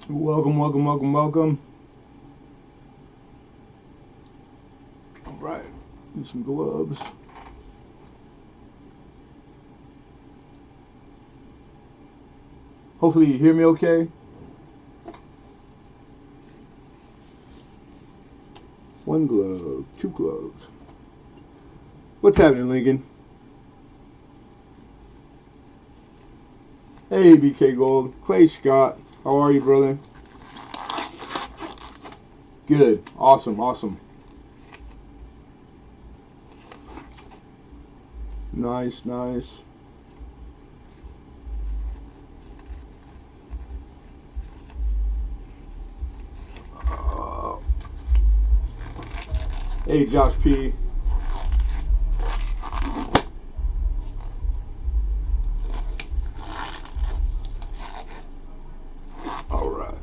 Welcome, welcome, welcome, welcome. All right, need some gloves. Hopefully you hear me okay. One glove, two gloves. What's happening, Lincoln? Hey, BK Gold. Clay Scott. How are you, brother? Good. Awesome, awesome. Nice, nice. Hey, Josh P. All right.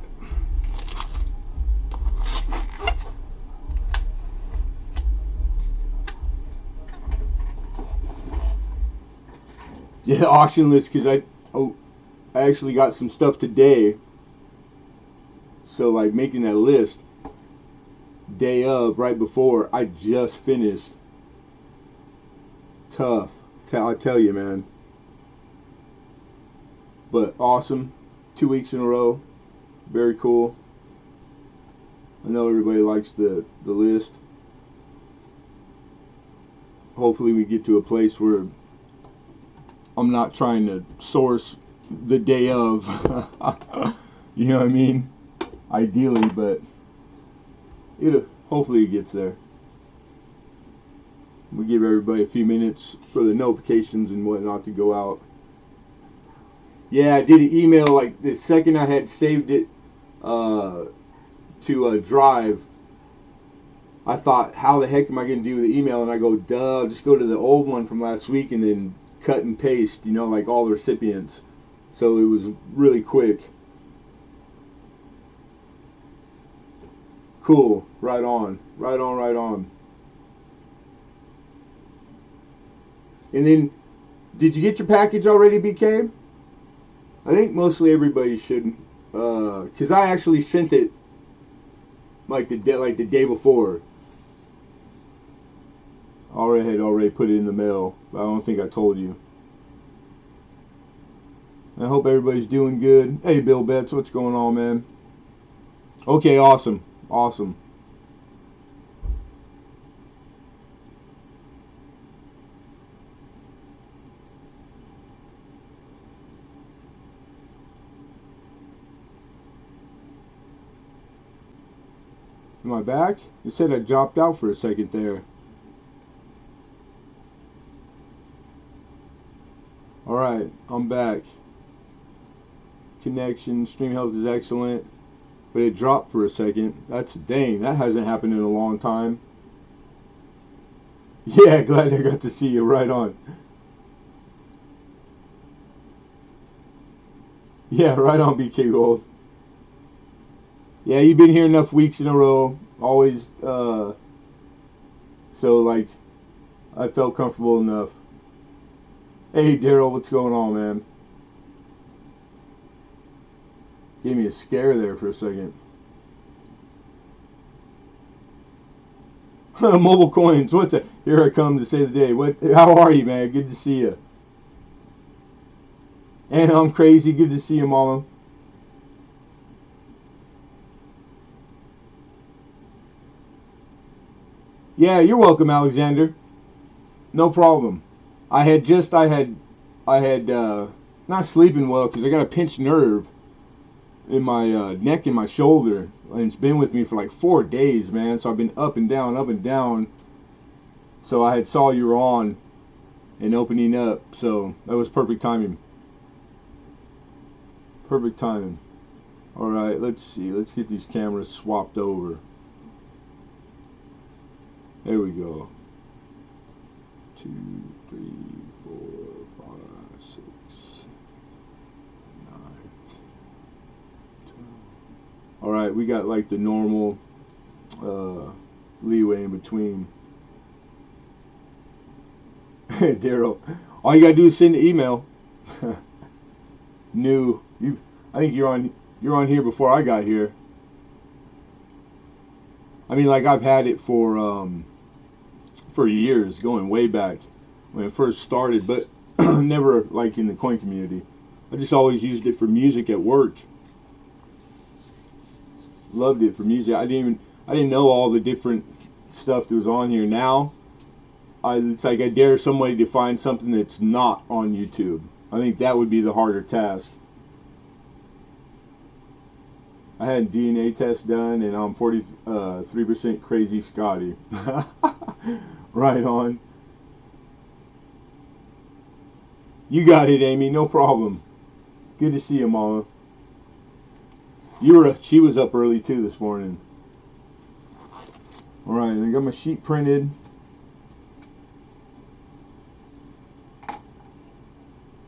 Yeah, auction list because I actually got some stuff today. So like making that list day of right before I just finished. Tough, I tell you, man. But awesome, 2 weeks in a row, very cool. I know everybody likes the list. Hopefully we get to a place where I'm not trying to source the day of. You know what I mean? Ideally, but hopefully it gets there. We give everybody a few minutes for the notifications and whatnot to go out. Yeah, I did an email like the second I had saved it to a drive. I thought, how the heck am I going to do the email? And I go, duh, just go to the old one from last week and then cut and paste, you know, like all the recipients. So it was really quick. Cool. Right on. Right on, right on. And then, did you get your package already, BK? I think mostly everybody should. Because I actually sent it like the day before. I had already put it in the mail. But I don't think I told you. I hope everybody's doing good. Hey, Bill Betts, what's going on, man? Okay, awesome. Awesome. Am I back? You said I dropped out for a second there. Alright, I'm back. Connection, stream health is excellent. But it dropped for a second. Dang, that hasn't happened in a long time. Yeah, glad I got to see you. Right on. Yeah, right on, BK Gold. Yeah, you've been here enough weeks in a row. Always, so like, I felt comfortable enough. Hey, Daryl, what's going on, man? Gave me a scare there for a second. Mobile coins, what's that? Here I come to save the day. What? How are you, man? Good to see you. And I'm crazy. Good to see you, Mama. Yeah, you're welcome, Alexander. No problem. I had not sleeping well because I got a pinched nerve in my neck and my shoulder, and it's been with me for like 4 days, man. So I've been up and down, up and down. So I had saw you were on and opening up, so that was perfect timing. Perfect timing. All right, let's see. Let's get these cameras swapped over. There we go. 2, 3, 4, 5, 6, 9, 12. All right, we got like the normal leeway in between. Daryl, all you gotta do is send an email. I think you're on. You're on here before I got here. I mean, like I've had it for years, going way back when it first started, but never like in the coin community. I just always used it for music at work. Loved it for music. I didn't know all the different stuff that was on here. Now it's like I dare somebody to find something that's not on YouTube. I think that would be the harder task. I had a DNA test done, and I'm 43% crazy Scotty. Right on. You got it, Amy. No problem. Good to see you, Mama. She was up early too this morning. All right, I got my sheet printed.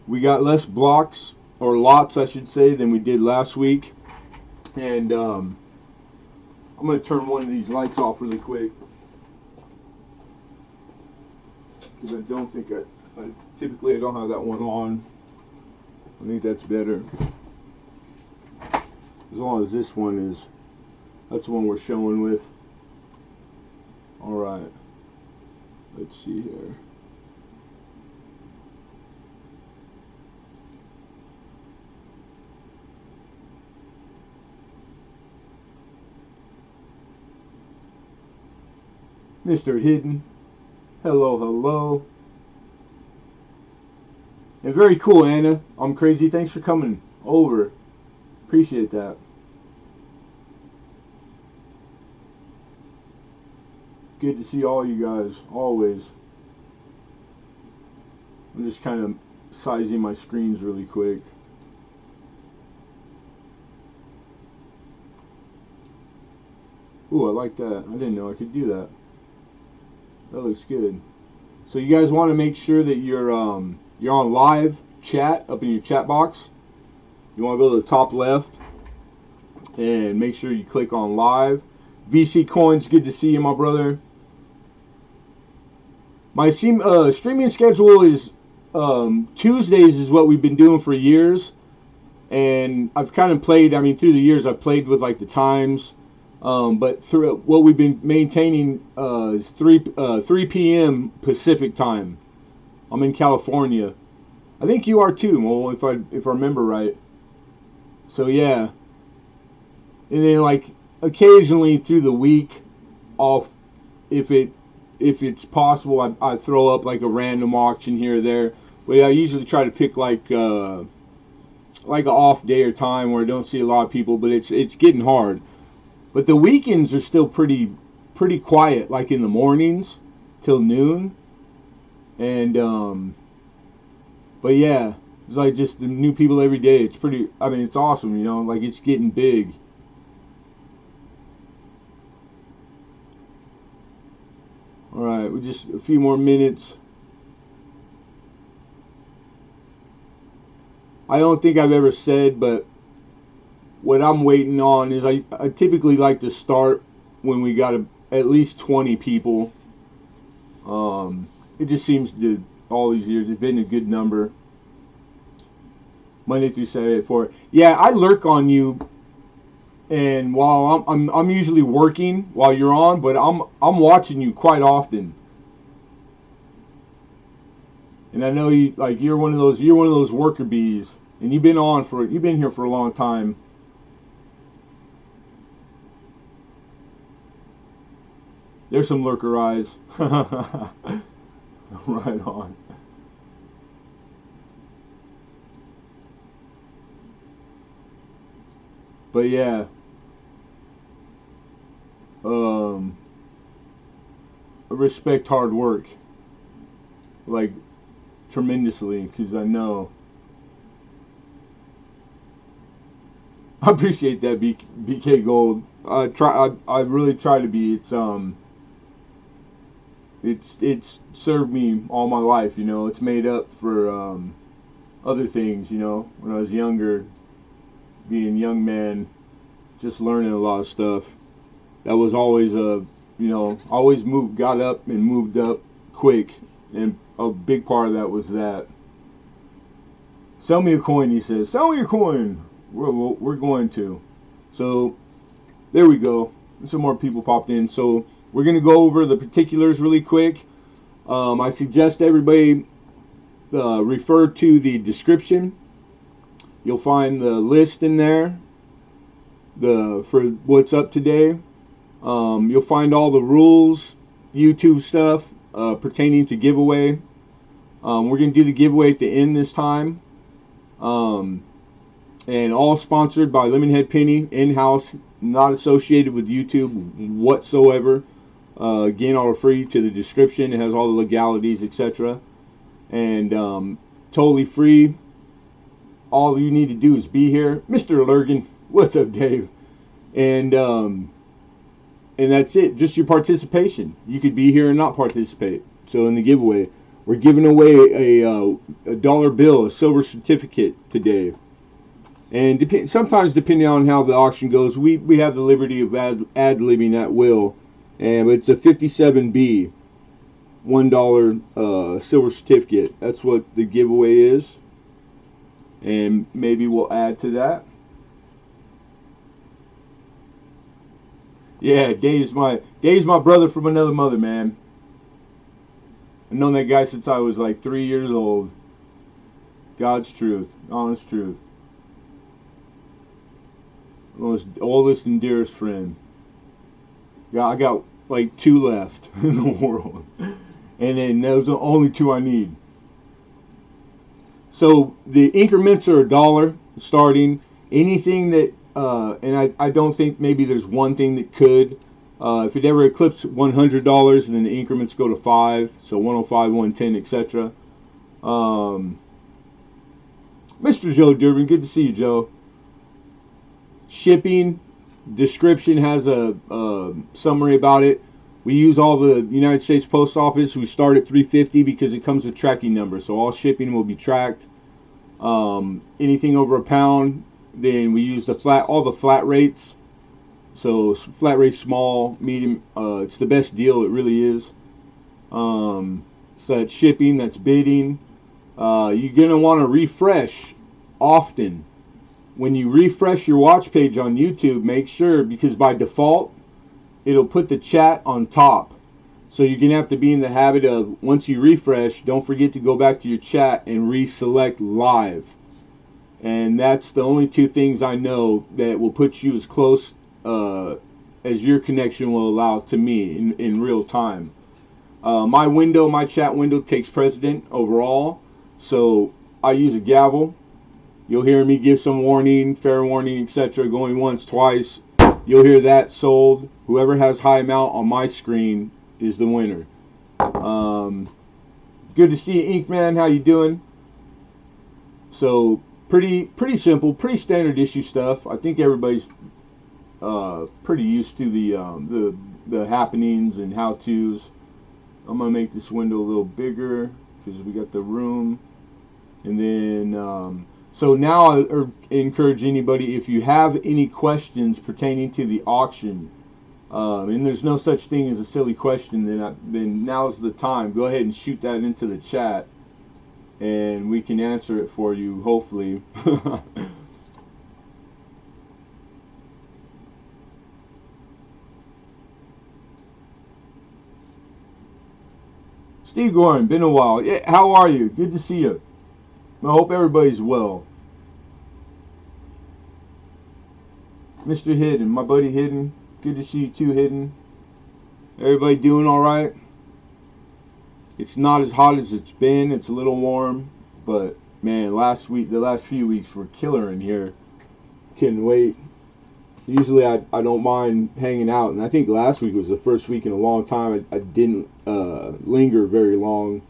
We got less blocks, or lots, I should say, than we did last week. And I'm going to turn one of these lights off really quick, because I don't think typically I don't have that one on. I think that's better. As long as this one is, that's the one we're showing with. Alright, let's see here. Mr. Hidden, hello, hello. And very cool, Anna. I'm crazy. Thanks for coming over. Appreciate that. Good to see all you guys, always. I'm just kind of sizing my screens really quick. Ooh, I like that. I didn't know I could do that. That looks good. So you guys want to make sure that you're on live chat up in your chat box. You want to go to the top left and make sure you click on live. VC Coins, good to see you, my brother. My streaming schedule is Tuesdays is what we've been doing for years, and I've kind of played. I mean, through the years, I've played with like the times. But through what we've been maintaining is 3 p.m. Pacific time. I'm in California. I think you are too, Mo, if I remember right. So yeah. And then like occasionally through the week, if it's possible, I throw up like a random auction here or there. But I usually try to pick like an off day or time where I don't see a lot of people. But it's getting hard. But the weekends are still pretty quiet, like in the mornings till noon. And but yeah, it's like just the new people every day. It's pretty. I mean, it's awesome, you know. Like it's getting big. All right, we just a few more minutes. I don't think I've ever said, but what I'm waiting on is I typically like to start when we got at least 20 people. It just seems to all these years it's been a good number. Monday through Saturday at 4. Yeah, I lurk on you, and while I'm usually working while you're on, but I'm watching you quite often. And I know you're one of those worker bees, and you've been here for a long time. There's some lurker eyes. Right on. But yeah. I respect hard work. Like tremendously, because I know. I appreciate that, BK Gold. I really try to be. It's served me all my life, you know. It's made up for other things, you know. When I was younger, being a young man, just learning a lot of stuff. That was always always got up and moved up quick, and a big part of that was that. Sell me a coin, he says. Sell me a coin. We're going to. So there we go. Some more people popped in. So we're going to go over the particulars really quick. I suggest everybody refer to the description. You'll find the list in there for what's up today. You'll find all the rules, YouTube stuff pertaining to giveaway. We're going to do the giveaway at the end this time. And all sponsored by Lemonhead Penny, in-house, not associated with YouTube whatsoever. Again, I'll refer you to the description. It has all the legalities, etc. And totally free. All you need to do is be here. Mr. Lurgan, what's up, Dave? And that's it. Just your participation. You could be here and not participate. So in the giveaway, we're giving away a dollar bill, a silver certificate today. And sometimes, depending on how the auction goes, we have the liberty of ad-libbing at will. And it's a 57B $1 silver certificate. That's what the giveaway is. And maybe we'll add to that. Yeah, Dave's my brother from another mother, man. I've known that guy since I was like 3 years old. God's truth, honest truth. Most oldest and dearest friend. Yeah, I got like 2 left in the world, and then those are the only 2 I need. So the increments are $1 starting. Anything that, and I don't think maybe there's one thing that could. If it ever eclipses $100, and then the increments go to 5, so 105, 110, etc. Mr. Joe Durbin, good to see you, Joe. Shipping description has a summary about it. We use all the United States Post Office. We start at $3.50 because it comes with tracking numbers, so all shipping will be tracked. Anything over £1, then we use all the flat rates. So flat rate, small, medium. It's the best deal. It really is. So that's shipping. That's bidding. You're gonna want to refresh often. When you refresh your watch page on YouTube, make sure, because by default, it'll put the chat on top. So you're going to have to be in the habit of, once you refresh, don't forget to go back to your chat and reselect live. And that's the only 2 things I know that will put you as close as your connection will allow to me in real time. My chat window takes precedent overall. So I use a gavel. You'll hear me give some warning, fair warning, etc. Going once, twice. You'll hear that sold. Whoever has high amount on my screen is the winner. Good to see you, Inkman. How you doing? So pretty simple, pretty standard issue stuff. I think everybody's pretty used to the happenings and how-tos. I'm gonna make this window a little bigger because we got the room, and then. So now I encourage anybody, if you have any questions pertaining to the auction, and there's no such thing as a silly question, then now's the time. Go ahead and shoot that into the chat, and we can answer it for you, hopefully. Steve Gorin, been a while. Yeah, how are you? Good to see you. I hope everybody's well. Mr. Hidden, my buddy Hidden, good to see you too, Hidden. Everybody doing alright? It's not as hot as it's been, it's a little warm, but man, the last few weeks were killer in here. Couldn't wait. Usually I don't mind hanging out, and I think last week was the first week in a long time I didn't linger very long.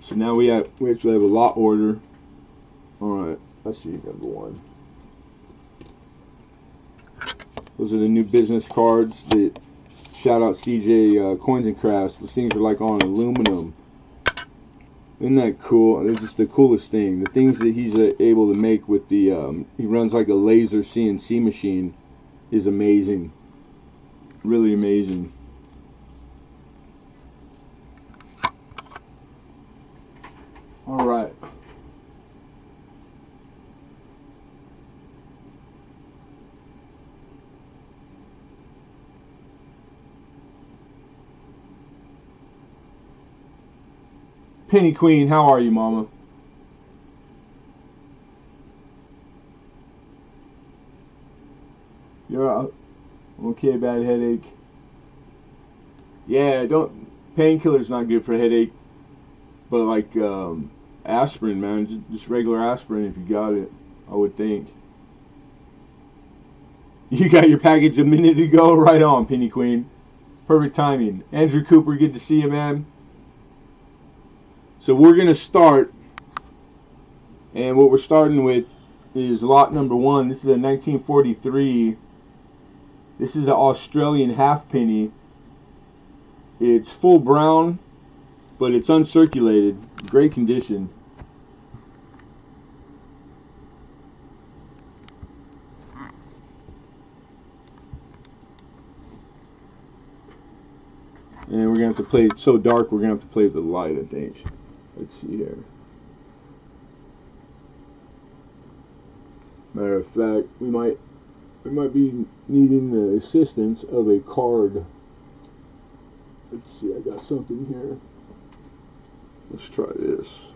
So now we actually have a lot order. Alright, let's see, number 1. Those are the new business cards that shout out CJ Coins and Crafts. Those things are like on aluminum. Isn't that cool? They're just the coolest thing. The things that he's able to make with the, he runs like a laser CNC machine, is amazing. Really amazing. Alright. Penny Queen, how are you, mama? You're out. Okay, bad headache. Yeah, don't. Painkiller's not good for headache, but like aspirin, man, just regular aspirin if you got it, I would think. You got your package a minute ago, right on, Penny Queen. Perfect timing. Andrew Cooper, good to see you, man. So we're gonna start, and what we're starting with is lot number 1. This is a 1943. This is an Australian halfpenny. It's full brown, but it's uncirculated. Great condition. And we're gonna have to play. It's so dark. We're gonna have to play with the light, I think. Let's see here. Matter of fact, we might be needing the assistance of a card. Let's see, I got something here. Let's try this.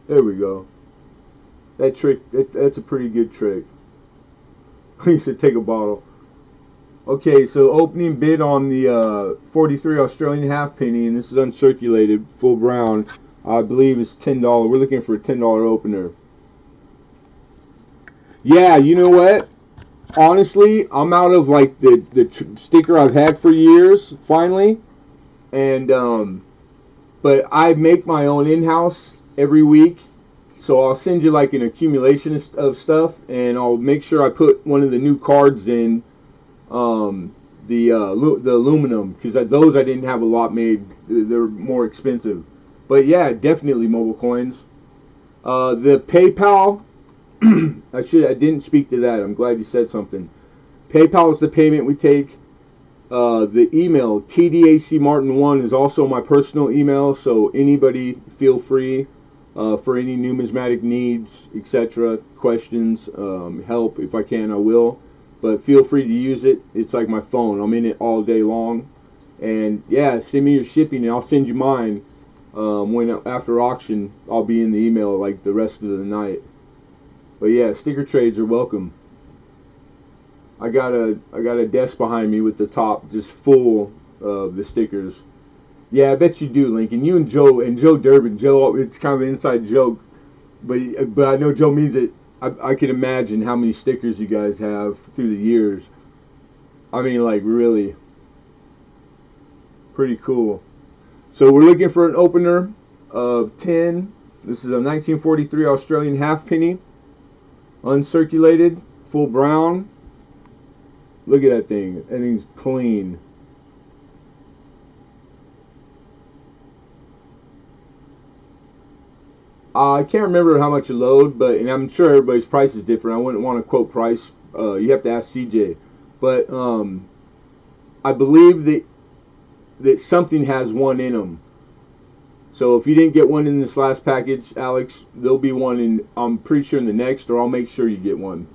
There we go. That trick, that's a pretty good trick. He said take a bottle. Okay, so opening bid on the 43 Australian halfpenny, and this is uncirculated, full brown. I believe it's $10. We're looking for a $10 opener. Yeah, you know what? Honestly, I'm out of like the sticker I've had for years, finally. And but I make my own in-house every week. So I'll send you like an accumulation of stuff, and I'll make sure I put one of the new cards in the aluminum, because those I didn't have a lot made. They're more expensive. But yeah, definitely mobile coins. The PayPal, I didn't speak to that. I'm glad you said something. PayPal is the payment we take. The email, tdacmartin1, is also my personal email, so anybody feel free for any numismatic needs, etc., questions, help. If I can, I will. But feel free to use it. It's like my phone. I'm in it all day long. And yeah, send me your shipping, and I'll send you mine. When after auction, I'll be in the email like the rest of the night. But yeah, sticker trades are welcome. I got a desk behind me with the top just full of the stickers. Yeah, I bet you do, Lincoln. You and Joe Durbin. Joe, it's kind of an inside joke, but I know Joe means it. I can imagine how many stickers you guys have through the years. I mean, like, really pretty cool. So we're looking for an opener of 10. This is a 1943 Australian halfpenny, uncirculated, full brown. Look at that thing. That thing's clean. I can't remember how much you load, and I'm sure everybody's price is different. I wouldn't want to quote price. You have to ask CJ. But I believe that something has one in them. So if you didn't get one in this last package, Alex, there'll be one in, I'm pretty sure, in the next, or I'll make sure you get one.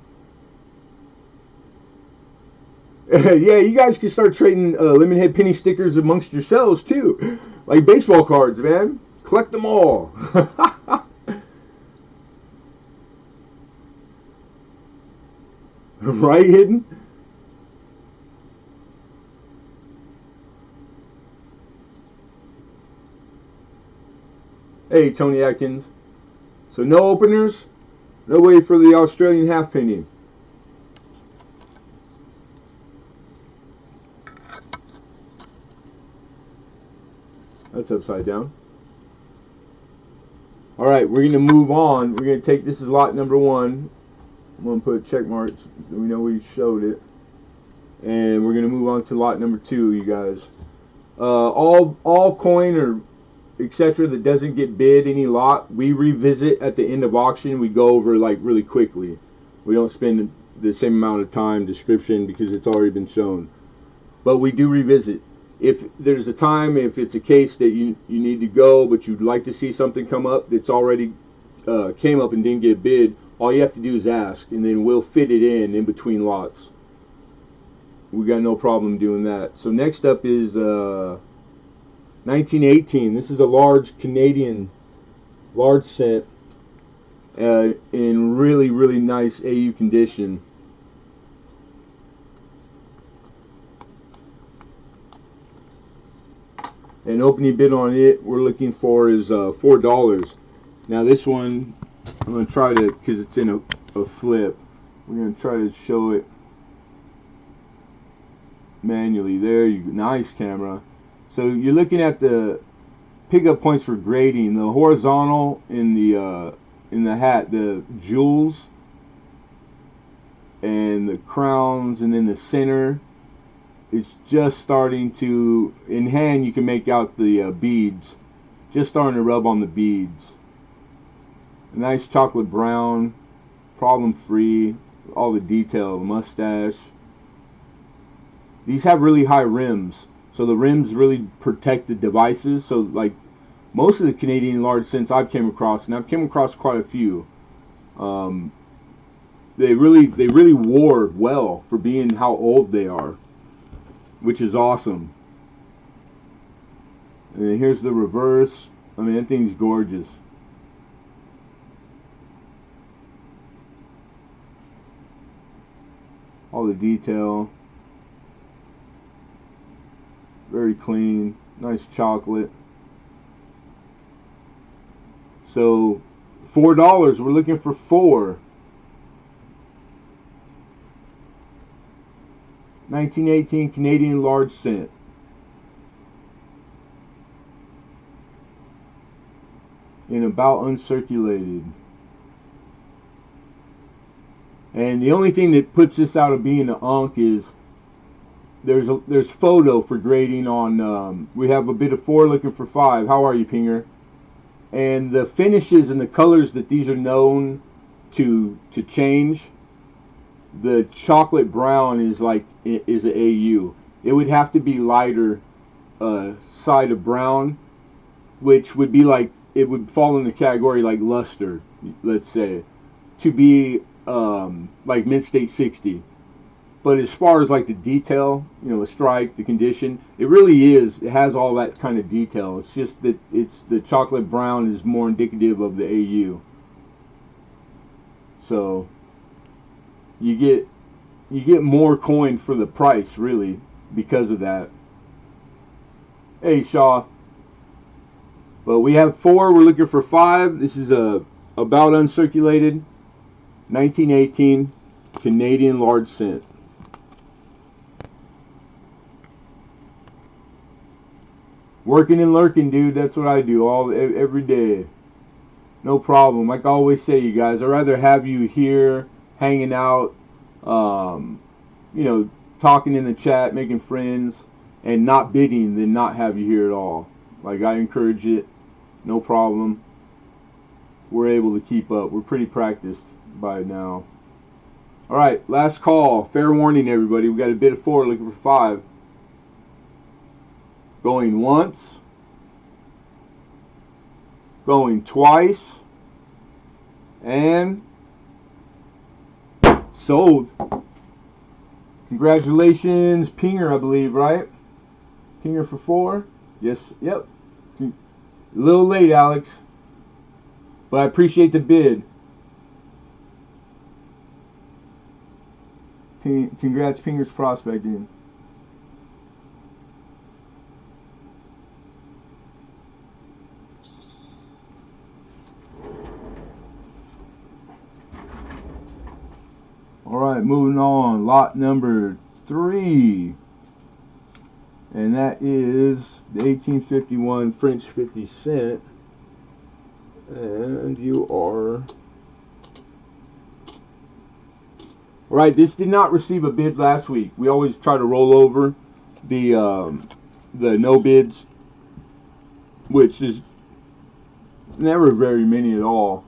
Yeah, you guys can start trading Lemonhead penny stickers amongst yourselves too. Like baseball cards, man. Collect them all. Right, Hidden? Hey, Tony Atkins. So no openers, no way for the Australian halfpenny. That's upside down. All right, we're gonna move on. We're gonna take, this is lot number 1. I'm gonna put check marks. We know we showed it, and we're gonna move on to lot number 2, you guys. All coin or etc. that doesn't get bid any lot, we revisit at the end of auction. We go over like really quickly. We don't spend the same amount of time description because it's already been shown. But we do revisit. If there's a time, if it's a case that you need to go, but you'd like to see something come up that's already came up and didn't get bid, all you have to do is ask, and then we'll fit it in between lots. we got no problem doing that. So next up is 1918. This is a large Canadian large scent in really, really nice AU condition. And opening bid on it we're looking for is $4. Now this one I'm going to try to, because it's in a flip, we're going to try to show it manually. There you go. Nice camera. So you're looking at the pickup points for grading. The horizontal in the hat, the jewels and the crowns, and then the center, it's just starting to, in hand you can make out the beads, just starting to rub on the beads. A nice chocolate brown, problem free, all the detail, the mustache. These have really high rims, so the rims really protect the devices. So like most of the Canadian large scents I've came across, and I've came across quite a few, they really wore well for being how old they are, which is awesome. And then here's the reverse. I mean, that thing's gorgeous. All the detail, very clean, nice chocolate. So $4, we're looking for 4. 1918 Canadian large scent. In about uncirculated. And the only thing that puts this out of being an unk is there's photo for grading on. We have a bid of 4, looking for 5. How are you, Pinger? And the finishes and the colors that these are known to change. The chocolate brown is an AU. It would have to be lighter side of brown, which would be like, it would fall in the category like luster, let's say, to be like Mint State 60. But as far as like the detail, you know, the stripe, the condition, it really is, it has all that kind of detail. It's just that it's the chocolate brown is more indicative of the AU. So you get more coin for the price, really, because of that. Hey, Shaw. But we have 4, we're looking for 5. This is about uncirculated 1918 Canadian large scent. Working and lurking, dude. That's what I do every day. No problem. Like I always say, you guys, I'd rather have you here hanging out, you know, talking in the chat, making friends, and not bidding than not have you here at all. Like, I encourage it. No problem. We're able to keep up. We're pretty practiced by now. All right, last call. Fair warning, everybody. We got a bid of 4, looking for 5. Going once. Going twice. And sold. Congratulations, Pinger, I believe, right? Pinger for 4. Yes, yep. A little late, Alex, but I appreciate the bid. Congrats, Pinger's prospecting. All right, moving on. Lot number 3. And that is the 1851 French 50 cent. And you are... Alright, this did not receive a bid last week. We always try to roll over the no bids, which is never very many at all.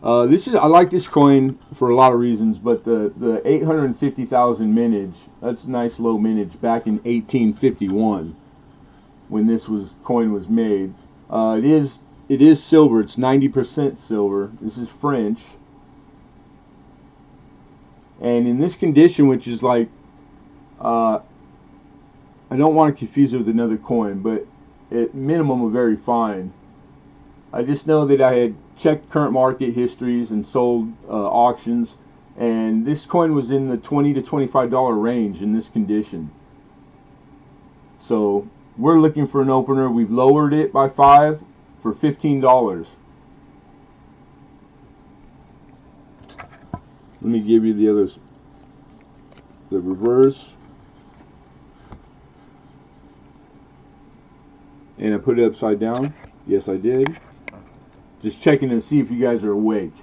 I like this coin for a lot of reasons, but the 850,000 mintage, that's a nice low mintage back in 1851 when this coin was made. It is silver. It's 90% silver. This is French, and in this condition, which is like Uh, I don't want to confuse it with another coin, but at minimum, a very fine. I just know that I had checked current market histories and sold auctions, and this coin was in the $20 to $25 range in this condition. So we're looking for an opener. We've lowered it by 5 for $15. Let me give you the others. The reverse. And I put it upside down. Yes, I did. Just checking to see if you guys are awake.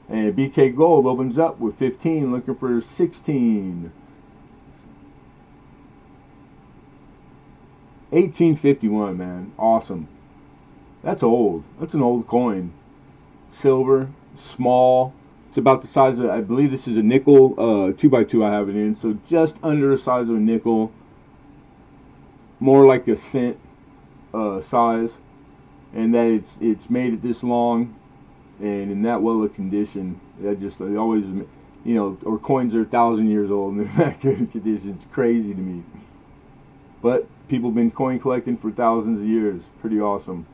And BK Gold opens up with 15, looking for 16. 1851, man. Awesome. That's old. That's an old coin. Silver, small. It's about the size of, I believe this is a nickel 2x2 I have it in. So just under the size of a nickel. More like a cent size. And that it's made it this long and in that well of condition. That just, it always, you know, or coins are 1,000 years old and in that good of condition. It's crazy to me. But people have been coin collecting for thousands of years. Pretty awesome.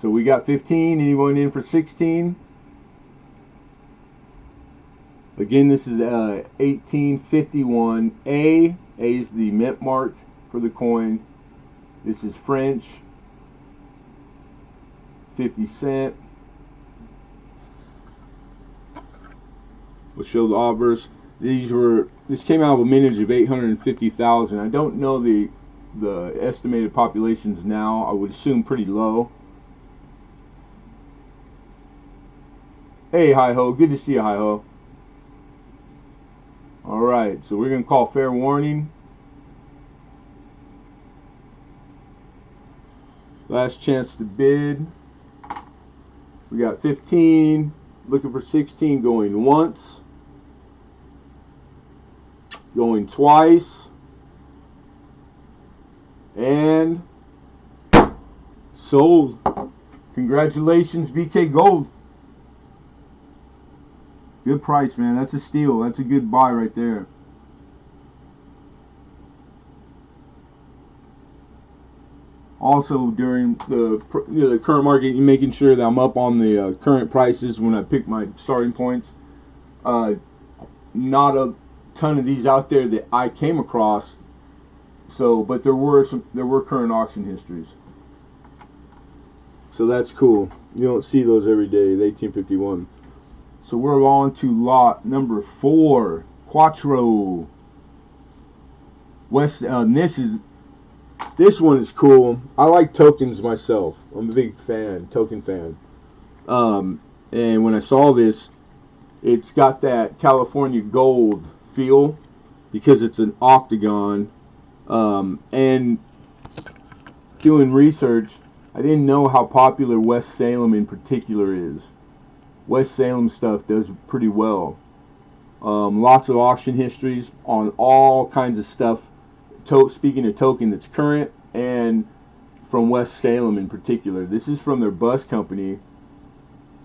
So we got 15. Anyone in for 16? Again, this is 1851. A is the mint mark for the coin. This is French. 50 cent. We'll show the obverse. This came out of a mintage of 850,000. I don't know the estimated populations now. I would assume pretty low. Hey, hi-ho. Good to see you, hi-ho. Alright, so we're going to call fair warning. Last chance to bid. We got 15. Looking for 16. Going once. Going twice. And sold. Congratulations, BK Gold. Good price, man. That's a steal. That's a good buy right there. Also, during the current market, you're making sure that I'm up on the current prices when I pick my starting points. Not a ton of these out there that I came across. So, but there were current auction histories. So that's cool. You don't see those every day. The 1851. So we're on to lot number 4, Quattro. West. This one is cool. I like tokens myself. I'm a big token fan. And when I saw this, it's got that California gold feel because it's an octagon. And doing research, I didn't know how popular West Salem in particular is. West Salem stuff does pretty well. Lots of auction histories on all kinds of stuff. Speaking of token that's current and from West Salem in particular. This is from their bus company.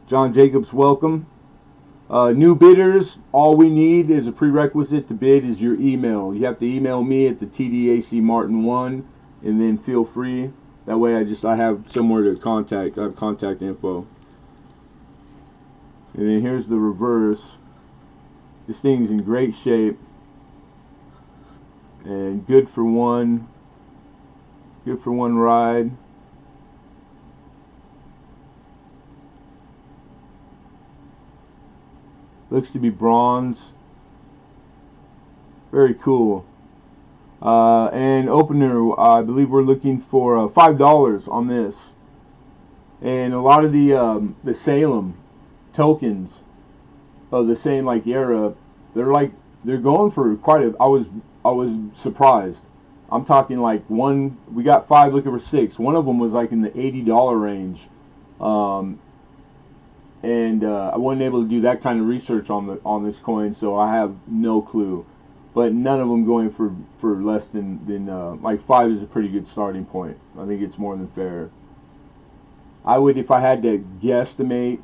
John Jacobs, welcome. New bidders, all we need as a prerequisite to bid is your email. You have to email me at the tdacmartin1 and then feel free. That way I have somewhere to contact. I have contact info. And then here's the reverse. This thing's in great shape and good for one ride. Looks to be bronze. Very cool. And opener, I believe we're looking for $5 on this. And a lot of the Salem tokens of the same like era, they're going for quite a. I was surprised. I'm talking like we got 5 looking for 6. One of them was like in the $80 range. And I wasn't able to do that kind of research on this coin, so I have no clue. But none of them going for less than like 5 is a pretty good starting point. I think it's more than fair. I would, if I had to guesstimate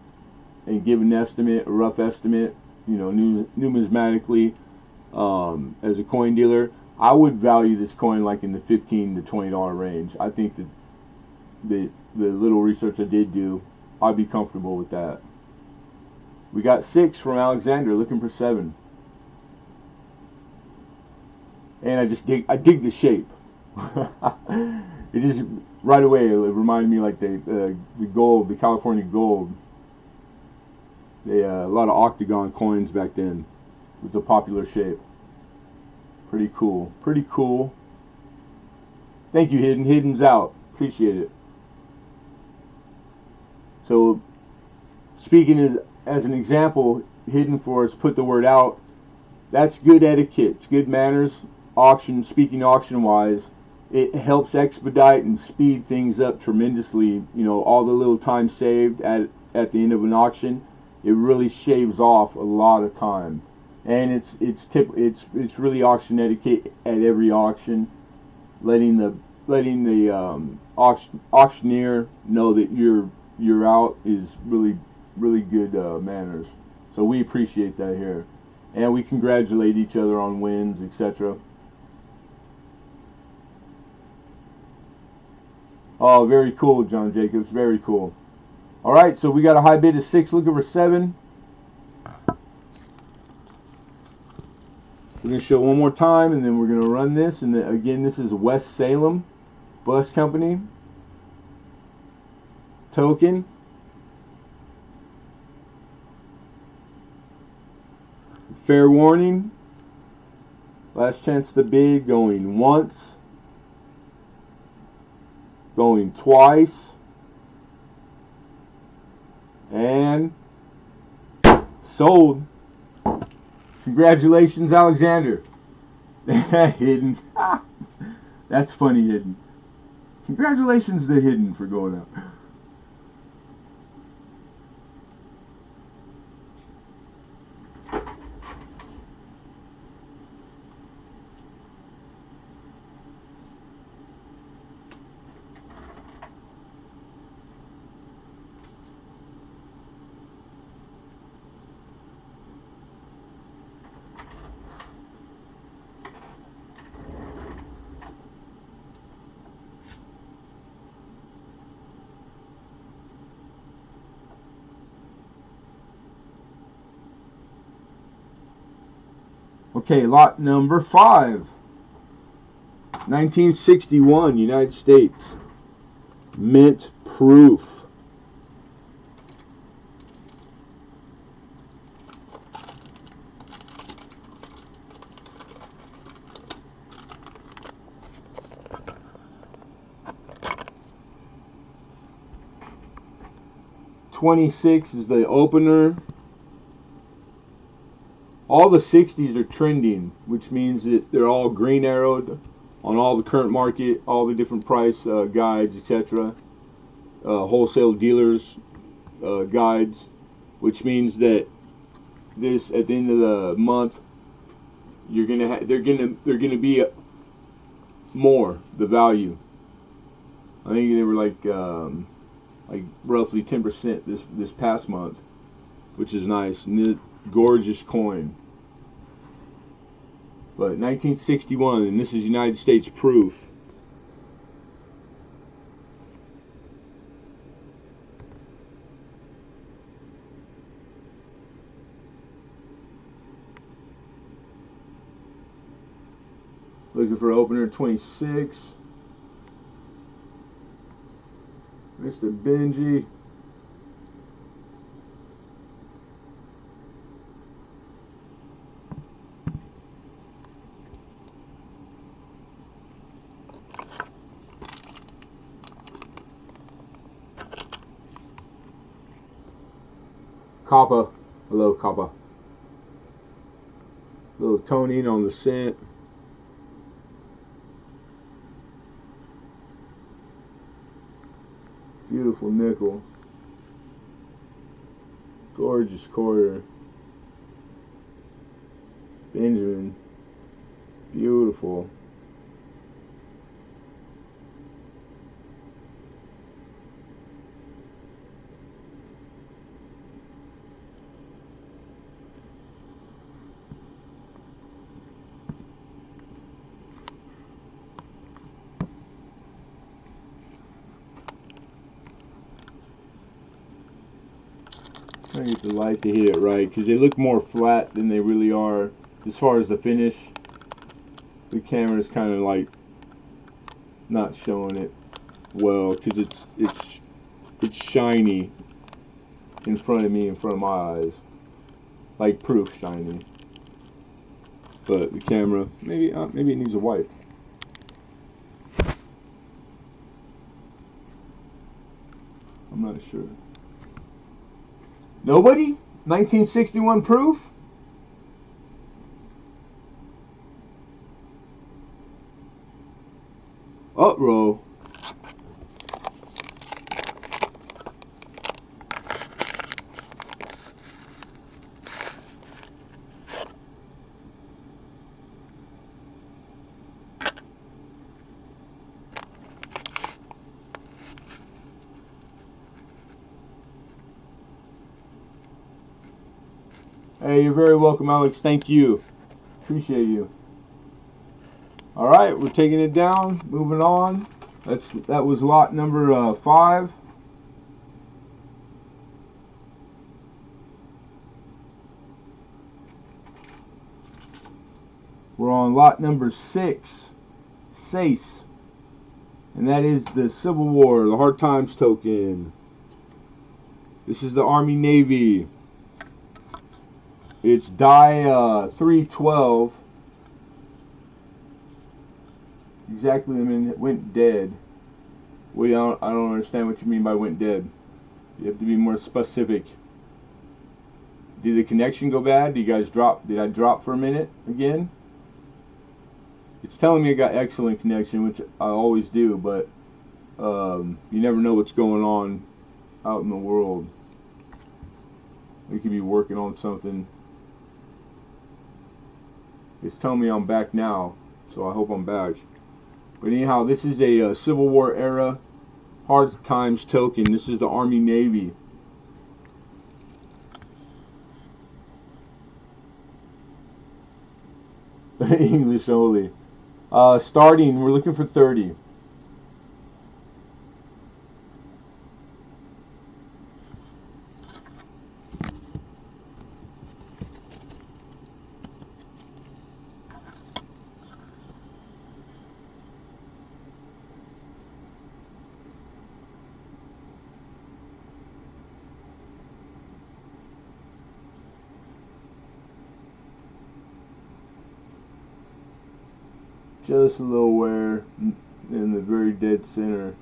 and give an estimate, a rough estimate, you know, numismatically, as a coin dealer, I would value this coin like in the $15 to $20 range. I think that the little research I did do, I'd be comfortable with that. We got 6 from Alexander, looking for 7. And I dig the shape. It just right away it reminded me like the gold, the California gold. A lot of octagon coins back then. It was a popular shape. Pretty cool. Pretty cool. Thank you, Hidden. Hidden's out. Appreciate it. So, speaking as an example, Hidden for us put the word out. That's good etiquette. It's good manners. Speaking auction wise, it helps expedite and speed things up tremendously. You know, all the little time saved at the end of an auction, it really shaves off a lot of time. And it's really auction etiquette at every auction, letting the auctioneer know that you're out is really good manners. So we appreciate that here, and we congratulate each other on wins, etc. Oh, very cool, John Jacobs. Very cool. All right, so we got a high bid of 6, looking for 7. We're going to show it one more time, and then we're going to run this. And again, this is West Salem Bus Company. Token. Fair warning. Last chance to bid, going once. Going twice. And sold. Congratulations, Alexander. Hidden. That's funny, Hidden. Congratulations to Hidden for going out. Okay, lot number 5. 1961, United States. Mint proof. $26 is the opener. All the 60s are trending, which means that they're all green arrowed on all the current market, all the different price guides, etc. Wholesale dealers guides, which means that this at the end of the month, they're gonna be more the value. I think they were like roughly 10% this past month, which is nice. Gorgeous coin. But 1961, and this is United States proof. Looking for opener 26. Mr. Benji. Kappa. Hello, Kappa. Little toning on the cent. Beautiful nickel. Gorgeous quarter. Benjamin. Beautiful. trying to get the light to hit it right, because they look more flat than they really are as far as the finish. The camera's kind of like not showing it well, because it's shiny in front of me, in front of my eyes, like proof shiny. But the camera, maybe it needs a wipe. I'm not sure. Nobody? 1961 proof? Uh-oh. Hey, you're very welcome, Alex. Thank you. Appreciate you. All right, we're taking it down. Moving on. That was lot number 5. We're on lot number 6, SACE, and that is the Civil War, the Hard Times token. This is the Army Navy. It's die 312. Exactly, I mean, it went dead. Well, I don't understand what you mean by went dead. You have to be more specific. Did the connection go bad? Did you guys drop? Did I drop for a minute again? It's telling me I got excellent connection, which I always do, but you never know what's going on out in the world. We could be working on something. It's telling me I'm back now, so I hope I'm back. But anyhow, this is a Civil War era Hard Times token. This is the Army Navy. English only. Starting, we're looking for 30. Just a little wear in the very dead center.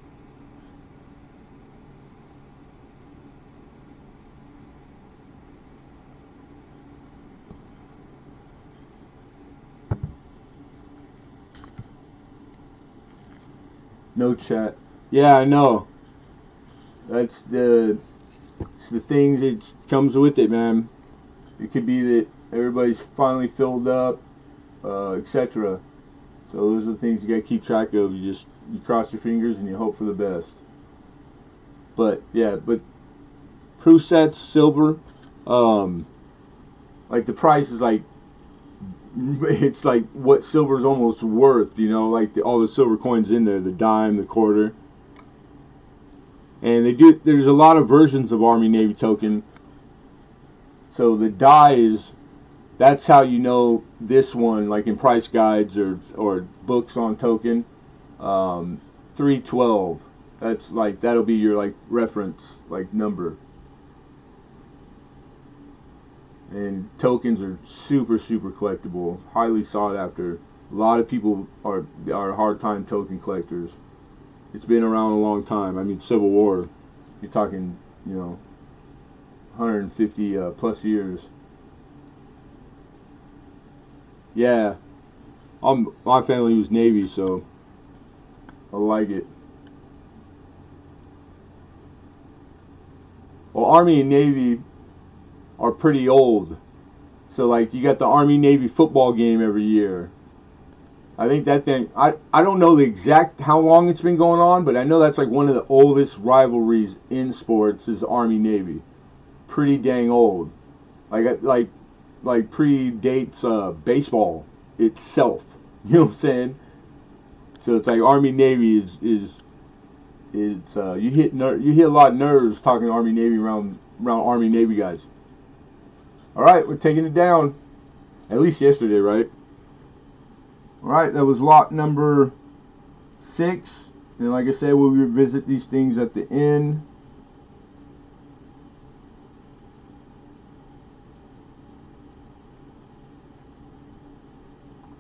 No chat. Yeah, I know. It's the thing that comes with it, man. It could be that everybody's finally filled up, etc. So those are the things you gotta keep track of. You cross your fingers and you hope for the best. But yeah, proof sets, silver, like the price is like, it's like what silver's almost worth, you know, like all the silver coins in there, the dime, the quarter. And there's a lot of versions of Army Navy token. So the die that's how you know this one, like in price guides or books on token. 312. That's like, that'll be your like reference like number. And tokens are super collectible, highly sought after. A lot of people are hard time token collectors. It's been around a long time. I mean, Civil War, you're talking, you know, 150 plus years. Yeah, my family was Navy, so I like it. Well, Army and Navy are pretty old. So like you got the Army Navy football game every year. I think that thing, I don't know the exact how long it's been going on, but I know that's like one of the oldest rivalries in sports is Army Navy. Pretty dang old. Like predates baseball itself. You know what I'm saying? So it's like Army Navy is you hit a lot of nerves talking Army Navy around around Army Navy guys. All right, we're taking it down. At least yesterday, right? All right, that was lot number 6. And like I said, we'll revisit these things at the end.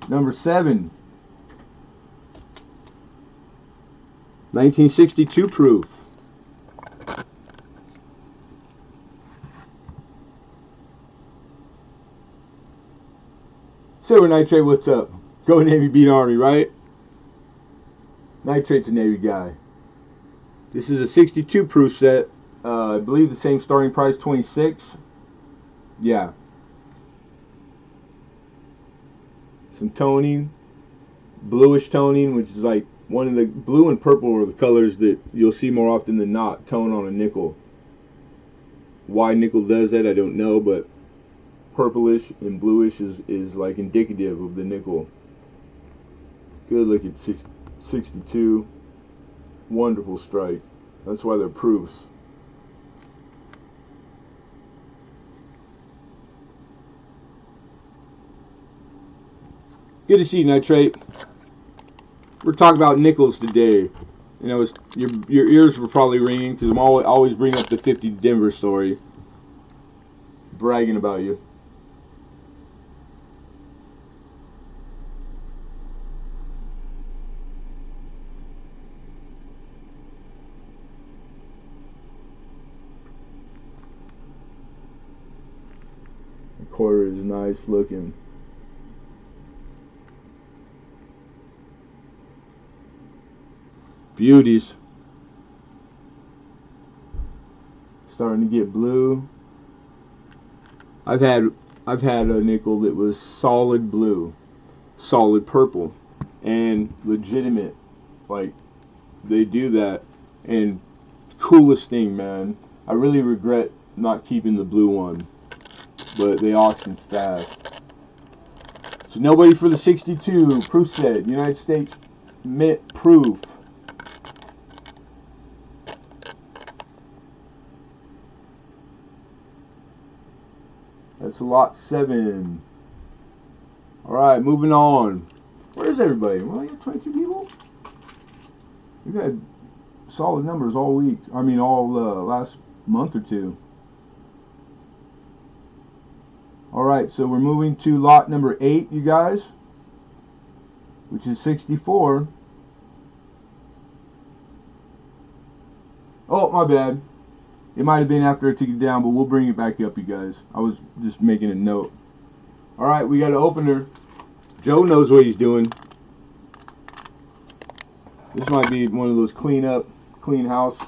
Number 7. 1962 proof. Silver Nitrate, what's up? Go Navy, beat Army, right? Nitrate's a Navy guy. This is a 62 proof set. I believe the same starting price, 26. Yeah. Some toning, bluish toning, which is like one of the blue and purple are the colors that you'll see more often than not tone on a nickel. Why nickel does that, I don't know, but purplish and bluish is like indicative of the nickel. Good look at 62. Wonderful strike. That's why they're proofs. Good to see you, Nitrate. We're talking about nickels today. You know, your ears were probably ringing because I'm always bringing up the 50 Denver story. Bragging about you. The quarter is nice looking. Beauties. Starting to get blue. I've had a nickel that was solid blue, solid purple, and legitimate. Like, they do that. And coolest thing, man. I really regret not keeping the blue one, but they auctioned fast. So nobody for the 62 proof set. United States Mint proof. That's lot 7. Alright, moving on. Where's everybody? Well, you have 22 people? We've had solid numbers all week. I mean, all last month or two. Alright, so we're moving to lot number 8, you guys, which is 64. Oh, my bad. It might have been after I took it down, but we'll bring it back up, you guys. I was just making a note. Alright, we got an opener. Joe knows what he's doing. This might be one of those clean house,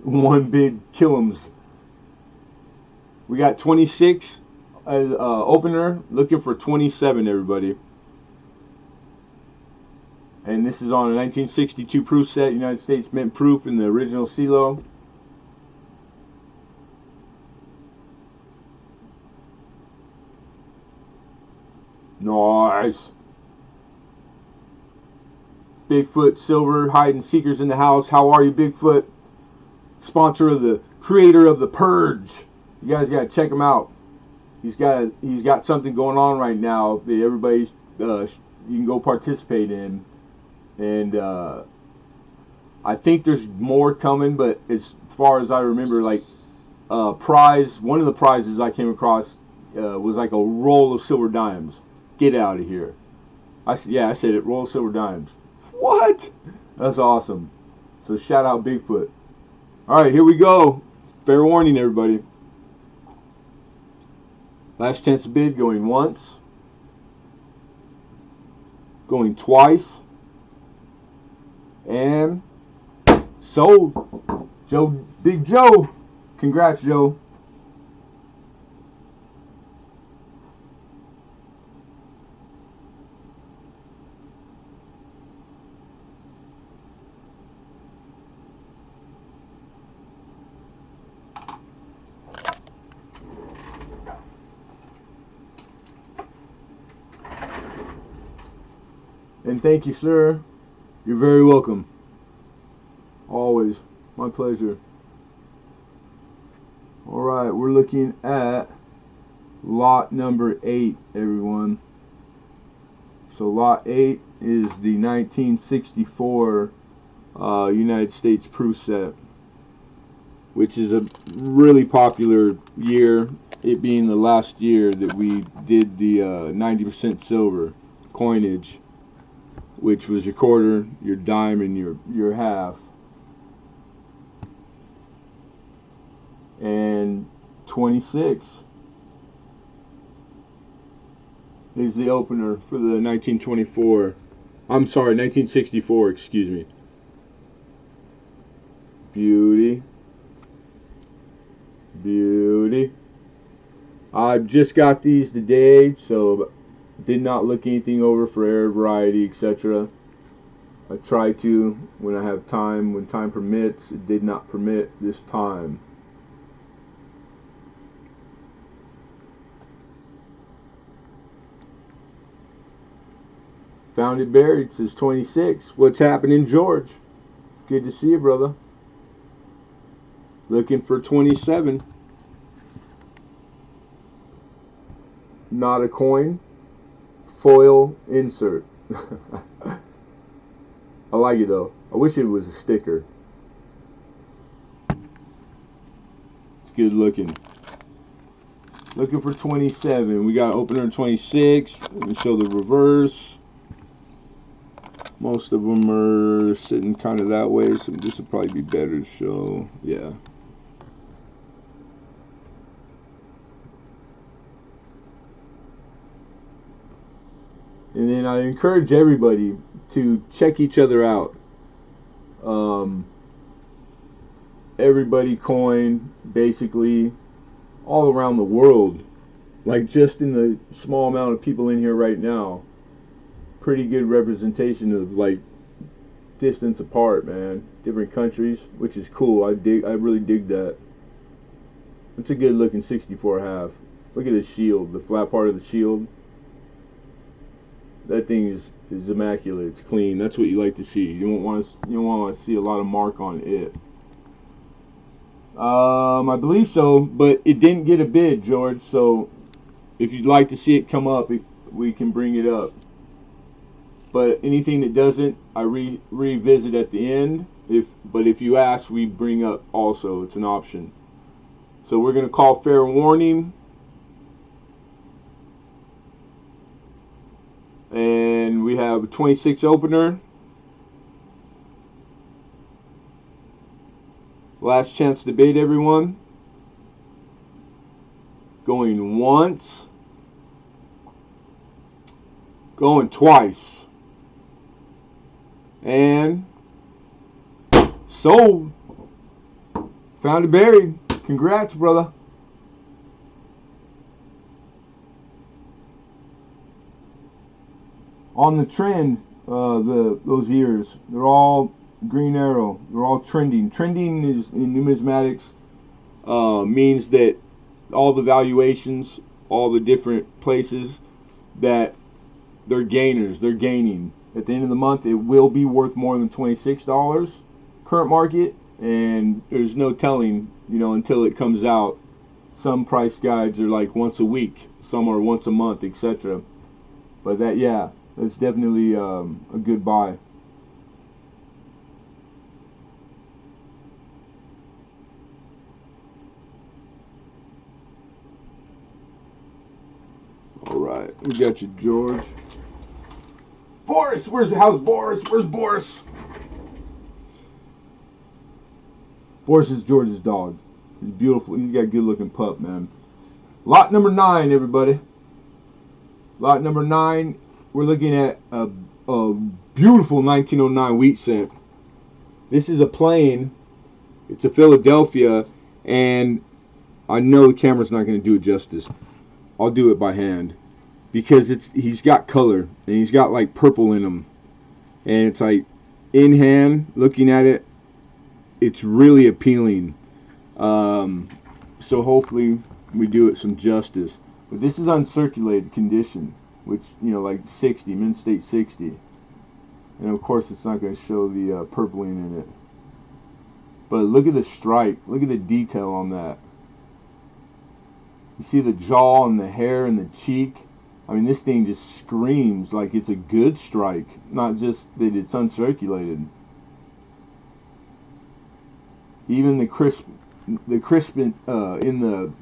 one big killums. We got 26 as opener, looking for 27, everybody. And this is on a 1962 proof set, United States Mint proof in the original CeeLo. Nice. Bigfoot Silver, hide and seekers in the house. How are you, Bigfoot? Sponsor of the creator of The Purge. You guys gotta check him out. He's got something going on right now that everybody you can go participate in. And I think there's more coming, but as far as I remember, like one of the prizes I came across was like a roll of silver dimes. Get out of here! I said it. Roll of silver dimes. What? That's awesome. So shout out Bigfoot. All right, here we go. Fair warning, everybody. Last chance to bid. Going once. Going twice. And sold. Big Joe. Congrats, Joe. And thank you, sir. You're very welcome. Always. My pleasure. Alright, we're looking at lot number 8, everyone. So lot 8 is the 1964 United States proof set, which is a really popular year, it being the last year that we did the 90% silver coinage, which was your quarter, your dime, and your half. And 26 is the opener for the 1924. I'm sorry, 1964, excuse me. Beauty. Beauty. I just got these today, so did not look anything over for air variety, etc. I try to when I have time, when time permits. It did not permit this time. Found it buried, says 26. What's happening, George? Good to see you, brother. Looking for 27. Not a coin. Foil insert. I like it though. I wish it was a sticker. It's good looking. Looking for 27. We got opener 26. Let me show the reverse. Most of them are sitting kind of that way, so this would probably be better to show. Yeah. And then I encourage everybody to check each other out. Everybody coin basically all around the world, like just in the small amount of people in here right now. Pretty good representation of like distance apart, man. Different countries, which is cool. I really dig that. It's a good looking 64 half. Look at the shield, the flat part of the shield. That thing is immaculate. It's clean. That's what you like to see. You don't want to see a lot of mark on it. I believe so, but it didn't get a bid, George. So if you'd like to see it come up, we can bring it up. But anything that doesn't, I revisit at the end. But if you ask, we bring up also. It's an option. So we're gonna call fair warning. And we have a 26 opener. Last chance to bid, everyone. Going once. Going twice. And sold. Found it buried. Congrats, brother. On the trend, those years, they're all green arrow. They're all trending. Trending is in numismatics means that all the valuations, all the different places, that they're gainers. They're gaining. At the end of the month, it will be worth more than $26 current market, and there's no telling, until it comes out. Some price guides are like once a week, some are once a month, etc. But that's definitely a good buy. All right, we got you, George. Boris, how's Boris? Where's Boris? Boris is George's dog. He's beautiful. He's got a good looking pup, man. Lot number 9, everybody. Lot number 9. We're looking at a beautiful 1909 wheat cent. This is a plain. It's a Philadelphia, and I know the camera's not going to do it justice. I'll do it by hand because he's got color and he's got like purple in him, and it's like in hand looking at it, it's really appealing. So hopefully we do it some justice. But this is uncirculated condition, which, like 60, mint state 60. And of course it's not going to show the purpling in it. But look at the stripe. Look at the detail on that. You see the jaw and the hair and the cheek. I mean, this thing just screams like it's a good strike, not just that it's uncirculated. Even the crisp in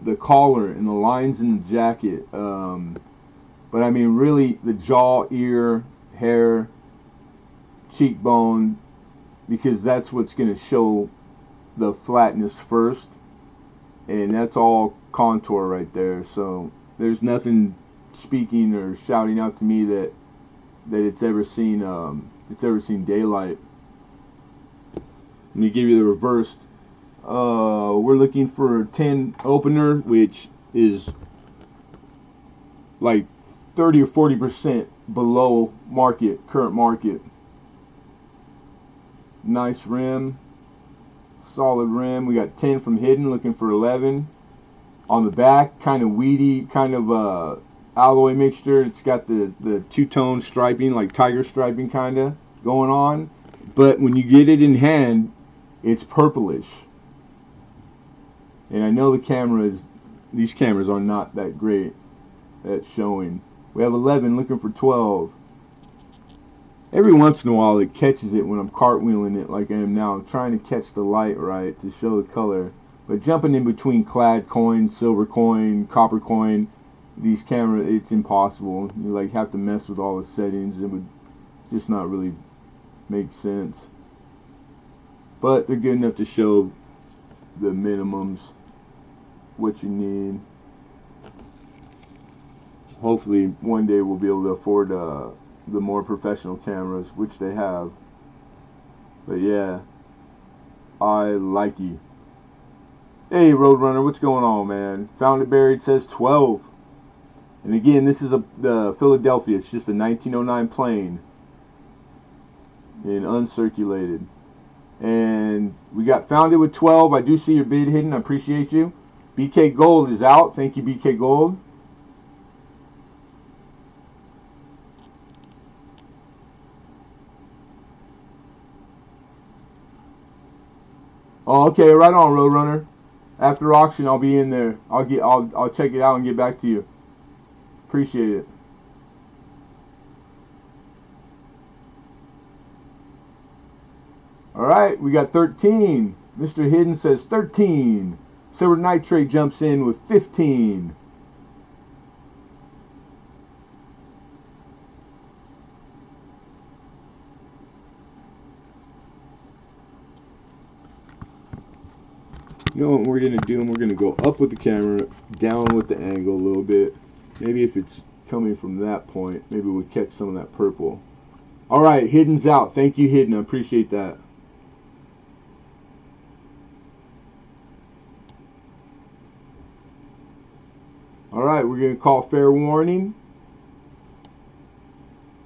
the collar and the lines in the jacket. But I mean, really, the jaw, ear, hair, cheekbone, because that's what's going to show the flatness first, and that's all contour right there. So there's nothing speaking or shouting out to me that it's ever seen daylight. Let me give you the reversed. We're looking for a 10 opener, which is like 30 or 40% below current market. Nice rim, solid rim. We got 10 from Hidden, looking for 11. On the back, kind of weedy, kind of alloy mixture. It's got the two-tone striping, like tiger striping kind of going on. But when you get it in hand, it's purplish. And I know these cameras are not that great at showing. We have 11 looking for 12. Every once in a while it catches it when I'm cartwheeling it like I am now. I'm trying to catch the light right to show the color. But jumping in between clad coin, silver coin, copper coin, these cameras, it's impossible. You like have to mess with all the settings. It would just not really make sense. But they're good enough to show the minimums, what you need. Hopefully one day we'll be able to afford the more professional cameras, which they have. But yeah, I like you. Hey Roadrunner, what's going on, man? Found it buried says 12. And again, this is the Philadelphia. It's just a 1909 plane and uncirculated. And we got found it with 12. I do see your bid Hidden. I appreciate you. BK Gold is out. Thank you, BK Gold. Oh, okay, right on, Roadrunner. After auction, I'll be in there. I'll check it out and get back to you. Appreciate it. All right, we got 13. Mr. Hidden says 13. Silver Nitrate jumps in with 15. You know what we're going to do? We're going to go up with the camera, down with the angle a little bit. Maybe if it's coming from that point, maybe we'll catch some of that purple. All right, Hidden's out. Thank you, Hidden. I appreciate that. All right, we're going to call fair warning.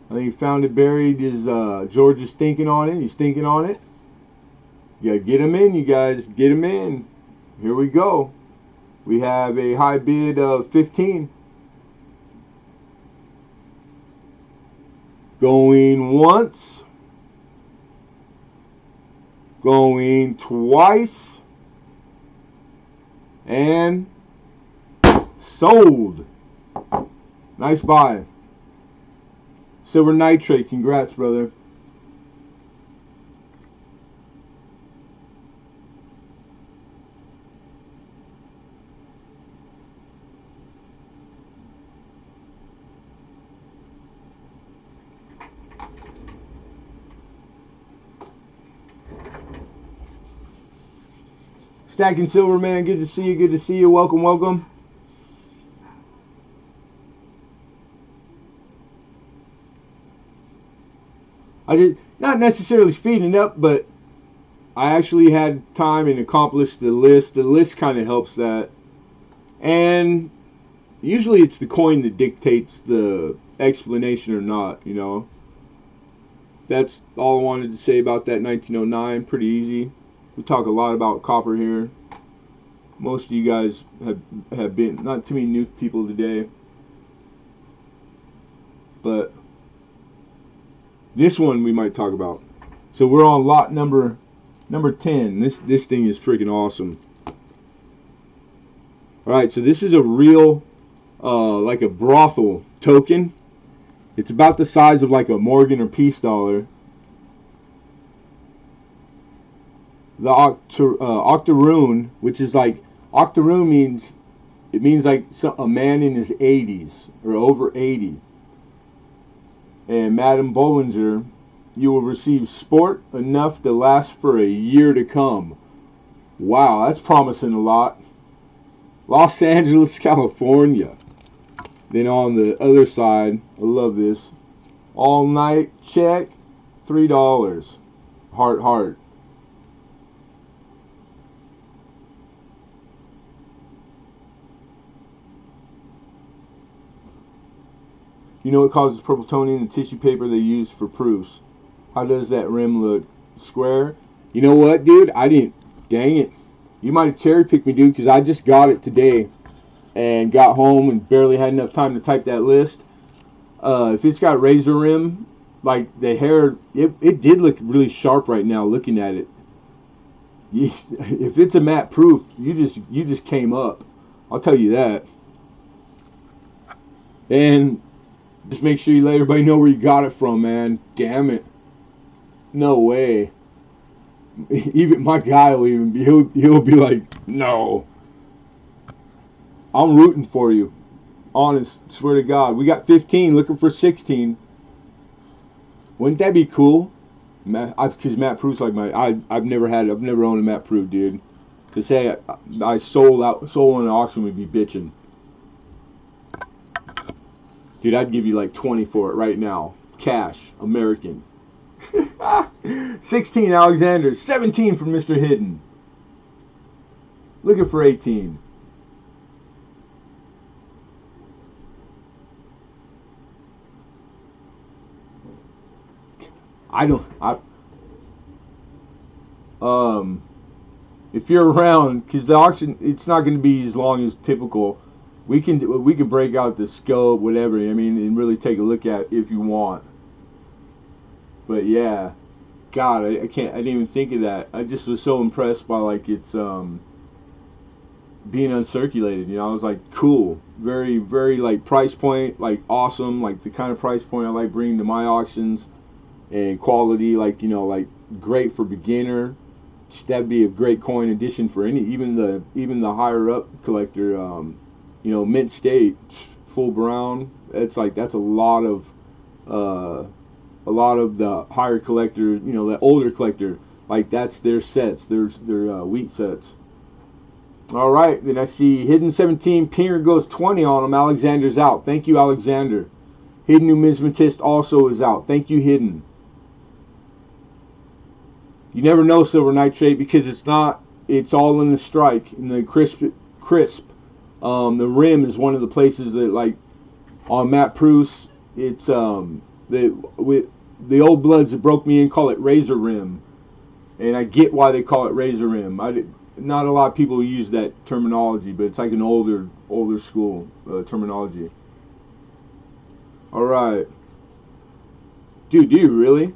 I think he found it buried. George is thinking on it. He's thinking on it. You got to get him in, you guys. Get him in. Here we go. We have a high bid of 15. Going once. Going twice. And sold. Nice buy. Silver Nitrate, congrats, brother. Stacking Silver, man, good to see you, good to see you. Welcome, welcome. I did not necessarily speeding up, but I actually had time and accomplished the list. The list kind of helps that. And usually it's the coin that dictates the explanation or not, you know. That's all I wanted to say about that 1909. Pretty easy. We talk a lot about copper here. Most of you guys have been, not too many new people today. But this one we might talk about. So we're on lot number 10. This thing is freaking awesome. All right, so this is a real, like a brothel token. It's about the size of like a Morgan or Peace dollar. The octoroon, which is like, octoroon means, it means like a man in his 80s or over 80. And Madam Bollinger, you will receive sport enough to last for a year to come. Wow, that's promising a lot. Los Angeles, California. Then on the other side, I love this. All night check, $3. Heart, heart. You know what causes purple toning in the tissue paper they use for proofs? How does that rim look? Square? You know what, dude? I didn't. Dang it. You might have cherry picked me, dude, because I just got it today and got home and barely had enough time to type that list. If it's got razor rim, like the hair, it did look really sharp right now looking at it. If it's a matte proof, you just came up. I'll tell you that. And just make sure you let everybody know where you got it from, man. Damn it. No way. Even my guy will even be, he'll be like, no. I'm rooting for you. Honest, swear to God. We got 15, looking for 16. Wouldn't that be cool? Because Matt Proof's like I've never owned a Matt Proof, dude. To say I sold in an auction would be bitching. Dude, I'd give you like 20 for it right now. Cash, American. 16 Alexander, 17 from Mr. Hidden. Looking for 18. If you're around, because the auction, it's not going to be as long as typical. We can break out the scope, whatever. I mean, and really take a look at it if you want. But yeah, God, I didn't even think of that. I just was so impressed by like it's being uncirculated. You know, I was like, cool, very, very like price point, like awesome, like the kind of price point I like bringing to my auctions, and quality, like, you know, like great for beginner. That'd be a great coin addition for even the higher up collector. You know, mint state, full brown. That's a lot of the higher collector. You know, the older collector, like that's their sets, their wheat sets. All right, then I see Hidden 17, Pinger goes 20 on him. Alexander's out. Thank you, Alexander. Hidden Numismatist also is out. Thank you, Hidden. You never know silver nitrate because it's all in the strike, in the crisp. The rim is one of the places that, like, on Matt Proust, it's with the old bloods that broke me in call it razor rim, and I get why they call it razor rim. Not a lot of people use that terminology, but it's like an older school terminology. All right, dude, do you really?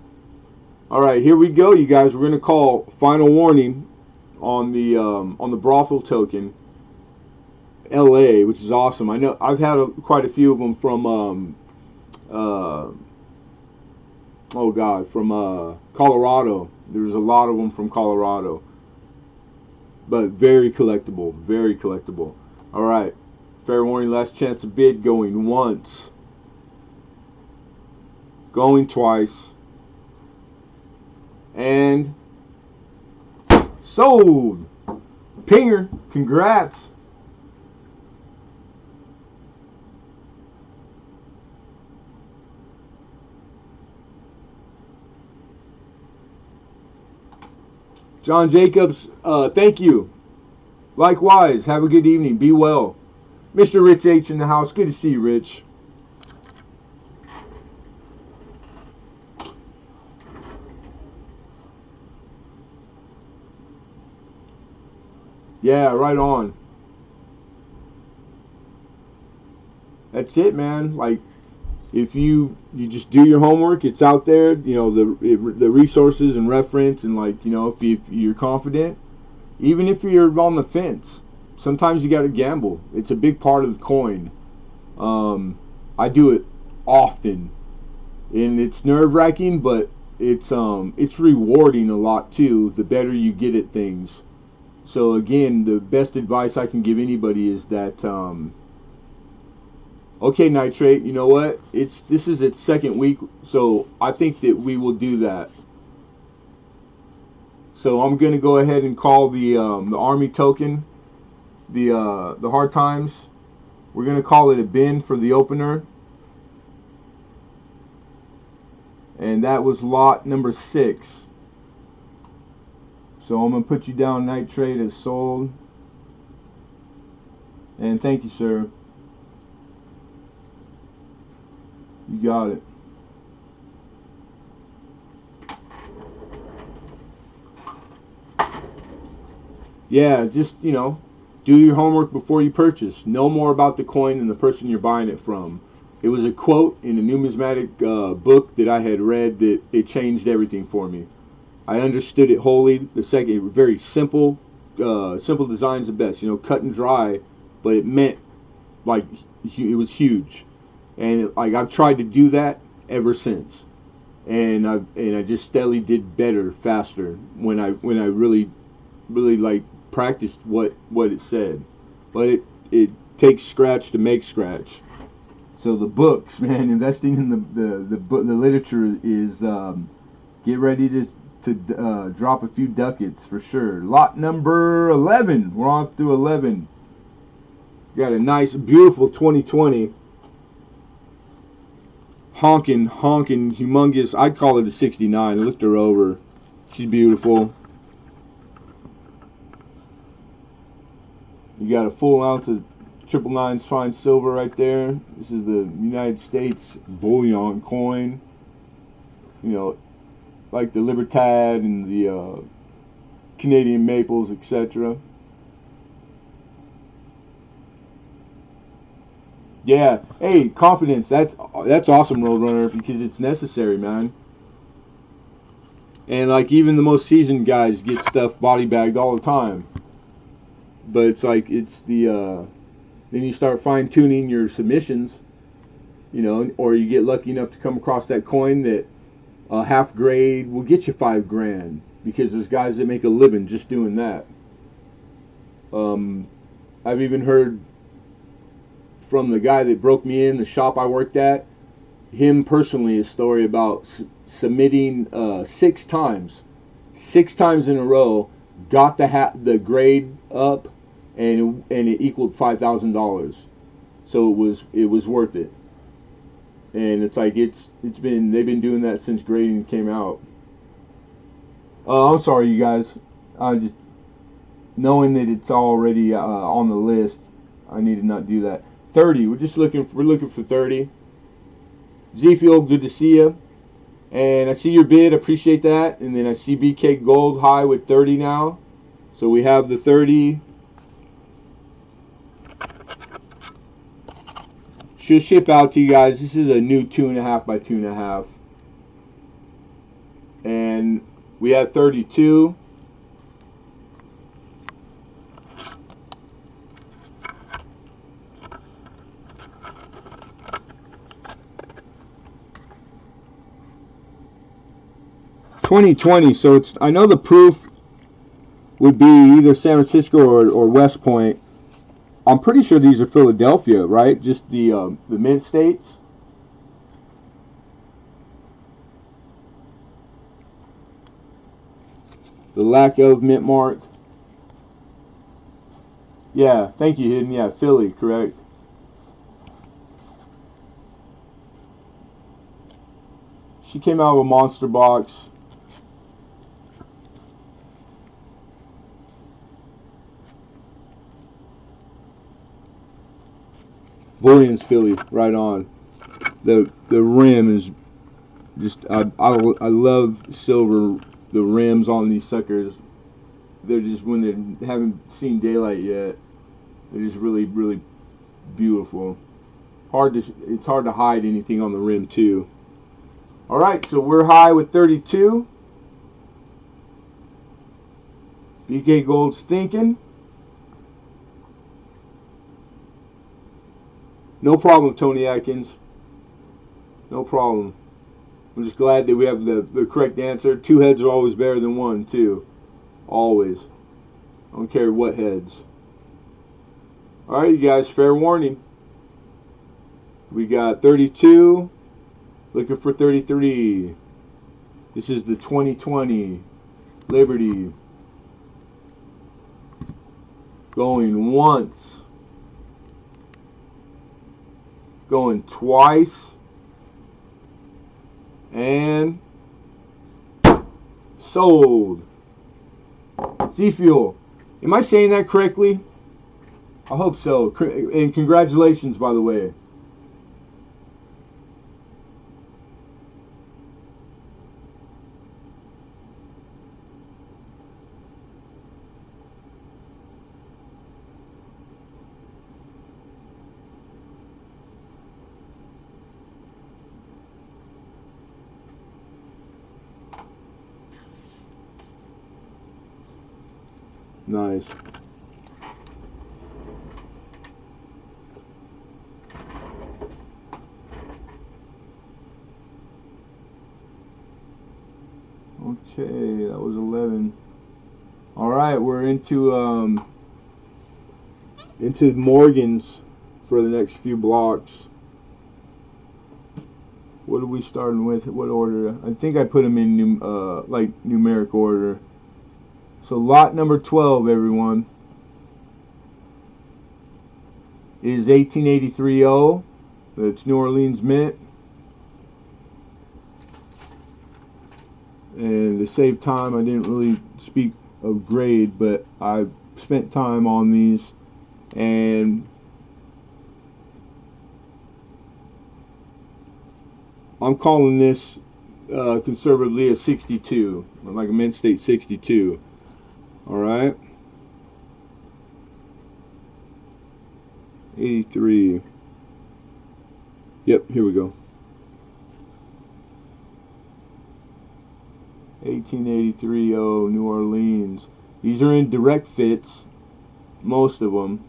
All right, here we go, you guys. We're gonna call final warning on the brothel token. LA, which is awesome. I know I've had quite a few of them from Colorado. There's a lot of them from Colorado, but very collectible, very collectible. All right, fair warning, last chance to bid, going once, going twice, and sold. Pinger, congrats. John Jacobs, thank you. Likewise, have a good evening. Be well. Mr. Rich H in the house. Good to see you, Rich. Yeah, right on. That's it, man. Like, if you just do your homework, it's out there. You know, the resources and reference, and like, you know, if you're confident, even if you're on the fence, sometimes you got to gamble. It's a big part of the coin. I do it often, and it's nerve-wracking, but it's rewarding a lot too. The better you get at things. So again, the best advice I can give anybody is that okay, Nitrate, you know what? This is its second week, so I think that we will do that. So I'm gonna go ahead and call the Army token, the hard times. We're gonna call it a bin for the opener, and that was lot number 6. So I'm gonna put you down, Nitrate, as sold, and thank you, sir. You got it. Yeah, just, do your homework before you purchase. Know more about the coin than the person you're buying it from. It was a quote in a numismatic book that I had read that it changed everything for me. I understood it wholly. The second, very simple, simple design's the best. Cut and dry, but it meant like it was huge, and I've tried to do that ever since, and I just steadily did better, faster when I really like practiced what it said. But it takes scratch to make scratch. So the books, man, investing in the literature is get ready to drop a few ducats for sure. Lot number 11. We're on through 11. Got a nice, beautiful 2020. Honking, humongous. I'd call it a 69. I looked her over. She's beautiful. You got a full ounce of 999's fine silver right there. This is the United States bullion coin. Like the Libertad and the Canadian Maples, etc. Yeah. Hey, confidence. That's awesome, Roadrunner, because it's necessary, man. And like even the most seasoned guys get stuff body bagged all the time. But it's like then you start fine tuning your submissions, or you get lucky enough to come across that coin that half grade will get you $5,000, because there's guys that make a living just doing that. I've even heard from the guy that broke me in the shop I worked at, him personally, a story about submitting 6 times in a row, got the grade up, and it equaled $5,000. So it was worth it. And it's like they've been doing that since grading came out. I'm sorry, you guys. Just knowing that it's already on the list, I need to not do that. 30. We're looking for 30. Z-Fuel, good to see you. And I see your bid, appreciate that. And then I see BK Gold high with 30 now. So we have the 30. Should ship out to you guys. This is a new 2.5 by 2.5. And we have 32. $20.20. So I know the proof would be either San Francisco or West Point. I'm pretty sure these are Philadelphia, right? Just the mint states. The lack of mint mark. Yeah, thank you, Hidden. Yeah, Philly, correct. She came out of a monster box. Bullion's Philly, right on. The rim is just I love silver. The rims on these suckers, they're just, when they haven't seen daylight yet, they're just really, really beautiful. It's hard to hide anything on the rim too. All right, so we're high with 32. BK Gold's thinking. No problem, Tony Atkins. No problem. I'm just glad that we have the correct answer. 2 heads are always better than 1, too. Always. I don't care what heads. Alright, you guys, fair warning. We got 32. Looking for 33. This is the 2020 Liberty. Going once. Going twice. And sold. Z Fuel. Am I saying that correctly? I hope so. And congratulations, by the way. Nice. Okay, that was 11. All right, we're into Morgan's for the next few blocks. What are we starting with? What order? I think I put them in like numeric order. So lot number 12, everyone, is 1883-0. That's New Orleans Mint. And to save time, I didn't really speak of grade, but I spent time on these, and I'm calling this conservatively a 62, like a Mint State 62. All right, 83. Yep, here we go. 1883-0 New Orleans. These are in direct fits, most of them.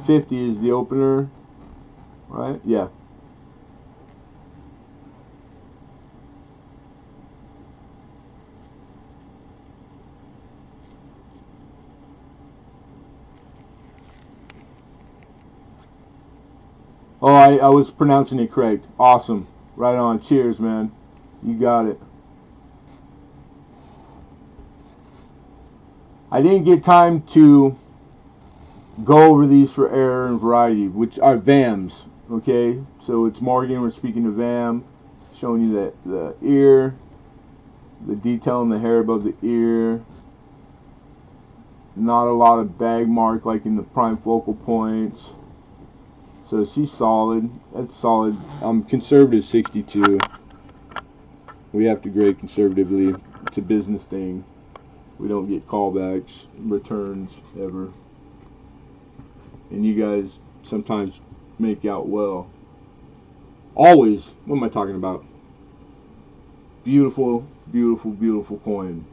$50 is the opener, right? Yeah. Oh, I was pronouncing it correct. Awesome. Right on. Cheers, man. You got it. I didn't get time to go over these for error and variety, which are VAMs. Okay? So it's Morgan. We're speaking to VAM. Showing you that the ear, the detail in the hair above the ear. Not a lot of bag mark like in the prime focal points. So she's solid. That's solid. Conservative 62. We have to grade conservatively. It's a business thing. We don't get callbacks, returns ever. And you guys sometimes make out well. Always. What am I talking about? Beautiful, beautiful, beautiful coin.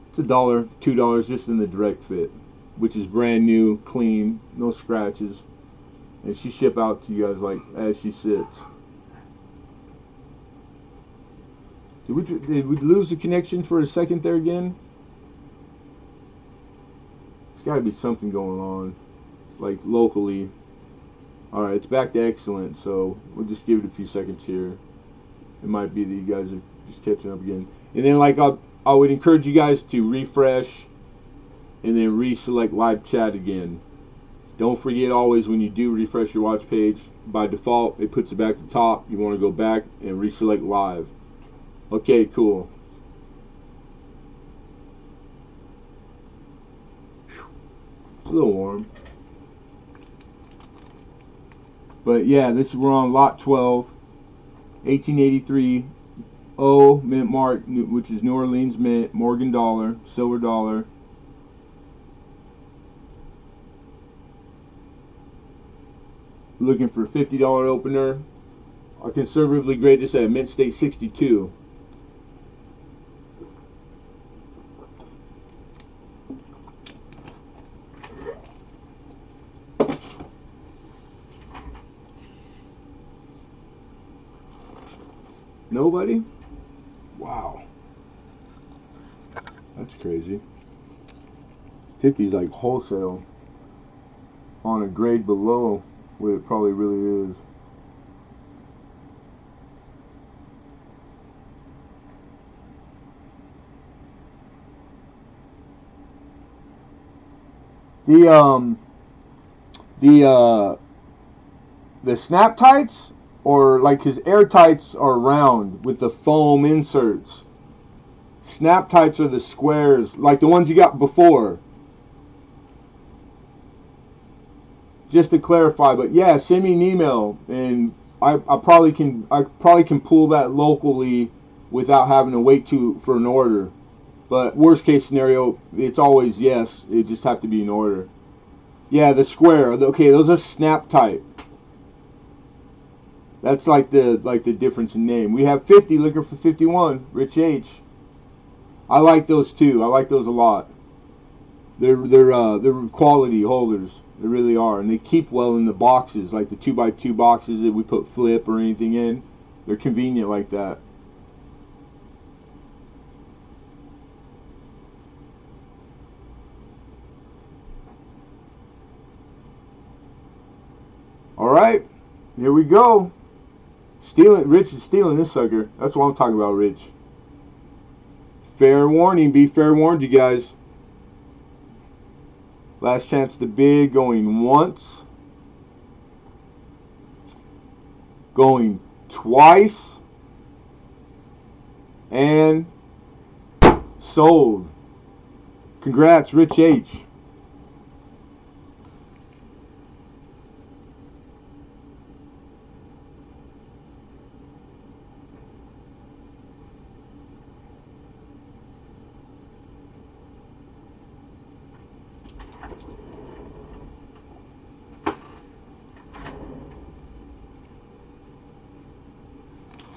It's $1, $2 just in the direct fit, which is brand new, clean, no scratches. And she ship out to you guys like as she sits. Did we lose the connection for a second there again? There's got to be something going on, like locally. Alright, it's back to excellent, so we'll just give it a few seconds here. It might be that you guys are just catching up again. And then like I would encourage you guys to refresh and then reselect live chat again. Don't forget always when you do refresh your watch page, by default it puts it back to the top. You want to go back and reselect live. Okay, cool. It's a little warm. But yeah, we're on lot 12, 1883 O mint mark, which is New Orleans Mint, Morgan dollar, silver dollar. Looking for $50 opener. I conservatively grade this at mint state 62. Nobody? Wow. That's crazy. 50's like wholesale on a grade below what it probably really is. The snap tights, or like his air tights, are round with the foam inserts. Snap tights are the squares, like the ones you got before. Just to clarify, but yeah, send me an email, and I probably can pull that locally without having to wait for an order. But worst case scenario, it's always yes. It just have to be in order. Yeah, the square. Okay, those are snap tight. That's like the difference in name. We have 50 looking for 51. Rich H. I like those too. I like those a lot. They're quality holders. They really are, and they keep well in the boxes, like the 2x2 boxes that we put flip or anything in. They're convenient like that. All right, here we go. Rich is stealing this sucker. That's what I'm talking about, Rich. Fair warning. Be fair warned, you guys. Last chance to bid, going once. Going twice. And sold. Congrats, Rich H.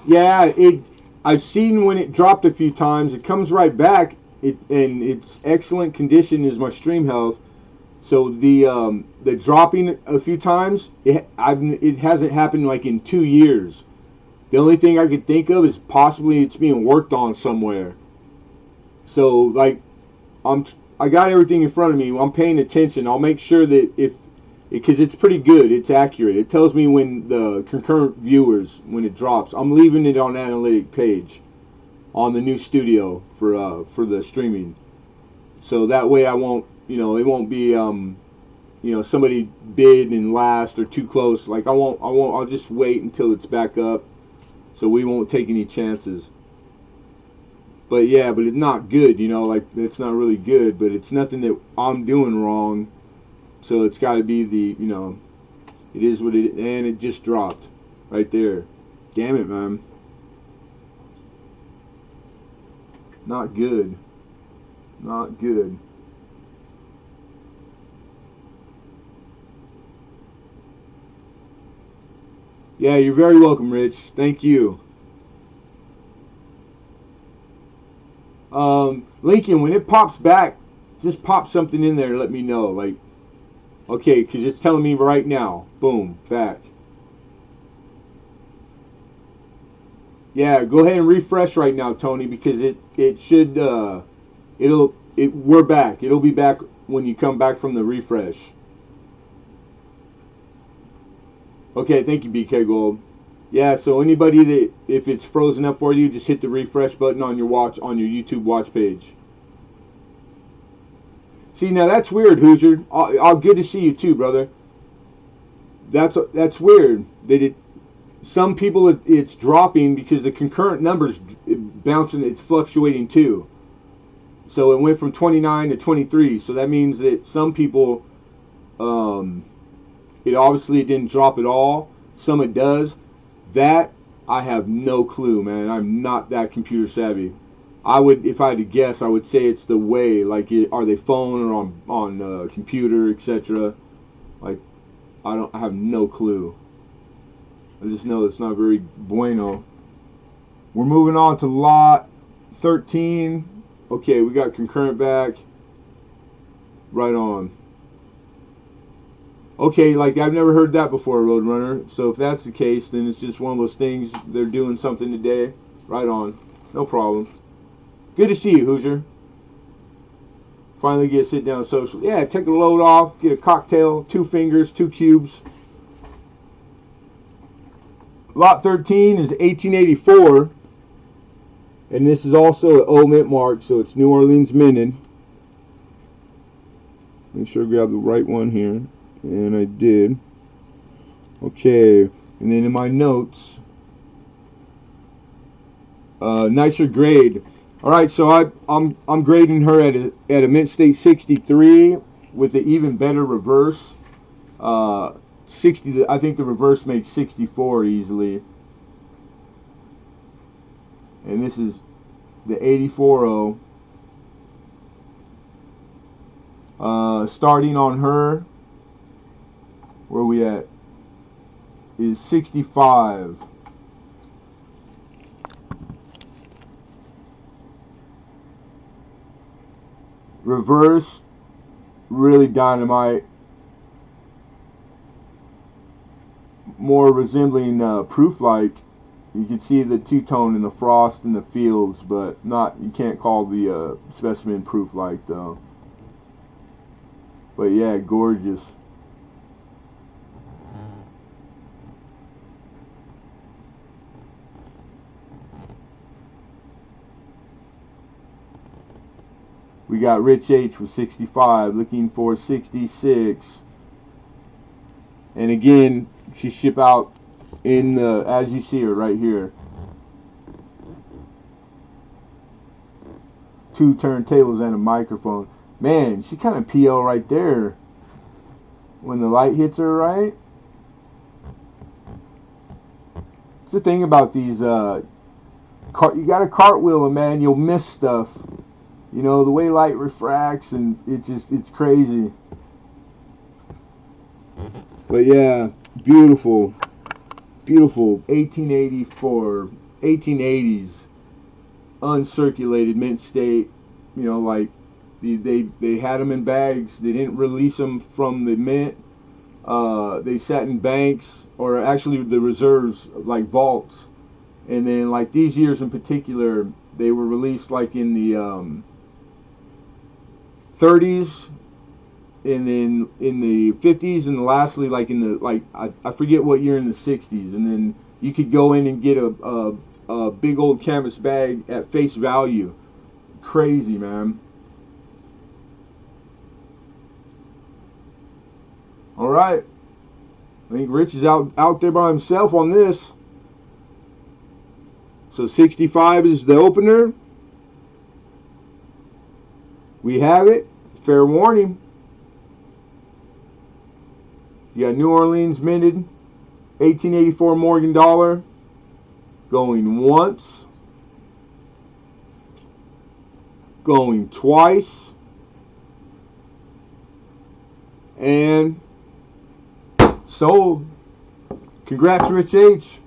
Yeah, I've seen when it dropped a few times. It comes right back. And it's excellent condition is my stream health. So the dropping a few times, it hasn't happened like in 2 years. The only thing I could think of is possibly it's being worked on somewhere. So like I got everything in front of me. I'm paying attention. I'll make sure that because it's pretty good. It's accurate. It tells me when the concurrent viewers, when it drops. I'm leaving it on analytic page on the new studio for the streaming. So that way I won't, it won't be, somebody bid and last or too close. Like I'll just wait until it's back up. So we won't take any chances. But yeah, but it's not good, like it's not really good, but it's nothing that I'm doing wrong. So it's got to be it is what it is, and it just dropped right there. Damn it, man. Not good. Not good. Yeah, you're very welcome, Rich. Thank you. Lincoln, when it pops back, just pop something in there and let me know. Like, okay, because it's telling me right now. Boom, back. Yeah, go ahead and refresh right now, Tony, because it should we're back. It'll be back when you come back from the refresh. Okay, thank you, BK Gold. Yeah, so anybody that if it's frozen up for you, just hit the refresh button on your YouTube watch page. See, now that's weird, Hoosier. I'll good to see you too, brother. That's weird. Some people it's dropping because the concurrent numbers bouncing. It's fluctuating too. So it went from 29 to 23. So that means that some people, it obviously didn't drop at all. Some it does. That I have no clue, man. I'm not that computer savvy. If I had to guess, I would say it's the way. Like, are they phone or on computer, etc. Like, I have no clue. I just know it's not very bueno. We're moving on to lot 13. Okay, we got concurrent back. Right on. Okay, like I've never heard that before, Roadrunner. So if that's the case, then it's just one of those things. They're doing something today. Right on. No problem. Good to see you, Hoosier. Finally get a sit down social. Yeah, take the load off, get a cocktail, 2 fingers, 2 cubes. Lot 13 is 1884. And this is also an O mint mark, so it's New Orleans minted. Make sure I grab the right one here. And I did. Okay. And then in my notes, nicer grade. All right, so I'm grading her at a mint state 63 with the even better reverse. 60. I think the reverse makes 64 easily. And this is the 84.0. Starting on her, where we at, is 65. Reverse, really dynamite. More resembling proof-like. You can see the two-tone in the frost in the fields, but not. You can't call the specimen proof-like though. But yeah, gorgeous. We got Rich H with 65, looking for 66. And again, she ship out in the, as you see her right here, 2 turntables and a microphone. Man, she kind of PL right there when the light hits her, right? It's the thing about these, you got to cartwheel them, man, you'll miss stuff. You know, the way light refracts, and it's crazy. But yeah, beautiful, beautiful 1884, 1880s, uncirculated mint state. You know, like they had them in bags. They didn't release them from the mint. They sat in banks, or actually the reserves, like vaults. And then, like these years in particular, they were released like in the 30s, and then in the 50s, and lastly like in the I forget what year in the 60s. And then you could go in and get a big old canvas bag at face value. Crazy, man. All right, I think Rich is out there by himself on this. So 65 is the opener. We have it. Fair warning. You got New Orleans minted, 1884 Morgan dollar, going once, going twice, and sold. Congrats, Rich H.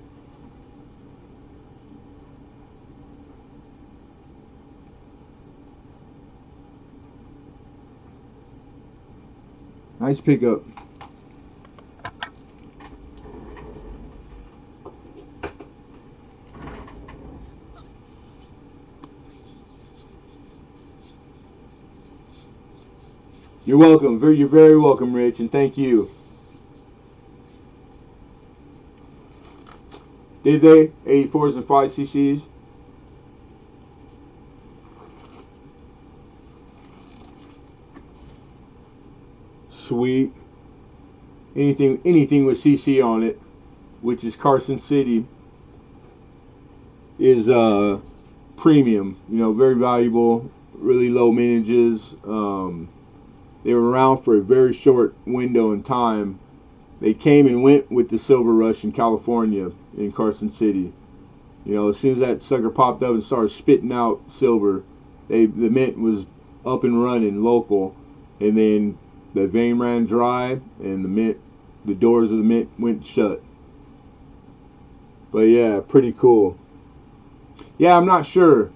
Nice pickup. You're welcome. You're very welcome, Rich, and thank you. Did they? 84s and 5cc's? Sweet. Anything with CC on it, which is Carson City, is premium. You know, very valuable, really low mintages. They were around for a very short window in time. They came and went with the silver rush in California, in Carson City. You know, as soon as that sucker popped up and started spitting out silver, the mint was up and running local. And then the vein ran dry, and the doors of the mint went shut. But yeah, pretty cool. Yeah, I'm not sure.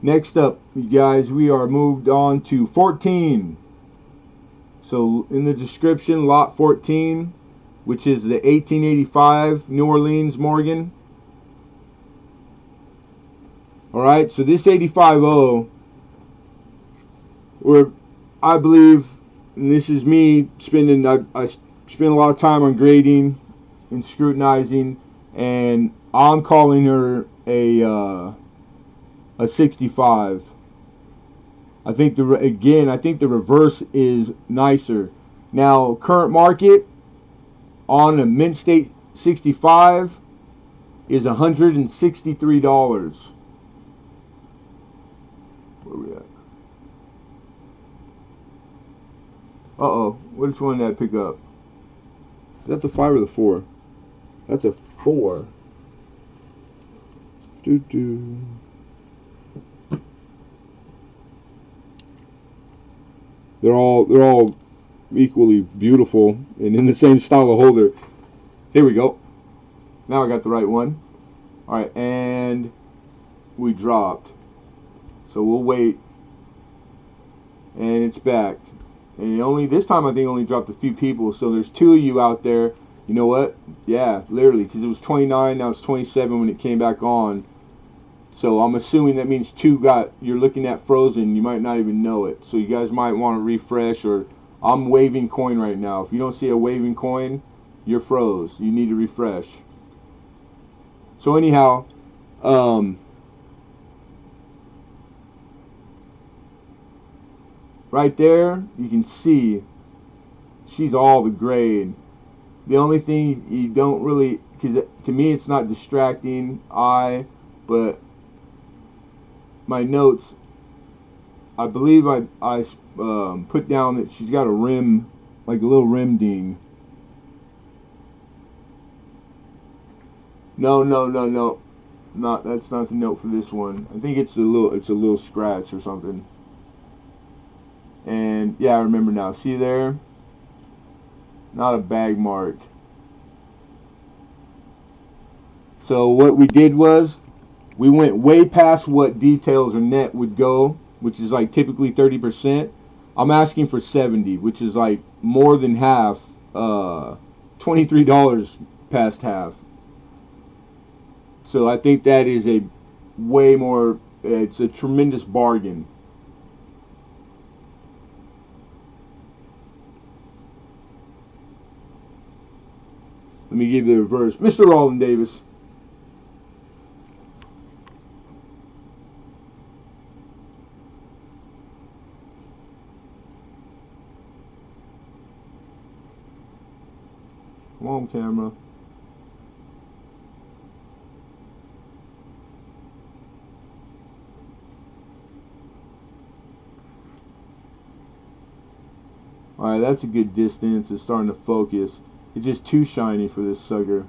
Next up, you guys, we are moved on to 14. So in the description, lot 14, which is the 1885 New Orleans Morgan. All right, so this 85-0, where I believe, and this is me spending, I spend a lot of time on grading and scrutinizing, and I'm calling her a 65. I think the reverse is nicer. Now, current market on a mint state 65 is $163. Where we at? Which one did I pick up? Is that the 5 or the 4? That's a 4. They're all equally beautiful and in the same style of holder. Here we go. Now I got the right one. All right, and we dropped. So we'll wait. And it's back. And this time I think only dropped a few people. So there's 2 of you out there. You know what? Yeah, literally, because it was 29, now it's 27 when it came back on. So I'm assuming that means 2 you're looking at frozen. You might not even know it. So you guys might want to refresh, or I'm waving coin right now. If you don't see a waving coin, you're froze. You need to refresh. So anyhow, right there, you can see she's all the grade. The only thing you don't really, because to me it's not distracting eye, but my notes, I believe I put down that she's got a rim, like a little rim ding. No. That's not the note for this one. I think it's a little scratch or something. And yeah, I remember now. See there? Not a bag mark. So what we did was we went way past what details or net would go, which is like typically 30%. I'm asking for 70, which is like more than half. $23 past half. So I think that is a way more. It's a tremendous bargain. Let me give you the reverse. Mr. Roland Davis. Come on, camera. Alright, that's a good distance. It's starting to focus. It's just too shiny for this sucker.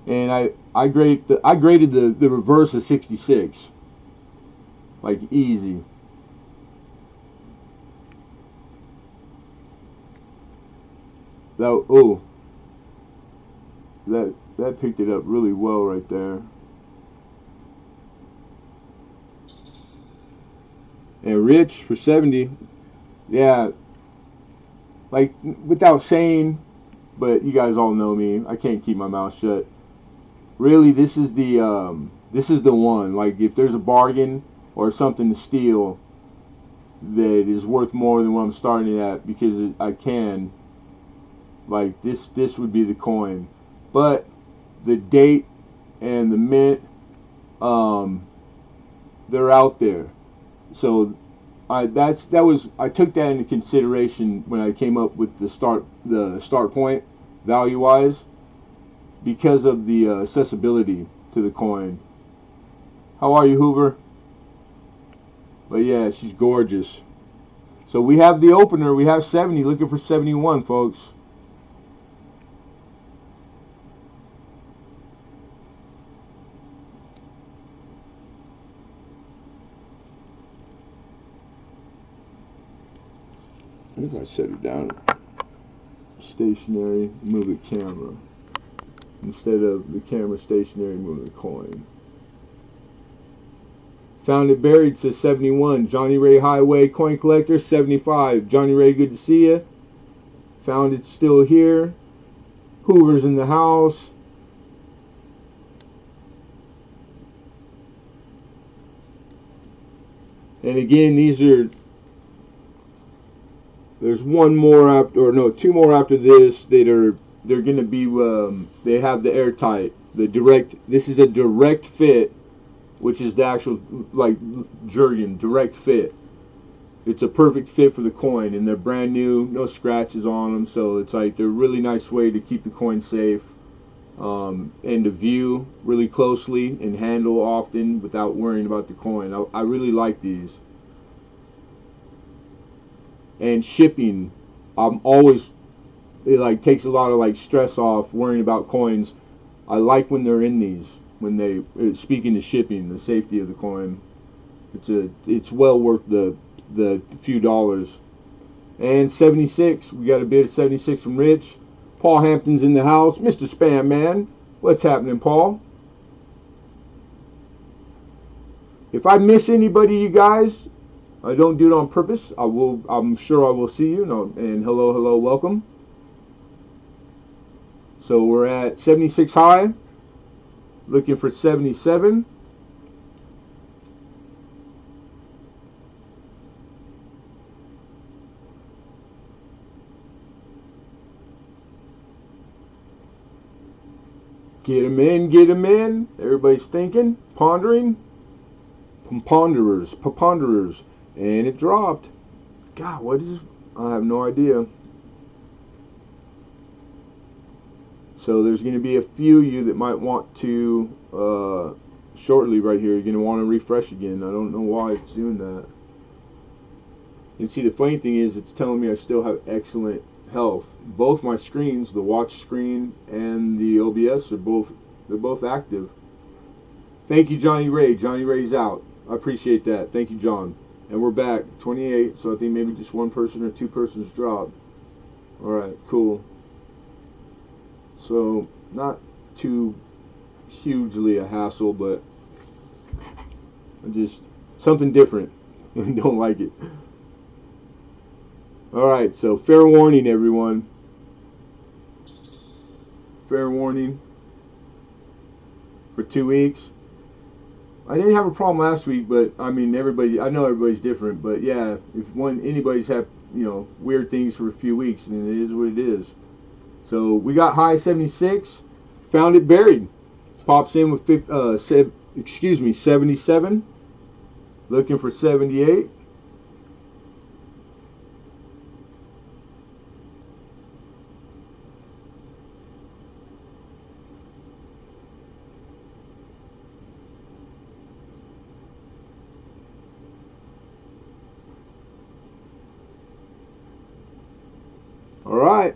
And I graded the reverse of 66. Like easy. That picked it up really well right there. And Rich for 70. Yeah. Like without saying, but you guys all know me. I can't keep my mouth shut. Really, this is the one. Like if there's a bargain or something to steal that is worth more than what I'm starting at, because I can, like this would be the coin. But the date and the mint, they're out there. So I took that into consideration when I came up with the start point value wise, because of the accessibility to the coin. How are you, Hoover? But yeah, she's gorgeous. So we have the opener. We have 70. Looking for 71, folks. If I set it down stationary, move the camera. Instead of the camera stationary, move the coin. Found it buried, says 71. Johnny Ray Highway coin collector, 75. Johnny Ray, good to see you. Found it still here. Hoover's in the house. And again, these are, there's one more after, or no, two more after this that are, they're going to be, they have the airtight, the direct, this is a direct fit, which is the actual, like, Jurgen, direct fit. It's a perfect fit for the coin, and they're brand new, no scratches on them, so it's like, they're a really nice way to keep the coin safe, and to view really closely and handle often without worrying about the coin. I really like these. And shipping, I'm always, it like takes a lot of like stress off worrying about coins. I like when they're in these, when they, speaking to shipping, the safety of the coin, it's well worth the few dollars. And 76, we got a bid of 76 from Rich. Paul Hampton's in the house. Mr. Spam Man, what's happening, Paul? If I miss anybody, you guys, I don't do it on purpose. I'm sure I will see you. And hello, welcome. So we're at 76 high, looking for 77. Get them in, get them in. Everybody's thinking, pondering. Ponderers. And it dropped. God, what is, I have no idea. So there's going to be a few of you that might want to, shortly right here, you're going to want to refresh again. I don't know why it's doing that. And see, the funny thing is, it's telling me I still have excellent health. Both my screens, the watch screen and the OBS, they're both active. Thank you, Johnny Ray. Johnny Ray's out. I appreciate that. Thank you, John. And we're back, 28, so I think maybe just one person or two persons dropped. Alright, cool. So, not too hugely a hassle, but just something different. I don't like it. Alright, so fair warning, everyone. Fair warning. For 2 weeks. I didn't have a problem last week, but I mean, I know everybody's different, but yeah, if anybody's had, weird things for a few weeks, then it is what it is. So we got high 76, found it buried. Pops in with 77, looking for 78. Alright,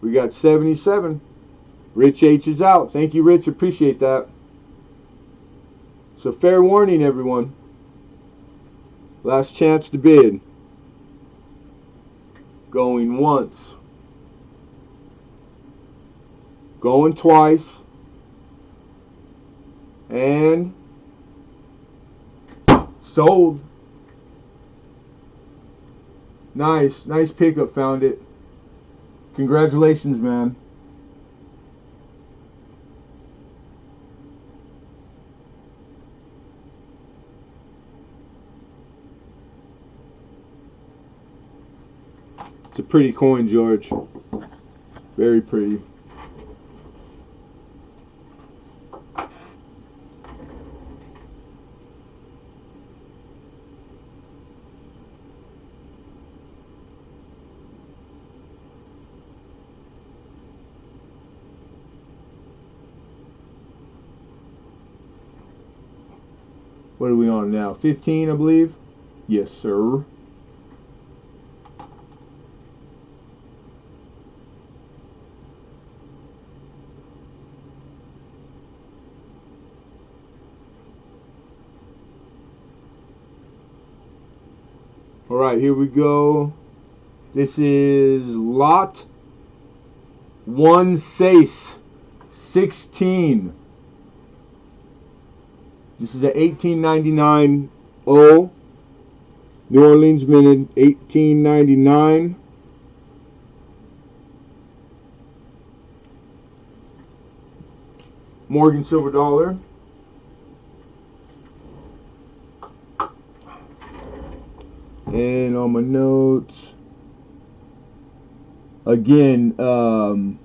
we got 77. Rich H is out. Thank you, Rich. Appreciate that. So fair warning, everyone. Last chance to bid. Going once. Going twice. And sold. Nice pickup, found it. Congratulations, man. It's a pretty coin, George. Very pretty. What are we on now? 15, I believe. Yes, sir. Alright, here we go. This is lot 1 Sace 16. This is a 1899 O. New Orleans minted 1899. Morgan silver dollar. And on my notes, again, I'm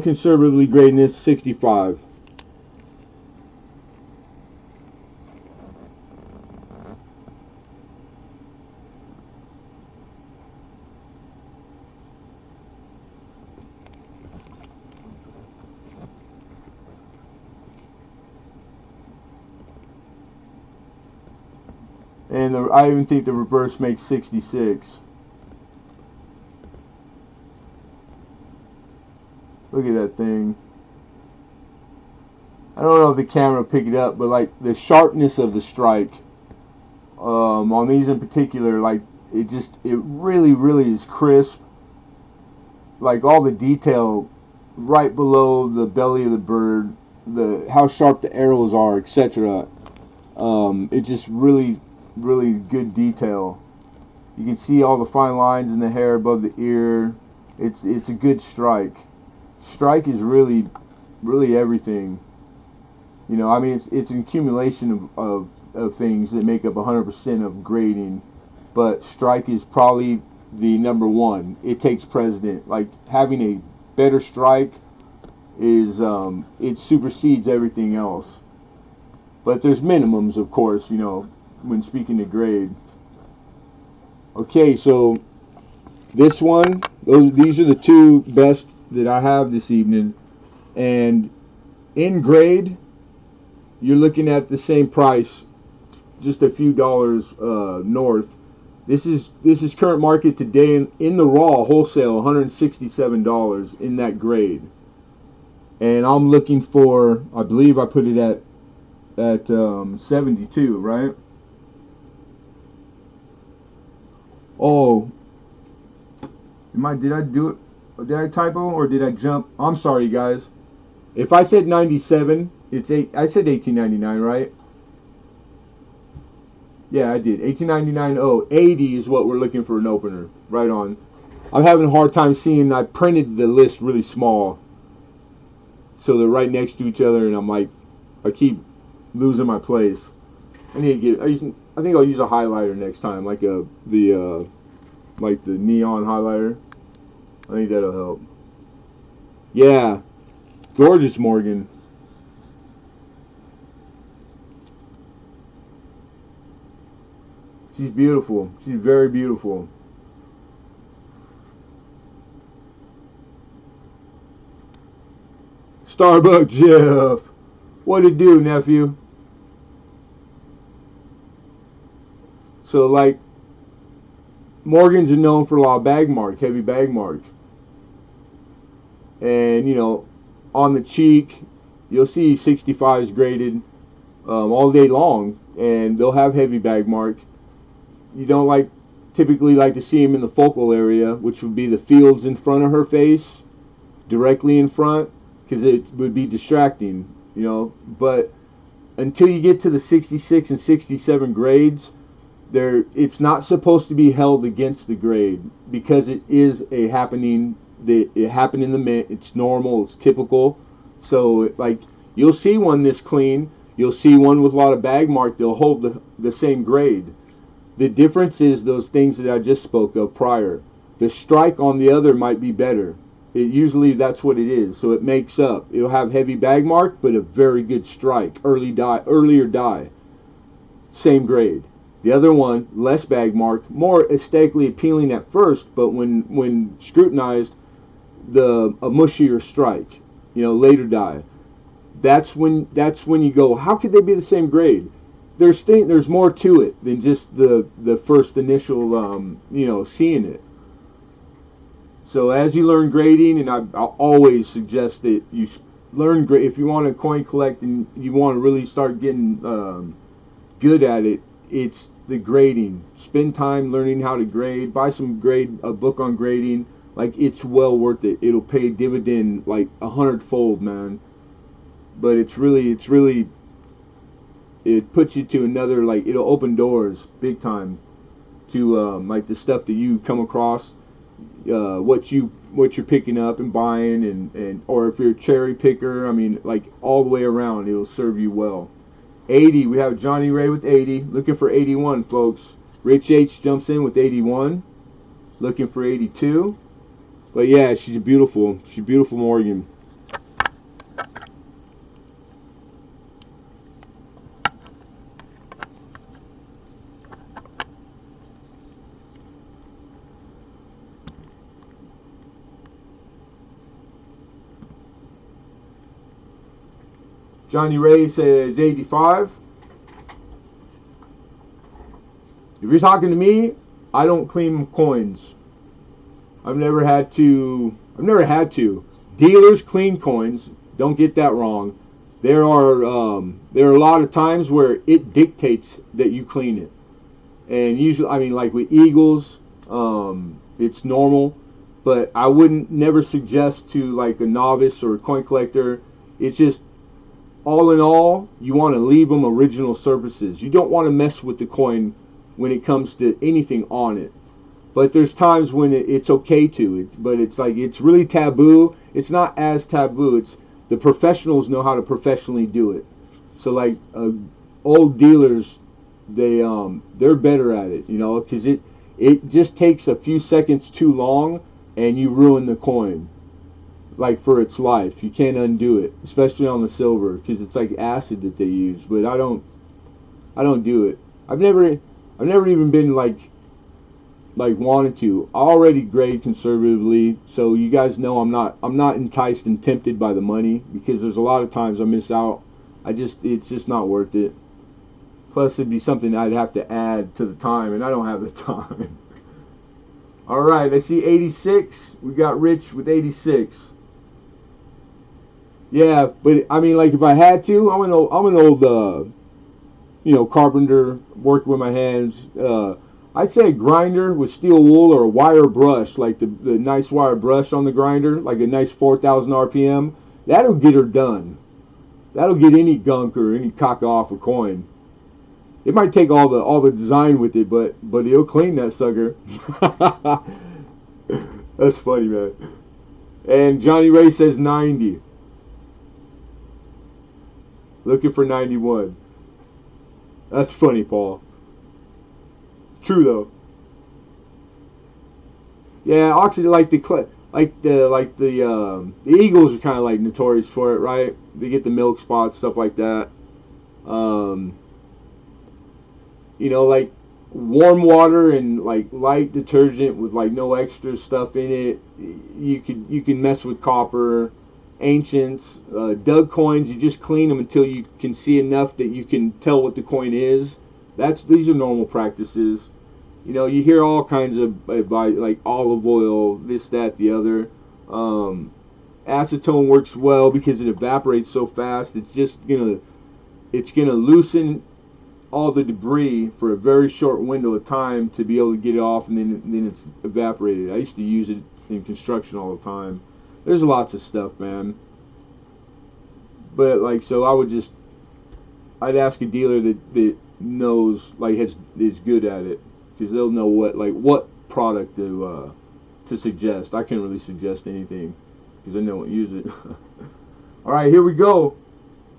conservatively grading this 65. And I even think the reverse makes 66. Look at that thing. I don't know if the camera will pick it up, but like the sharpness of the strike on these in particular, like it really is crisp. Like all the detail right below the belly of the bird, how sharp the arrows are, etc. It just really good detail. You can see all the fine lines in the hair above the ear. It's a good strike. Strike is really everything. You know, I mean, it's an accumulation of things that make up 100% of grading, but strike is probably the number one. It takes precedent. Like having a better strike is it supersedes everything else. But there's minimums, of course, you know, when speaking to grade. Okay, so this one, these are the two best that I have this evening, and in grade you're looking at the same price, just a few dollars north. This is current market today in the raw wholesale, $167 in that grade, and I'm looking for, I believe I put it at 72, right? Oh, did I do it? Did I typo or did I jump? I'm sorry, guys. If I said 97, I said 1899, right? Yeah, I did. 1899. Oh, 80 is what we're looking for an opener. Right on. I'm having a hard time seeing. I printed the list really small, so they're right next to each other, and I'm like, I keep losing my place. I need to get. I think I'll use a highlighter next time, like the neon highlighter. I think that'll help. Yeah, gorgeous Morgan. She's beautiful. She's very beautiful. Starbuck Jeff, what it do, nephew? So like, Morgans are known for a lot of bag mark, heavy bag mark. And, you know, on the cheek, you'll see 65s graded all day long, and they'll have heavy bag mark. You don't typically like to see them in the focal area, which would be the fields in front of her face, directly in front, because it would be distracting, you know. But until you get to the 66 and 67 grades, it's not supposed to be held against the grade, because it is a happening. It happened in the mint. It's normal. It's typical. So like, you'll see one this clean. You'll see one with a lot of bag mark. They'll hold the same grade. The difference is those things that I just spoke of prior. The strike on the other might be better. Usually that's what it is. So it makes up. It'll have heavy bag mark, but a very good strike. Earlier die. Same grade. The other one, less bag mark, more aesthetically appealing at first, but when scrutinized, a mushier strike, you know, later die. That's when you go, how could they be the same grade? There's more to it than just the first initial seeing it. So as you learn grading, and I'll always suggest that you learn grade if you want to coin collect and you want to really start getting good at it. It's the grading. Spend time learning how to grade. Buy a book on grading. Like, it's well worth it. It'll pay dividend like 100-fold, man. But it's really, it puts you to another, like, it'll open doors big time to like the stuff that you come across, what you're picking up and buying, and or if you're a cherry picker, I mean, like, all the way around, it'll serve you well. 80, we have Johnny Ray with 80, looking for 81, folks. Rich H jumps in with 81, looking for 82. But yeah, she's beautiful Morgan. Johnny Ray says 85. If you're talking to me, I don't clean coins. I've never had to. Dealers clean coins. Don't get that wrong. There are a lot of times where it dictates that you clean it, and usually, I mean, like with Eagles, it's normal. But I wouldn't never suggest to like a novice or a coin collector. It's just, all in all, you want to leave them original surfaces. You don't want to mess with the coin when it comes to anything on it. But there's times when it's okay to. But it's like, it's really taboo. It's not as taboo. It's the professionals know how to professionally do it. So like old dealers, they're better at it, you know, because it just takes a few seconds too long and you ruin the coin. Like, for its life, you can't undo it, especially on the silver, because it's like acid that they use. But I don't do it. I've never even been like wanted to. I already grade conservatively, so you guys know I'm not enticed and tempted by the money, because there's a lot of times I miss out. It's just not worth it. Plus, it'd be something I'd have to add to the time, and I don't have the time. All right, I see 86. We got Rich with 86. Yeah, but I mean, like, if I had to, I'm an old carpenter, working with my hands. I'd say a grinder with steel wool or a wire brush, like the nice wire brush on the grinder, like a nice 4,000 RPM. That'll get her done. That'll get any gunk or any cock off a coin. It might take all the design with it, but it'll clean that sucker. That's funny, man. And Johnny Ray says 90. Looking for 91. That's funny, Paul. True though. Yeah, oxygen, like the Eagles are kind of like notorious for it, right? They get the milk spots, stuff like that. Like warm water and like light detergent with like no extra stuff in it. You can mess with copper. Ancients, dug coins, you just clean them until you can see enough that you can tell what the coin is. These are normal practices. You know, you hear all kinds of advice, like olive oil, this, that, the other. Acetone works well because it evaporates so fast. It's gonna loosen all the debris for a very short window of time to be able to get it off, and then it's evaporated. I used to use it in construction all the time. There's lots of stuff, man. But like, so I'd ask a dealer that knows, like, is good at it, because they'll know what product to suggest. I can't really suggest anything because I don't use it. All right, here we go.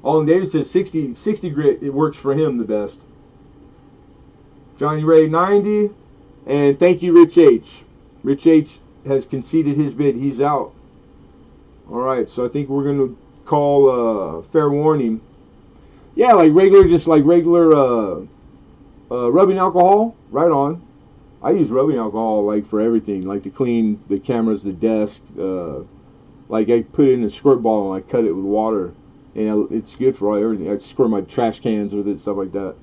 Alden Davis says 60 grit. It works for him the best. Johnny Ray 90, and thank you, Rich H. Rich H has conceded his bid. He's out. All right, so I think we're going to call fair warning. Yeah, like regular rubbing alcohol. Right on. I use rubbing alcohol like for everything, like to clean the cameras, the desk. Like I put it in a squirt bottle and I cut it with water, and it's good for everything. I squirt my trash cans with it, stuff like that.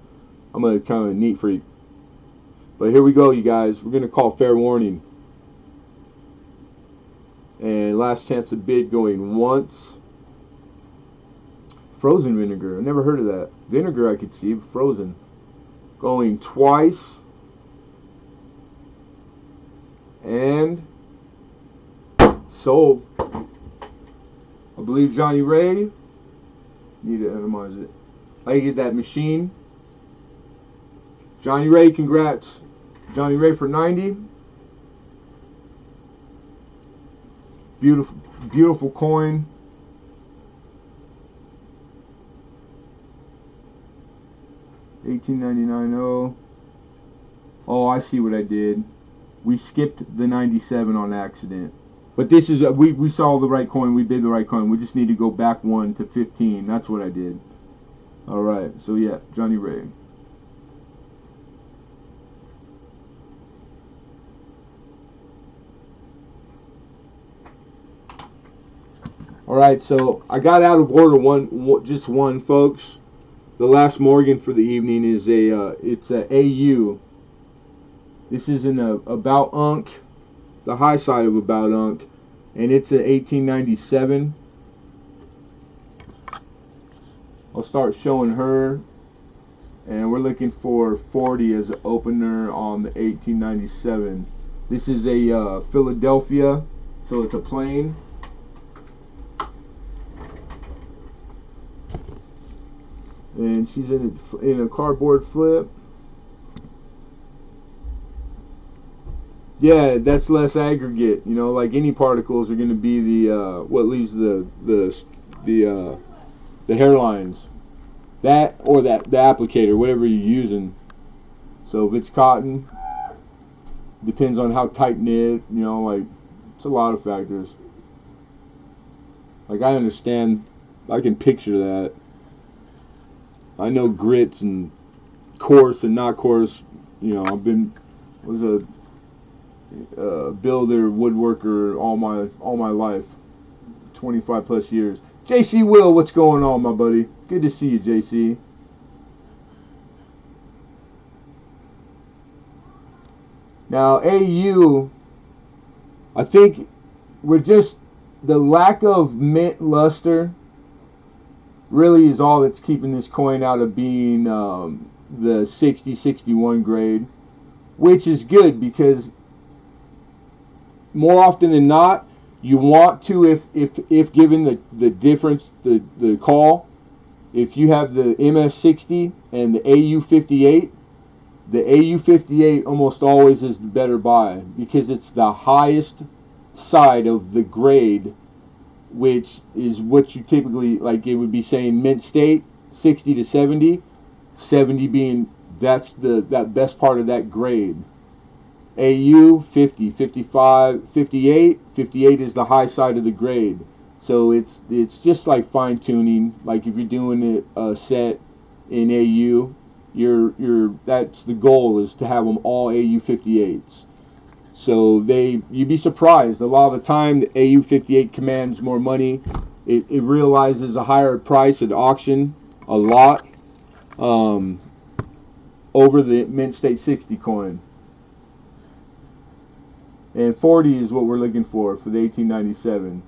I'm a kind of a neat freak. But here we go, you guys. We're going to call fair warning. And last chance of bid going once. Frozen vinegar. I never heard of that. Vinegar I could see, but frozen. going twice. And sold. I believe Johnny Ray. Need to minimize it. I get that machine. Johnny Ray, congrats. Johnny Ray for 90. Beautiful, beautiful coin. $18.99. Oh, I see what I did. We skipped the 97 on accident. But this is, we saw the right coin. We did the right coin. We just need to go back one to 15. That's what I did. Alright, so yeah, Johnny Ray. Alright, so I got out of order just one, folks. The last Morgan for the evening is it's a AU. This is an About Unk, the high side of About Unk, and it's a 1897. I'll start showing her, and we're looking for 40 as an opener on the 1897. This is a Philadelphia, so it's a plain. And she's in a cardboard flip. Yeah, that's less aggregate. You know, like any particles are going to be the what leaves the hairlines. That or the applicator, whatever you're using. So if it's cotton, depends on how tight knit. You know, like it's a lot of factors. Like I understand, I can picture that. I know grits and coarse and not coarse. You know, was a builder, woodworker all my life, 25 plus years. JC Will, what's going on, my buddy? Good to see you, JC. Now AU, I think we're just the lack of mint luster really is all that's keeping this coin out of being the 60-61 grade, which is good because more often than not, you want to, if given the difference, the call, if you have the MS60 and the AU58, the AU58 almost always is the better buy because it's the highest side of the grade, which is what you typically, like it would be saying mint state, 60 to 70, 70 being that best part of that grade. AU 50, 55, 58, 58 is the high side of the grade. So it's just like fine tuning. Like if you're doing a set in AU, that's the goal, is to have them all AU 58s. So you'd be surprised. A lot of the time, the AU58 commands more money. It realizes a higher price at auction a lot over the Mint State 60 coin. And 40 is what we're looking for the 1897.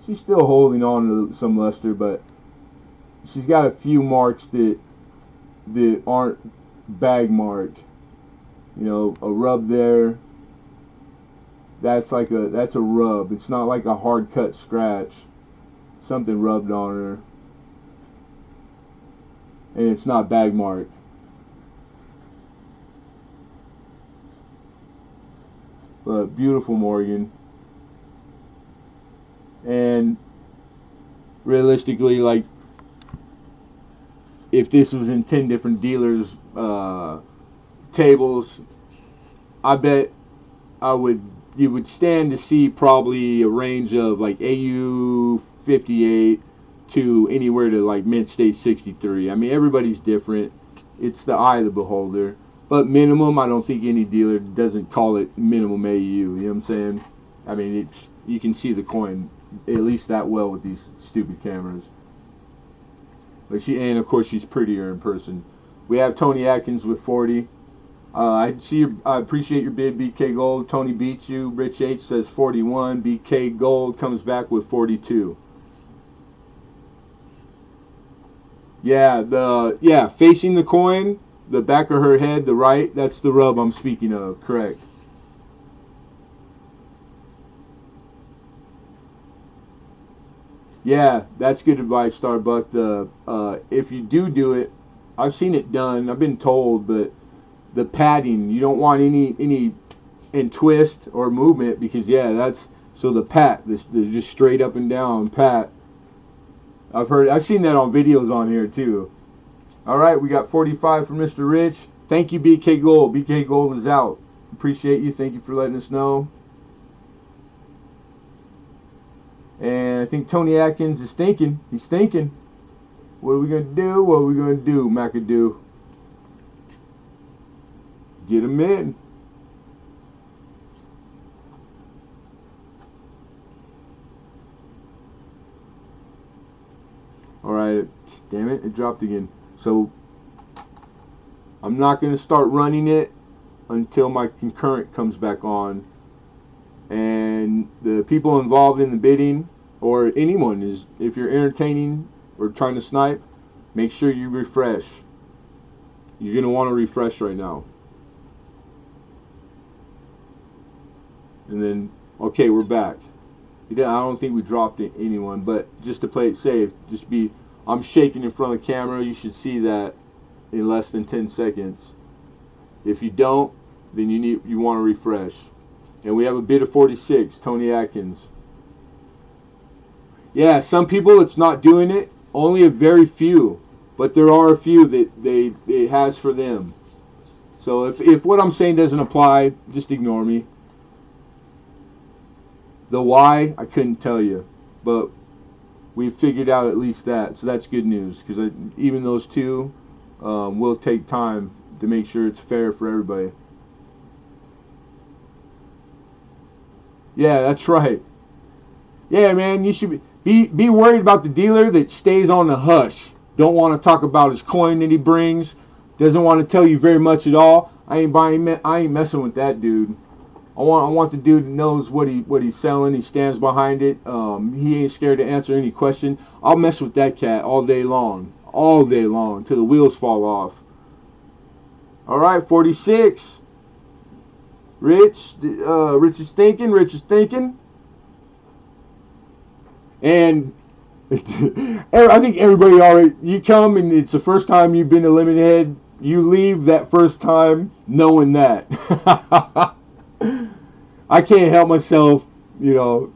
She's still holding on to some luster, but she's got a few marks that aren't bag mark. You know, a rub there. That's a rub. It's not like a hard cut scratch. Something rubbed on her. And it's not bag mark. But beautiful Morgan. And realistically, like, if this was in 10 different dealers' tables, I bet you would stand to see probably a range of like AU 58 to anywhere to like Mint State 63. I mean, everybody's different. It's the eye of the beholder. But minimum, I don't think any dealer doesn't call it minimum AU. You know what I'm saying? I mean, you can see the coin at least that well with these stupid cameras. But and of course she's prettier in person. We have Tony Atkins with 40. I appreciate your bid, BK Gold. Tony beats you. Rich H says 41. BK Gold comes back with 42. Yeah, facing the coin, the back of her head, the right. That's the rub I'm speaking of. Correct. Yeah, that's good advice, Starbuck. If you do it, I've seen it done. I've been told, but the padding, you don't want any in twist or movement, because that's so the pat, the just straight up and down pat. I've seen that on videos on here too. All right, we got 45 for Mr. Rich. Thank you, BK Gold. BK Gold is out. Appreciate you. Thank you for letting us know. And I think Tony Atkins is thinking. He's thinking. What are we going to do? What are we going to do, McAdoo? Get him in. Alright. Damn it. It dropped again. So, I'm not going to start running it until my concurrent comes back on. And the people involved in the bidding, or anyone, is if you're entertaining or trying to snipe, make sure you refresh. You're going to want to refresh right now. And then, okay, we're back. I don't think we dropped anyone, but just to play it safe, I'm shaking in front of the camera. You should see that in less than 10 seconds. If you don't, then you want to refresh. And we have a bid of 46, Tony Atkins. Yeah, some people it's not doing it. Only a very few, but there are a few that it has for them. So if what I'm saying doesn't apply, just ignore me. The why, I couldn't tell you, but we figured out at least that, so that's good news, because even those two will take time to make sure it's fair for everybody. Yeah, that's right. Yeah, man, you should be worried about the dealer that stays on the hush. Don't want to talk about his coin that he brings. Doesn't want to tell you very much at all. I ain't messing with that dude. I want the dude that knows what he's selling. He stands behind it. He ain't scared to answer any question. I'll mess with that cat all day long till the wheels fall off. All right, 46. Rich is thinking. And I think everybody already, you come and it's the first time you've been to Lemonhead, you leave that first time knowing that. I can't help myself, it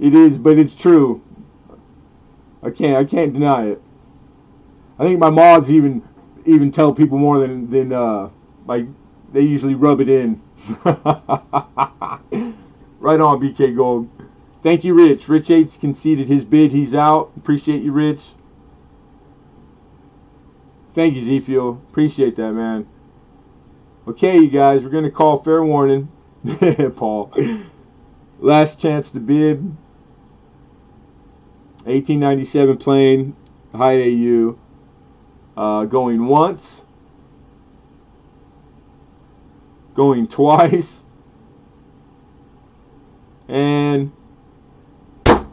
is, but it's true. I can't deny it. I think my mods even tell people more than like they usually rub it in. Right on, BK Gold. Thank you, Rich. Rich H conceded his bid. He's out. Appreciate you, Rich. Thank you, Z-Fuel. Appreciate that, man. Okay, you guys, we're going to call fair warning. Paul. Last chance to bid. 1897 plane. High AU. Going once. Going twice. And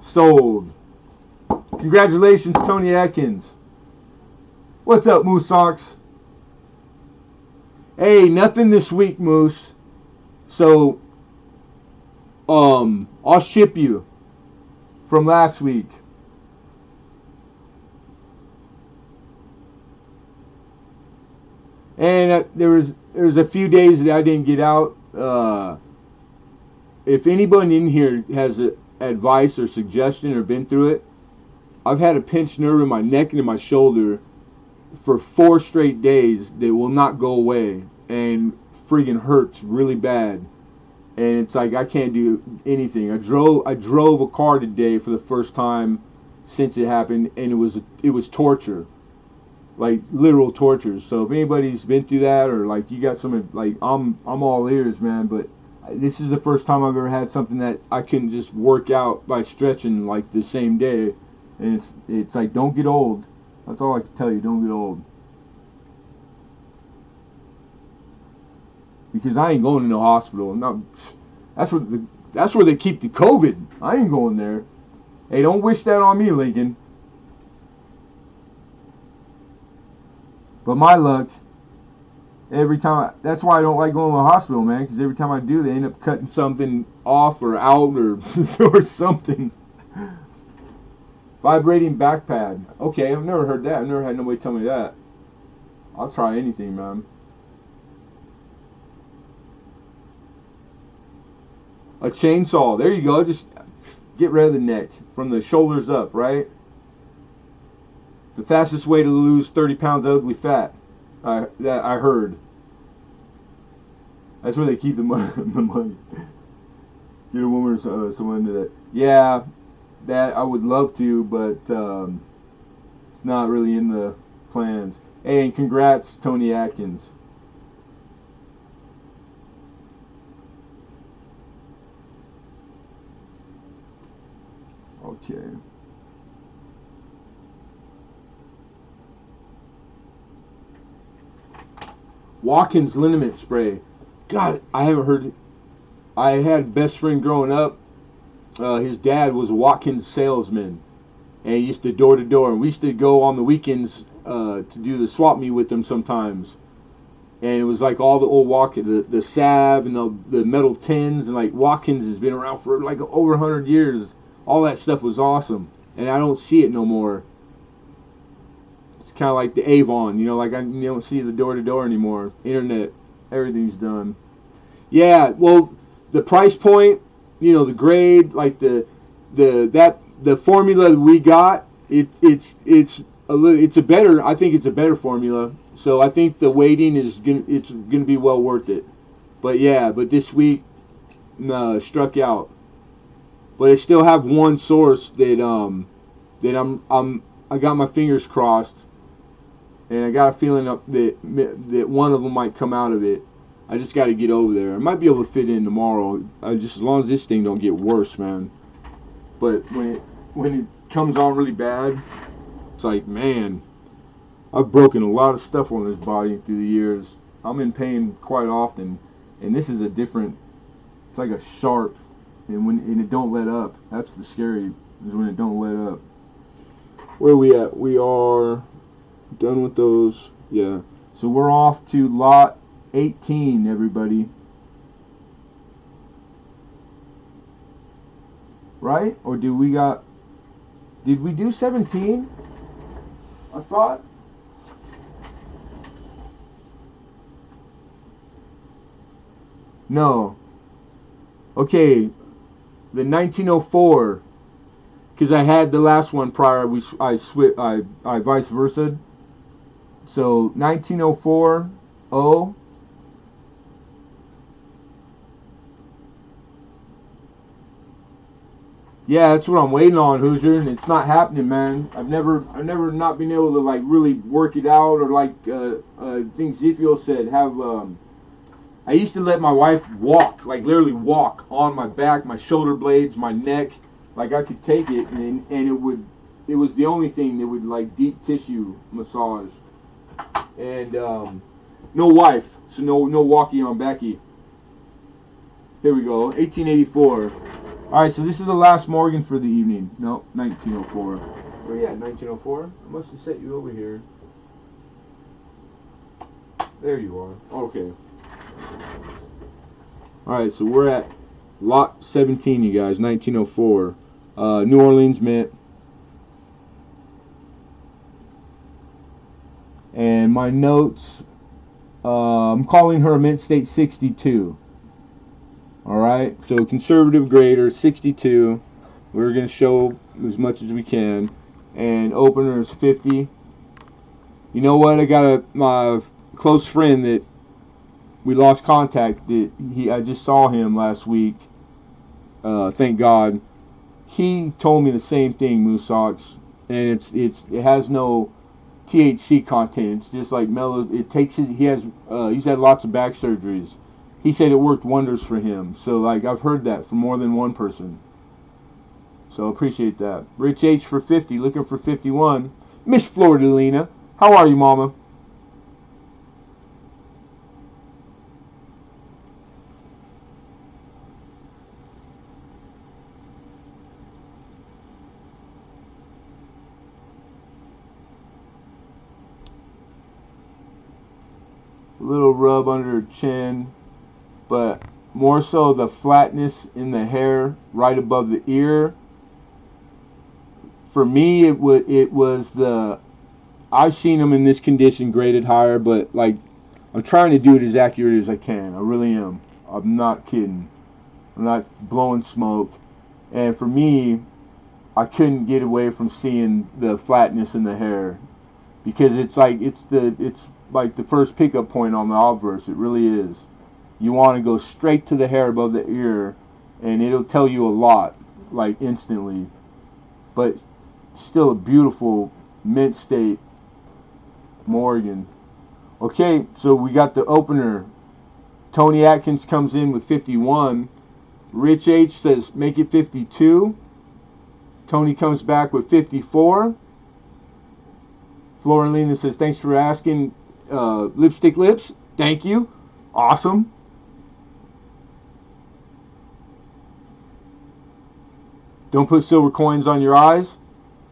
sold. Congratulations, Tony Atkins. What's up, Moose Socks? Hey, nothing this week, Moose. So, I'll ship you from last week. And there was a few days that I didn't get out. If anybody in here has advice or suggestion or been through it, I've had a pinched nerve in my neck and in my shoulder for 4 straight days that will not go away, and friggin' hurts really bad. And it's like I can't do anything. I drove a car today for the first time since it happened, and it was torture, like literal torture. So if anybody's been through that, or like you got some, like I'm all ears, man. But this is the first time I've ever had something that I couldn't just work out by stretching like the same day. And it's like, don't get old. That's all I can tell you. Don't get old. because I ain't going to no hospital. No, that's where they keep the COVID. I ain't going there. Hey, don't wish that on me, Lincoln. But my luck, every time, that's why I don't like going to the hospital, man, because every time I do, they end up cutting something off or out or, or something. Vibrating back pad. Okay, I've never heard that. I've never had nobody tell me that. I'll try anything, man. A chainsaw. There you go. Just get rid of the neck from the shoulders up, right? The fastest way to lose 30 pounds of ugly fat. That I heard. That's where they keep the money. Get a woman or someone into that. Yeah, that I would love to, but it's not really in the plans. Hey, and congrats, Tony Atkins. Okay. Watkins liniment spray. God, I haven't heard it. I had a best friend growing up. His dad was a Watkins salesman, and he used to door to door. And we used to go on the weekends to do the swap meet with them sometimes. And it was like all the old Watkins, the salve and the metal tins, and like Watkins has been around for like over 100 years. All that stuff was awesome, and I don't see it no more. It's kind of like the Avon, you know, like you don't see the door to door anymore. Internet, everything's done. Yeah, well, the price point, you know, the grade, like the formula that we got, it's a better. I think it's a better formula. So I think the waiting is gonna be well worth it. But yeah, this week, no, struck out. But I still have one source that I got my fingers crossed, and I got a feeling that one of them might come out of it. I just got to get over there. I might be able to fit in tomorrow. Just as long as this thing don't get worse, man. But when it comes on really bad, it's like, man, I've broken a lot of stuff on this body through the years. I'm in pain quite often, and this is a different. It's like a sharp. And it don't let up. That's the scary, is when it don't let up. Where are we at? We are done with those. Yeah. So we're off to lot 18, everybody. Right? Or did we do 17? I thought. No. Okay. The 1904, because I had the last one prior. I vice versa. So 1904 O. Yeah, that's what I'm waiting on, Hoosier, and it's not happening, man. I've never not been able to like really work it out, or like things Ezekiel said, have. I used to let my wife walk, like literally walk on my back, my shoulder blades, my neck, like I could take it, and it was the only thing that would like deep tissue massage, and no wife, so no walking on Becky. Here we go, 1884. All right, so this is the last Morgan for the evening. No, 1904. Where you at, 1904? I must have set you over here. There you are. Okay. Alright, so we're at lot 17, you guys, 1904. New Orleans Mint. And my notes, I'm calling her a Mint State 62. Alright, so conservative grader, 62. We're going to show as much as we can. And opener is 50. You know what? I got my close friend that we lost contact. I just saw him last week. Thank God. He told me the same thing, Moose Socks, and it has no THC content. It's just like mellow. It takes it. He's had lots of back surgeries. He said it worked wonders for him. So like I've heard that from more than one person. So appreciate that. Rich H for 50, looking for 51. Miss Floridalina, how are you, Mama? A little rub under her chin, but more so the flatness in the hair right above the ear. For me, it was the, I've seen them in this condition graded higher, but like, I'm trying to do it as accurate as I can. I really am. I'm not kidding. I'm not blowing smoke. And for me, I couldn't get away from seeing the flatness in the hair, because it's like it's like the first pickup point on the obverse. It really is. You want to go straight to the hair above the ear, and it'll tell you a lot, like instantly. But still a beautiful mint state Morgan. Okay, so we got the opener. Tony Atkins comes in with 51. Rich H says make it 52. Tony comes back with 54. Floralina says thanks for asking. Lipstick Lips, thank you. Awesome. Don't put silver coins on your eyes.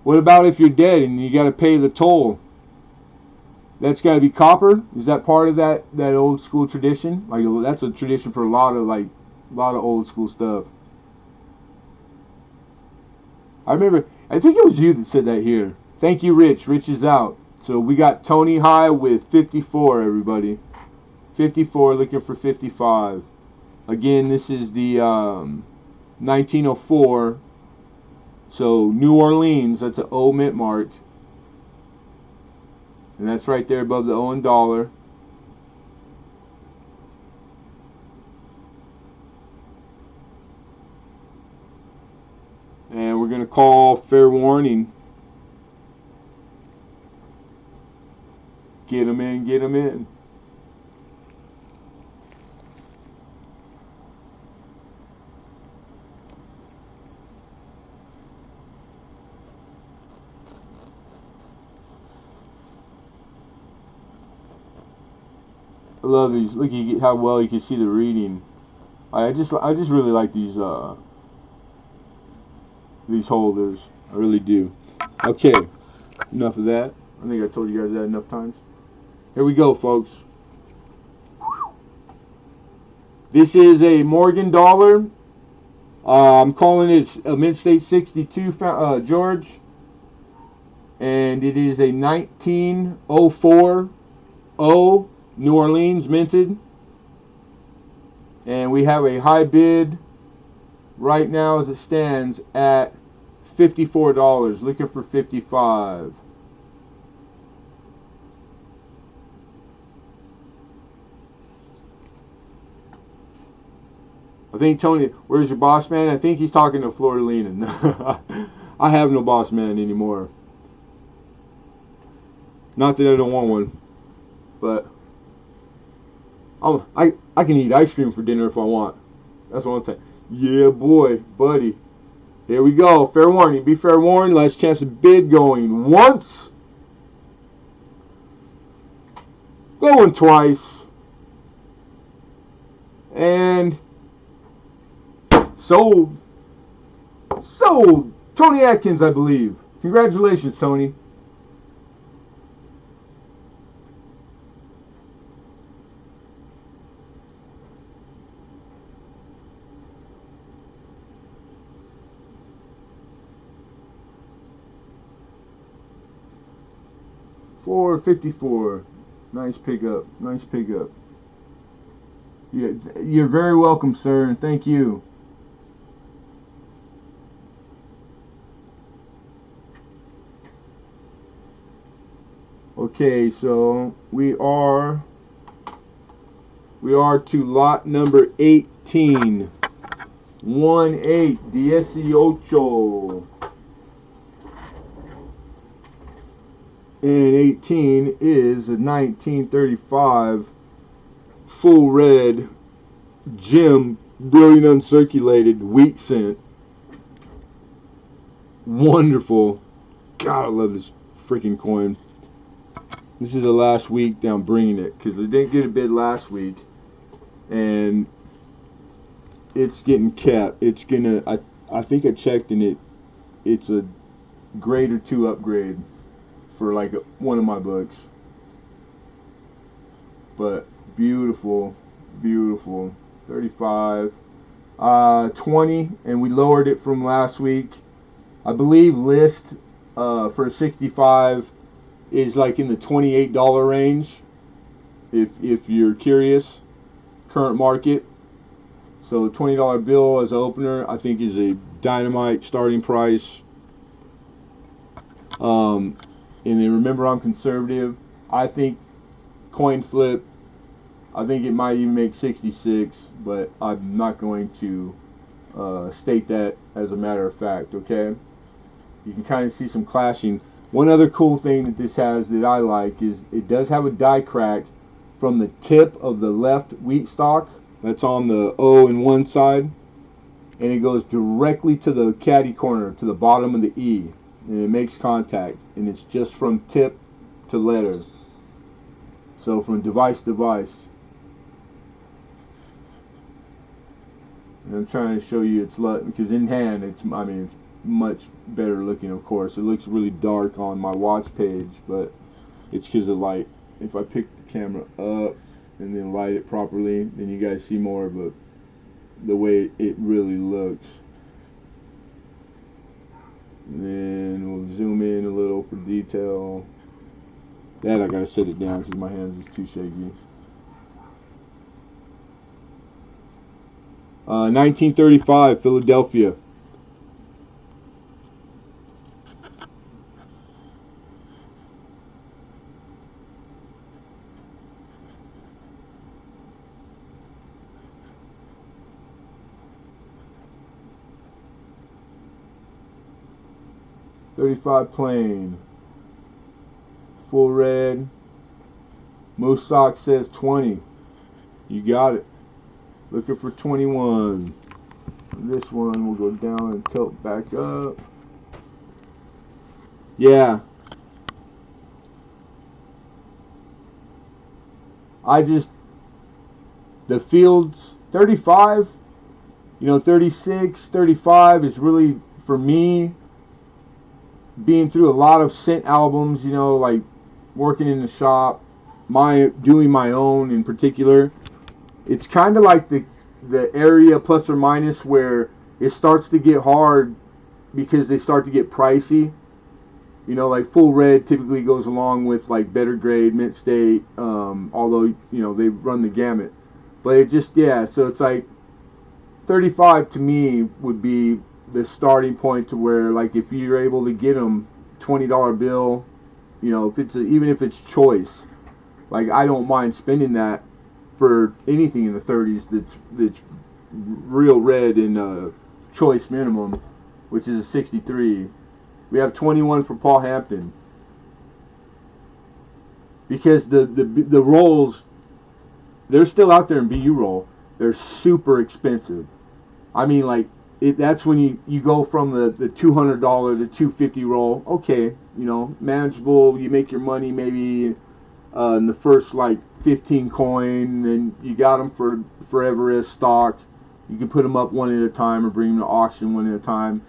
What about if you're dead and you got to pay the toll? That's got to be copper. Is that part of that old school tradition? Like, that's a tradition for a lot of old school stuff. I remember, I think it was you that said that here. Thank you, Rich. Rich is out. So we got Tony high with 54, everybody. 54, looking for 55. Again, this is the 1904. So New Orleans, that's an O mint mark. And that's right there above the O and dollar. And we're going to call fair warning. Get them in, get them in. I love these. Look how well you can see the reading. I just really like these holders. I really do. Okay, enough of that. I think I told you guys that enough times. Here we go, folks. This is a Morgan dollar. I'm calling it a Mint State 62, George. And it is a 1904 O. New Orleans minted, and we have a high bid right now as it stands at $54, looking for 55. I think Tony, where's your boss man? I think he's talking to Floralina. I have no boss man anymore. Not that I don't want one, but I can eat ice cream for dinner if I want. That's one thing. Yeah, boy, buddy. Here we go. Fair warning. Be fair warned. Last chance of bid going once. Going twice. And sold. Sold. Tony Atkins, I believe. Congratulations, Tony. $4.54. Nice pickup. Nice pickup. You're very welcome, sir, and thank you. Okay, so we are to lot number 18. 1-8, 18. And 18 is a 1935 full red gem, brilliant uncirculated wheat cent. Wonderful. God, I love this freaking coin. This is the last week that I'm bringing it because I didn't get a bid last week, and it's getting capped. It's gonna. I think I checked, and it's a grade or 2 upgrade for like one of my books. But Beautiful, beautiful. 35. 20, and we lowered it from last week. I believe list for 65 is like in the $28 range. If you're curious, current market. So the $20 bill as an opener, I think, is a dynamite starting price. And then remember, I'm conservative. I think coin flip. I think it might even make 66, but I'm not going to state that as a matter of fact, okay? You can kind of see some clashing. One other cool thing that this has that I like is it does have a die crack from the tip of the left wheat stalk that's on the O and 1 side, and it goes directly to the caddy corner, to the bottom of the E, and it makes contact, and it's just from tip to letter. So from device to device. And I'm trying to show you its look, because in hand it's much better looking, of course. It looks really dark on my watch page, but it's because of light. If I pick the camera up and then light it properly, then you guys see more of the way it really looks. And then we'll zoom in a little for detail. That I gotta set it down because my hands are too shaky. 1935, Philadelphia. .35 plain. Full red. Moose Sock says 20. You got it. Looking for 21. This one will go down and tilt back up. Yeah. The fields, 35, 36, 35 is really, for me, being through a lot of scent albums, like working in the shop, doing my own in particular. It's kind of like the area plus or minus where it starts to get hard because they start to get pricey. Like full red typically goes along with like better grade, mint state, although, they run the gamut. But it just, so it's like 35 to me would be the starting point to where, like, if you're able to get them $20 bill, even if it's choice, like, I don't mind spending that for anything in the 30s that's real red and choice minimum, which is a 63. We have 21 for Paul Hampton, because the rolls, they're still out there in BU roll. They're super expensive. I mean, like, that's when you go from the $200 to $250 roll. Okay, manageable. You make your money maybe in the first like 15 coin, and you got them for forever as stock. You can put them up one at a time or bring them to auction one at a time.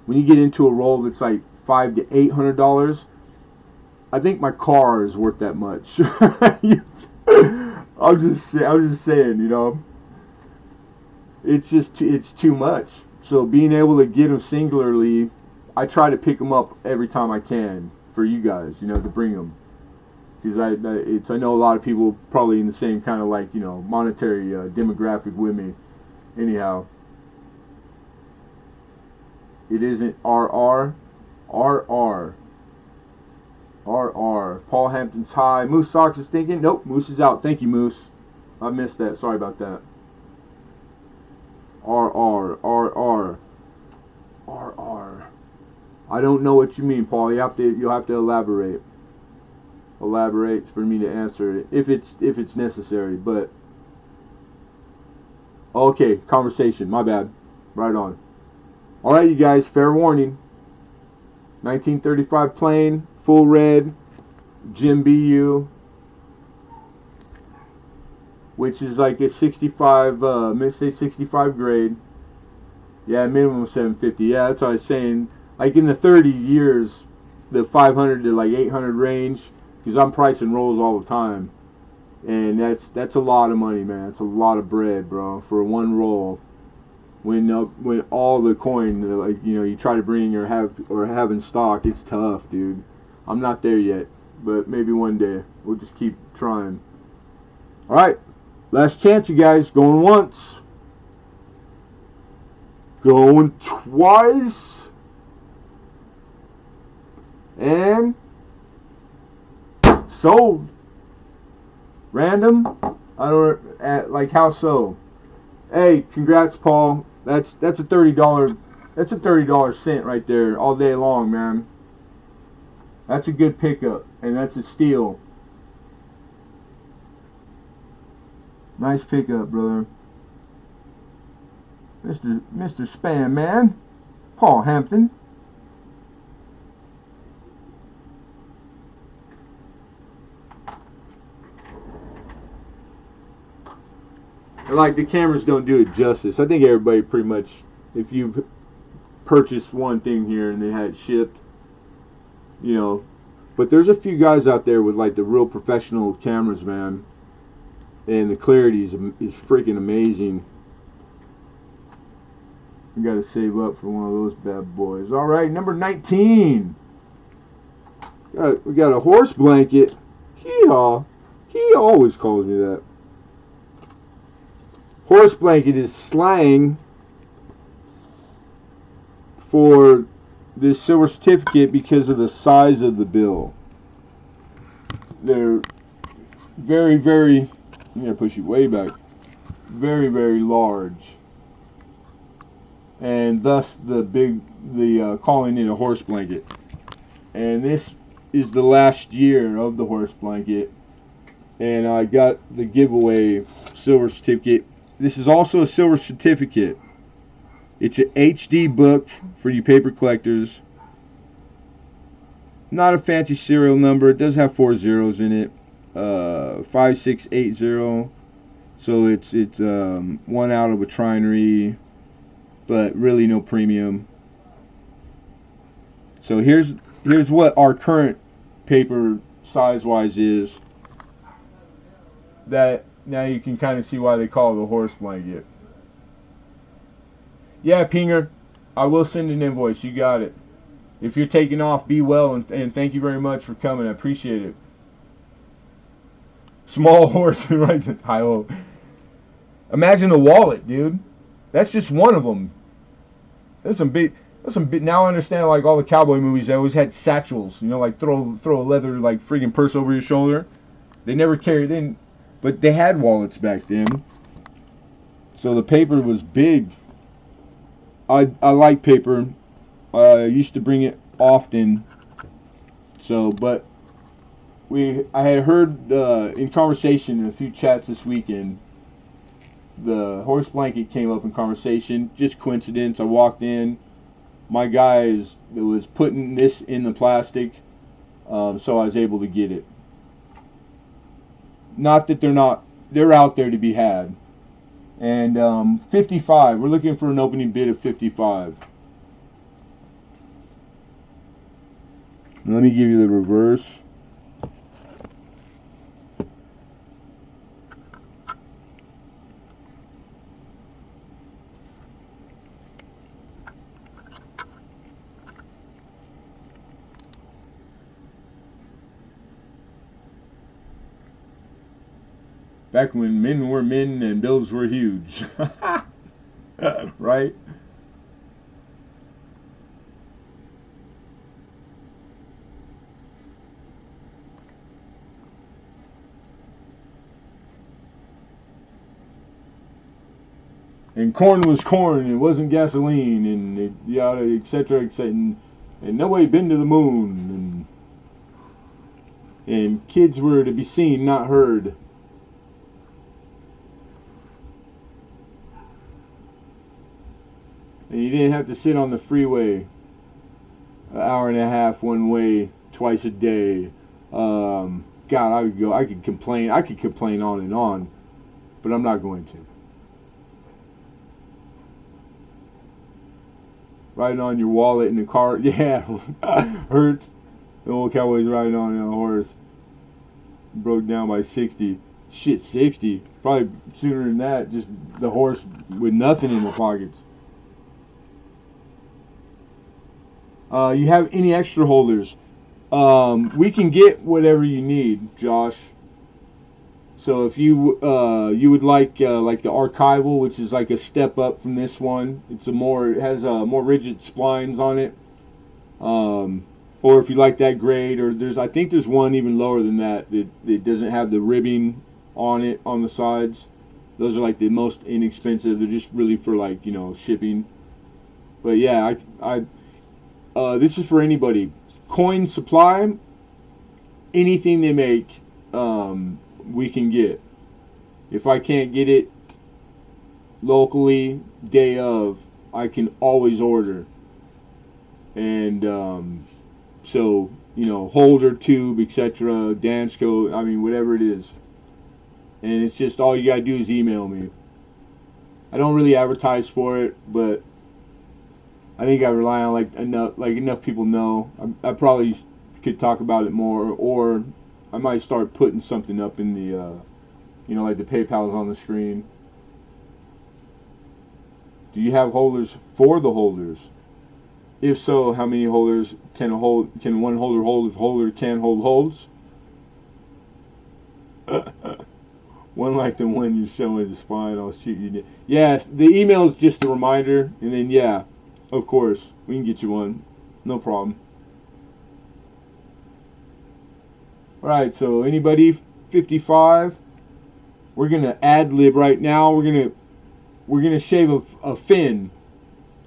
When you get into a roll that's like $500 to $800, I think my car is worth that much. I'm just saying, it's too much. So being able to get them singularly, I try to pick them up every time I can for you guys, to bring them. Because I know a lot of people probably in the same kind of like, monetary demographic with me. Anyhow, it isn't RR. Paul Hampton's high. Moose Socks is thinking. Nope, Moose is out. Thank you, Moose. I missed that. Sorry about that. RR. I don't know what you mean, Paul. You'll have to elaborate. Elaborate for me to answer it if it's necessary. But okay, conversation. My bad. Right on. All right, you guys. Fair warning. 1935 plain, full red, Jim BU, which is like a 65, say 65 grade. Yeah, minimum 750. Yeah, that's what I was saying. Like in the 30 years, the 500 to like 800 range, because I'm pricing rolls all the time. And that's a lot of money, man. It's a lot of bread, bro, for one roll. When all the coin, like, you know, you try to bring or have in stock, it's tough, dude. I'm not there yet, but maybe one day. We'll just keep trying. All right, last chance, you guys. Going once, going twice, and sold. Random. I don't like how so. Hey, congrats, Paul. That's a $30. That's a $30 cent right there all day long, man. That's a good pickup, and that's a steal. Nice pickup, brother. Mr. Spam Man, Paul Hampton. Like, the cameras don't do it justice. I think everybody pretty much, if you've purchased one thing here and they had it shipped, you know. But there's a few guys out there with like the real professional cameras, man, and the clarity is freaking amazing. We gotta save up for one of those bad boys. All right, number 19. We got a horse blanket. Hee-haw. He always calls me that. Horse blanket is slang for this silver certificate because of the size of the bill. They're very, very, I'm going to push you way back, very, very large. And thus the calling it a horse blanket. And this is the last year of the horse blanket. And I got the giveaway silver certificate. This is also a silver certificate. It's an HD book for you paper collectors. Not a fancy serial number. It does have 4 zeros in it. 5680. So it's one out of a trinary, but really no premium. So here's what our current paper size-wise is. That now you can kind of see why they call it a horse blanket. Yeah, Pinger, I will send an invoice. You got it. If you're taking off, be well, and thank you very much for coming. I appreciate it. Small horse, right? Hi-ho. Imagine the wallet, dude. That's just one of them. There's some big. Now I understand, like, all the cowboy movies. They always had satchels. You know, like throw a leather like friggin' purse over your shoulder. They never carried in, but they had wallets back then. So the paper was big. I like paper. I used to bring it often. So, but I had heard in conversation in a few chats this weekend, the horse blanket came up in conversation. Just coincidence. I walked in. My guy was putting this in the plastic, so I was able to get it. Not that they're out there to be had. And 55. We're looking for an opening bid of 55. Let me give you the reverse. Back when men were men and bills were huge. Right? And corn was corn, it wasn't gasoline, and it, yada, etc., etc. And nobody been to the moon. And kids were to be seen, not heard. And you didn't have to sit on the freeway an hour and a half one way twice a day. God, I could complain on and on, but I'm not going to. Riding on your wallet in the car, yeah, hurts. The old cowboy's riding on a horse, broke down by 60. Shit, 60. Probably sooner than that. Just the horse with nothing in the pockets. You have any extra holders? We can get whatever you need, Josh. So if you would like the archival, which is like a step up from this one, it has more rigid splines on it. Or if you like that grade, or I think there's one even lower than that that doesn't have the ribbing on it on the sides. Those are like the most inexpensive. They're just really for like shipping. But yeah, this is for anybody. Coin supply, anything they make, we can get. If I can't get it locally, day of, I can always order. And so, holder, tube, etc., dance code, I mean, whatever it is. And it's just all you gotta do is email me. I don't really advertise for it, but I think I rely on enough people know. I probably could talk about it more, or I might start putting something up in the, like the PayPal's on the screen. Do you have holders for the holders? If so, how many holders can one holder hold if holder can hold holds? One like the one you're showing the spine, I'll shoot you. Yes, the email is just a reminder, and then yeah, of course, we can get you one. No problem. Alright, so anybody 55? We're gonna ad lib right now. We're gonna shave a fin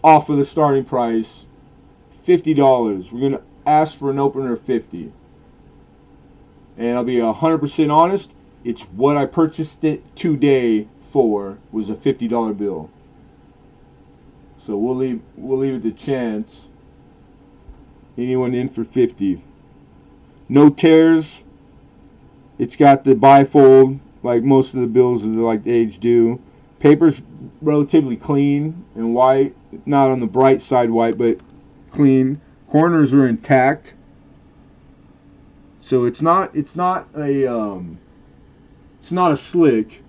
off of the starting price. $50. We're gonna ask for an opener of 50. And I'll be 100% honest. It's what I purchased it today for, was a $50 bill. So we'll leave it to chance. Anyone in for 50? No tears. It's got the bifold like most of the bills of the age do. Paper's relatively clean and white. Not on the bright side white, but clean. Corners are intact. So it's not a slick.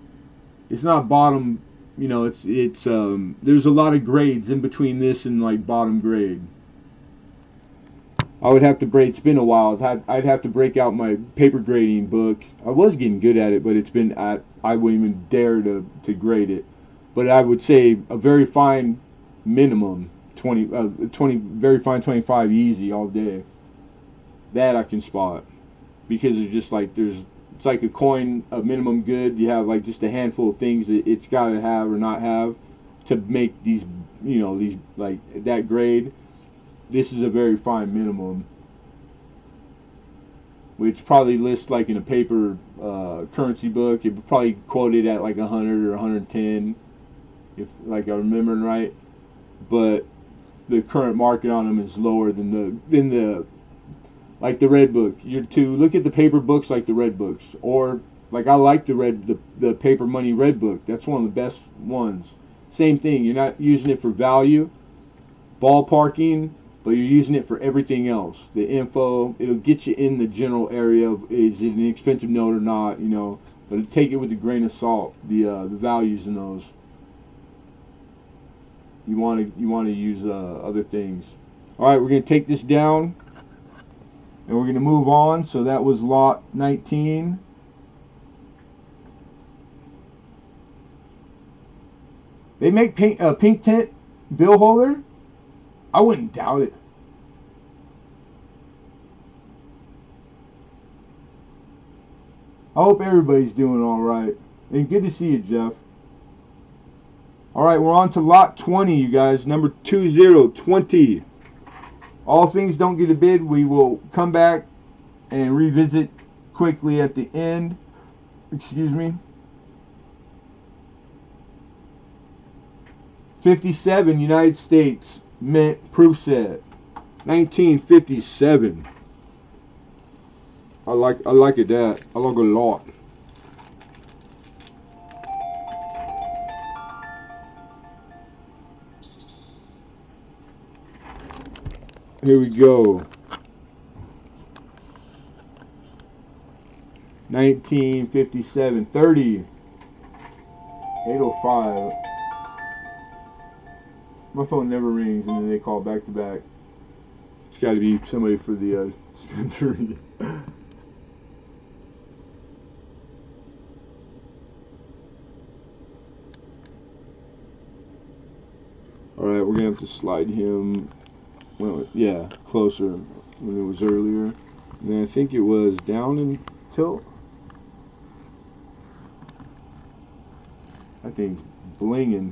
It's not bottom. There's a lot of grades in between this and like bottom grade. I would have to break. It's been a while. I'd have to break out my paper grading book. I was getting good at it, but it's been I wouldn't even dare to grade it. But I would say a very fine minimum 20 very fine 25 easy all day. That I can spot because it's just like it's like a coin, a minimum good. You have like just a handful of things that it's got to have or not have to make these these like that grade. This is a very fine minimum, which probably lists like in a paper currency book. It would probably quote it at like 100 or 110, if like I'm remembering right. But the current market on them is lower than the like the red book. You're to look at the paper books like the red books, or like I like the paper money red book. That's one of the best ones. Same thing. You're not using it for value, ballparking, but you're using it for everything else. The info, it'll get you in the general area of is it an expensive note or not, but take it with a grain of salt. The values in those. You want to use other things. All right, we're gonna take this down, and we're gonna move on. So that was lot 19. They make pink tint bill holder. I wouldn't doubt it. I hope everybody's doing all right. And good to see you, Jeff. All right, we're on to lot 20, you guys. Number 2020. All things don't get a bid. We will come back and revisit quickly at the end. Excuse me. 57, United States Mint proof set. 1957. I like it that. I like it a lot. Here we go. 1957, 30. 805. My phone never rings and then they call back to back. It's got to be somebody for the dispensary. Alright, we're going to have to slide him, well, yeah, closer when it was earlier. And then I think it was down and tilt. That thing's blinging.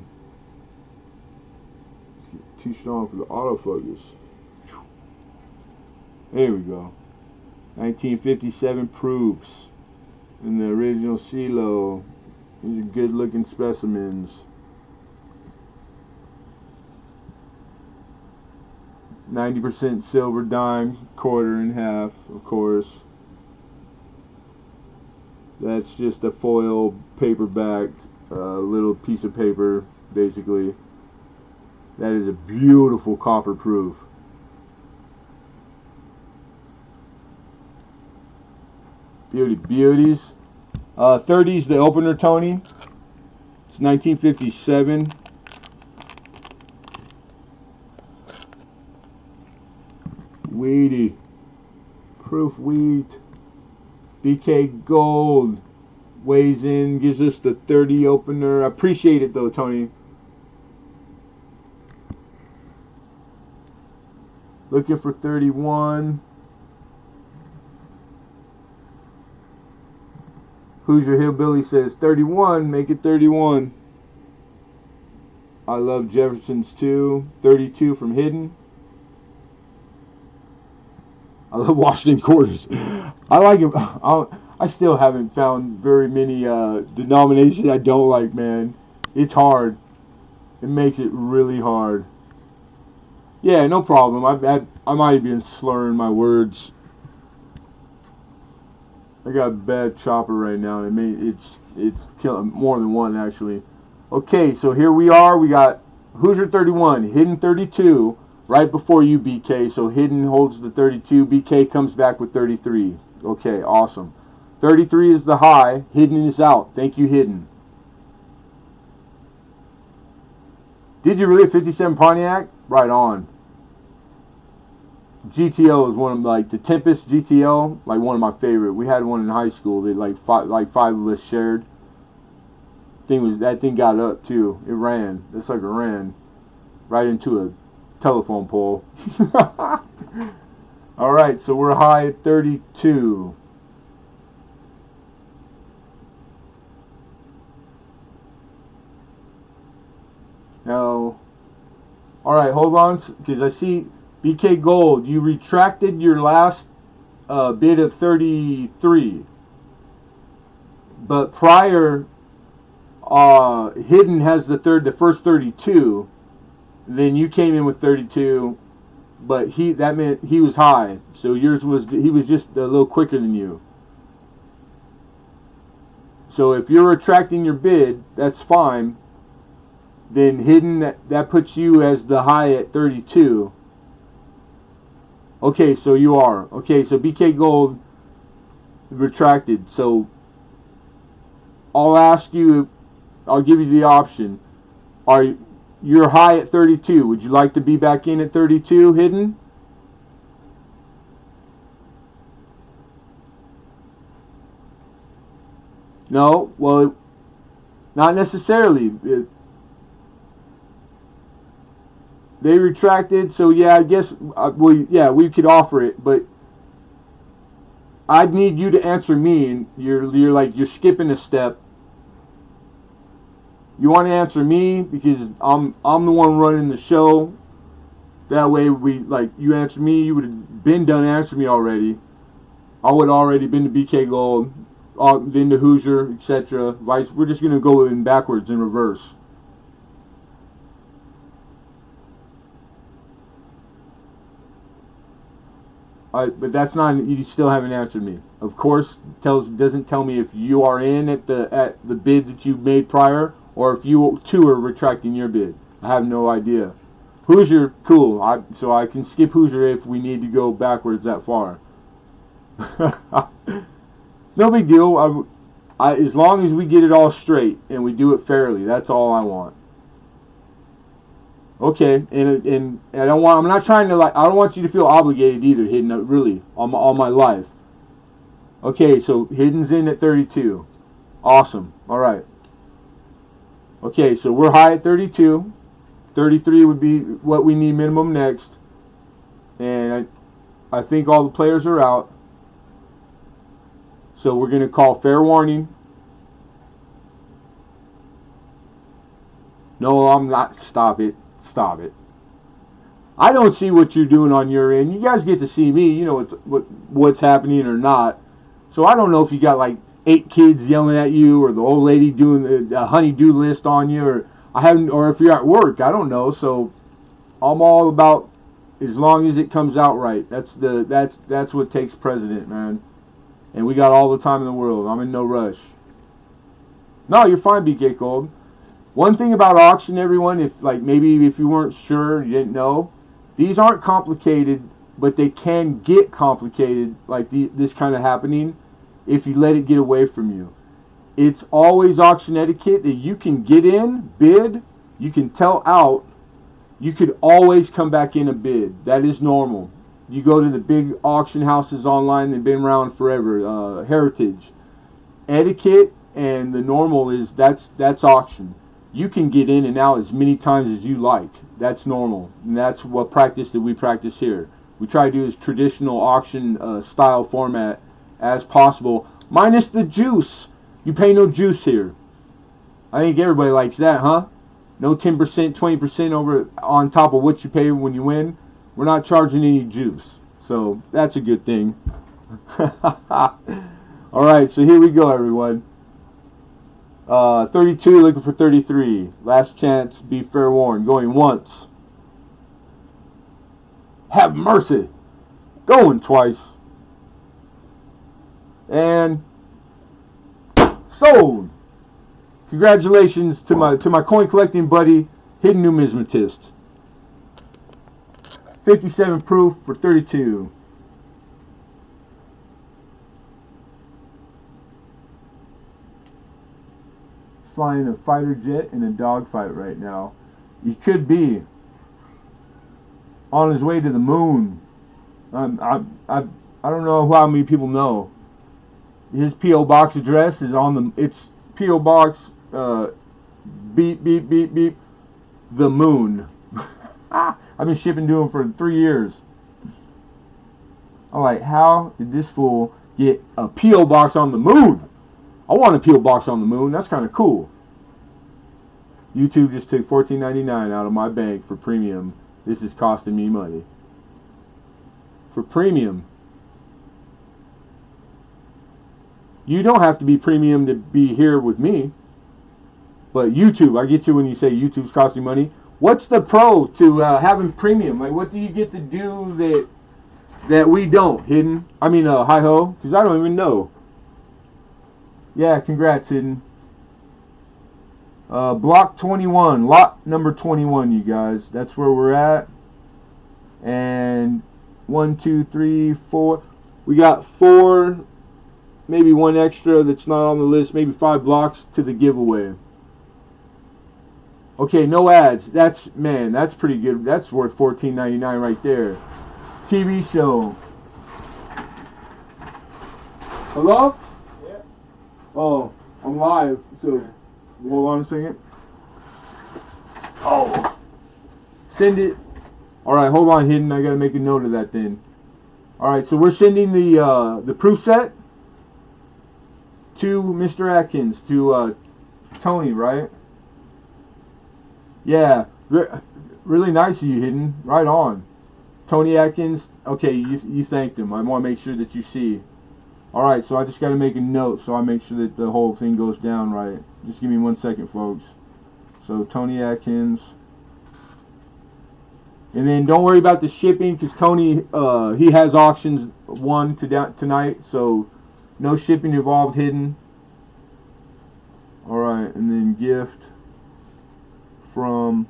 It's too strong for the autofocus. There we go. 1957 proofs in the original CeeLo. These are good looking specimens. 90% silver dime, quarter and half, of course. That's just a foil paperback, little piece of paper, basically. That is a beautiful copper proof. Beauties. 30's the opener, Tony. It's 1957. Weedy. Proof wheat. BK Gold. Weighs in. Gives us the 30 opener. I appreciate it though, Tony. Looking for 31. Hoosier Hillbilly says 31, make it 31. I love Jefferson's too. 32 from Hidden. I love Washington Quarters. I like it. I still haven't found very many denominations I don't like, man. It's hard. It makes it really hard. Yeah, no problem. I might have been slurring my words. I got a bad chopper right now. It's killing more than one actually. Okay, so here we are. We got Hoosier 31, Hidden 32, right before you, BK. So Hidden holds the 32. BK comes back with 33. Okay, awesome. 33 is the high. Hidden is out. Thank you, Hidden. Did you really have 57 Pontiac? Right on. GTO is one of the Tempest GTO, like one of my favorite. We had one in high school that five of us shared. That thing got up too. It ran. That sucker ran right into a telephone pole. All right, so we're high at 32. Now, all right, hold on, because I see. BK Gold, you retracted your last bid of 33. But prior, Hidden has the first 32. Then you came in with 32, but that meant he was high. So he was just a little quicker than you. So if you're retracting your bid, that's fine. Then Hidden, that puts you as the high at 32. Okay, so you are. Okay, so BK Gold retracted. So I'll give you the option. You're high at 32. Would you like to be back in at 32, Hidden? No? Well, not necessarily. They retracted, so yeah, I guess, we could offer it, but I'd need you to answer me, and you're skipping a step. You want to answer me because I'm the one running the show. That way, you answer me, you would have been done answering me already. I would have already been to BK Gold, then to Hoosier, etc. We're just gonna go in backwards in reverse. But that's not. You still haven't answered me. Of course, doesn't tell me if you are in at the bid that you made prior, or if you too are retracting your bid. I have no idea. Hoosier, cool. So I can skip Hoosier if we need to go backwards that far. It's no big deal. As long as we get it all straight and we do it fairly, that's all I want. Okay, and I don't want. I'm not trying to I don't want you to feel obligated either, Hidden. Really, on my life. Okay, so Hidden's in at 32. Awesome. All right. Okay, so we're high at 32. 33 would be what we need minimum next. And I think all the players are out. So we're going to call fair warning. No, I'm not. Stop it. Stop it. I don't see what you're doing on your end. You guys get to see me. You know what's happening or not. So I don't know if you got like 8 kids yelling at you, or the old lady doing the honey-do list on you, or if you're at work. I don't know. So I'm all about as long as it comes out right. That's what takes precedent, man. And we got all the time in the world. I'm in no rush. No, you're fine, BK Gold. One thing about auction, everyone, if you weren't sure, you didn't know, these aren't complicated, but they can get complicated, this kind of happening, if you let it get away from you. It's always auction etiquette that you can get in, bid, you can tell out, you could always come back in a bid. That is normal. You go to the big auction houses online, they've been around forever, Heritage. Etiquette and the normal is that's auction. You can get in and out as many times as you like. That's normal. And that's what practice that we practice here. We try to do as traditional auction style format as possible, minus the juice. You pay no juice here. I think everybody likes that, huh? No 10%, 20% over on top of what you pay when you win. We're not charging any juice. So that's a good thing. Alright, so here we go, everyone. 32 looking for 33. Last chance, be fair warned. Going once. Have mercy. Going twice. And sold. Congratulations to my coin collecting buddy, Hidden Numismatist. 57 proof for 32. Flying a fighter jet in a dogfight right now. He could be on his way to the moon. I don't know how many people know. His P.O. Box address is on the. It's P.O. Box beep beep beep beep the moon. I've been shipping to him for 3 years. I'm like, how did this fool get a P.O. Box on the moon? I want a P.O. Box on the moon. That's kind of cool. YouTube just took $14.99 out of my bank for premium. This is costing me money. For premium. You don't have to be premium to be here with me. But YouTube, I get you when you say YouTube's costing money. What's the pro to having premium? Like, what do you get to do that we don't? Hidden? I mean, hi-ho? Because I don't even know. Yeah, congrats, Hidden. Block 21. Lot number 21, you guys. That's where we're at. And 1, 2, 3, 4. We got 4, maybe 1 extra that's not on the list. Maybe 5 blocks to the giveaway. Okay, no ads. That's pretty good. That's worth $14.99 right there. TV show. Hello? Yeah. Oh, I'm live. So, hold on a second. Oh, send it. All right, hold on, Hidden. I gotta make a note of that then. All right, so we're sending the proof set to Mr. Atkins, to Tony, right? Yeah, really nice of you, Hidden. Right on. Tony Atkins, okay, you thanked him. I want to make sure that you see. Alright, so I just got to make a note so I make sure that the whole thing goes down right. Just give me 1 second, folks. So, Tony Atkins. And then don't worry about the shipping, because Tony, he has auctions 1 tonight, so no shipping involved, Hidden. Alright, and then gift from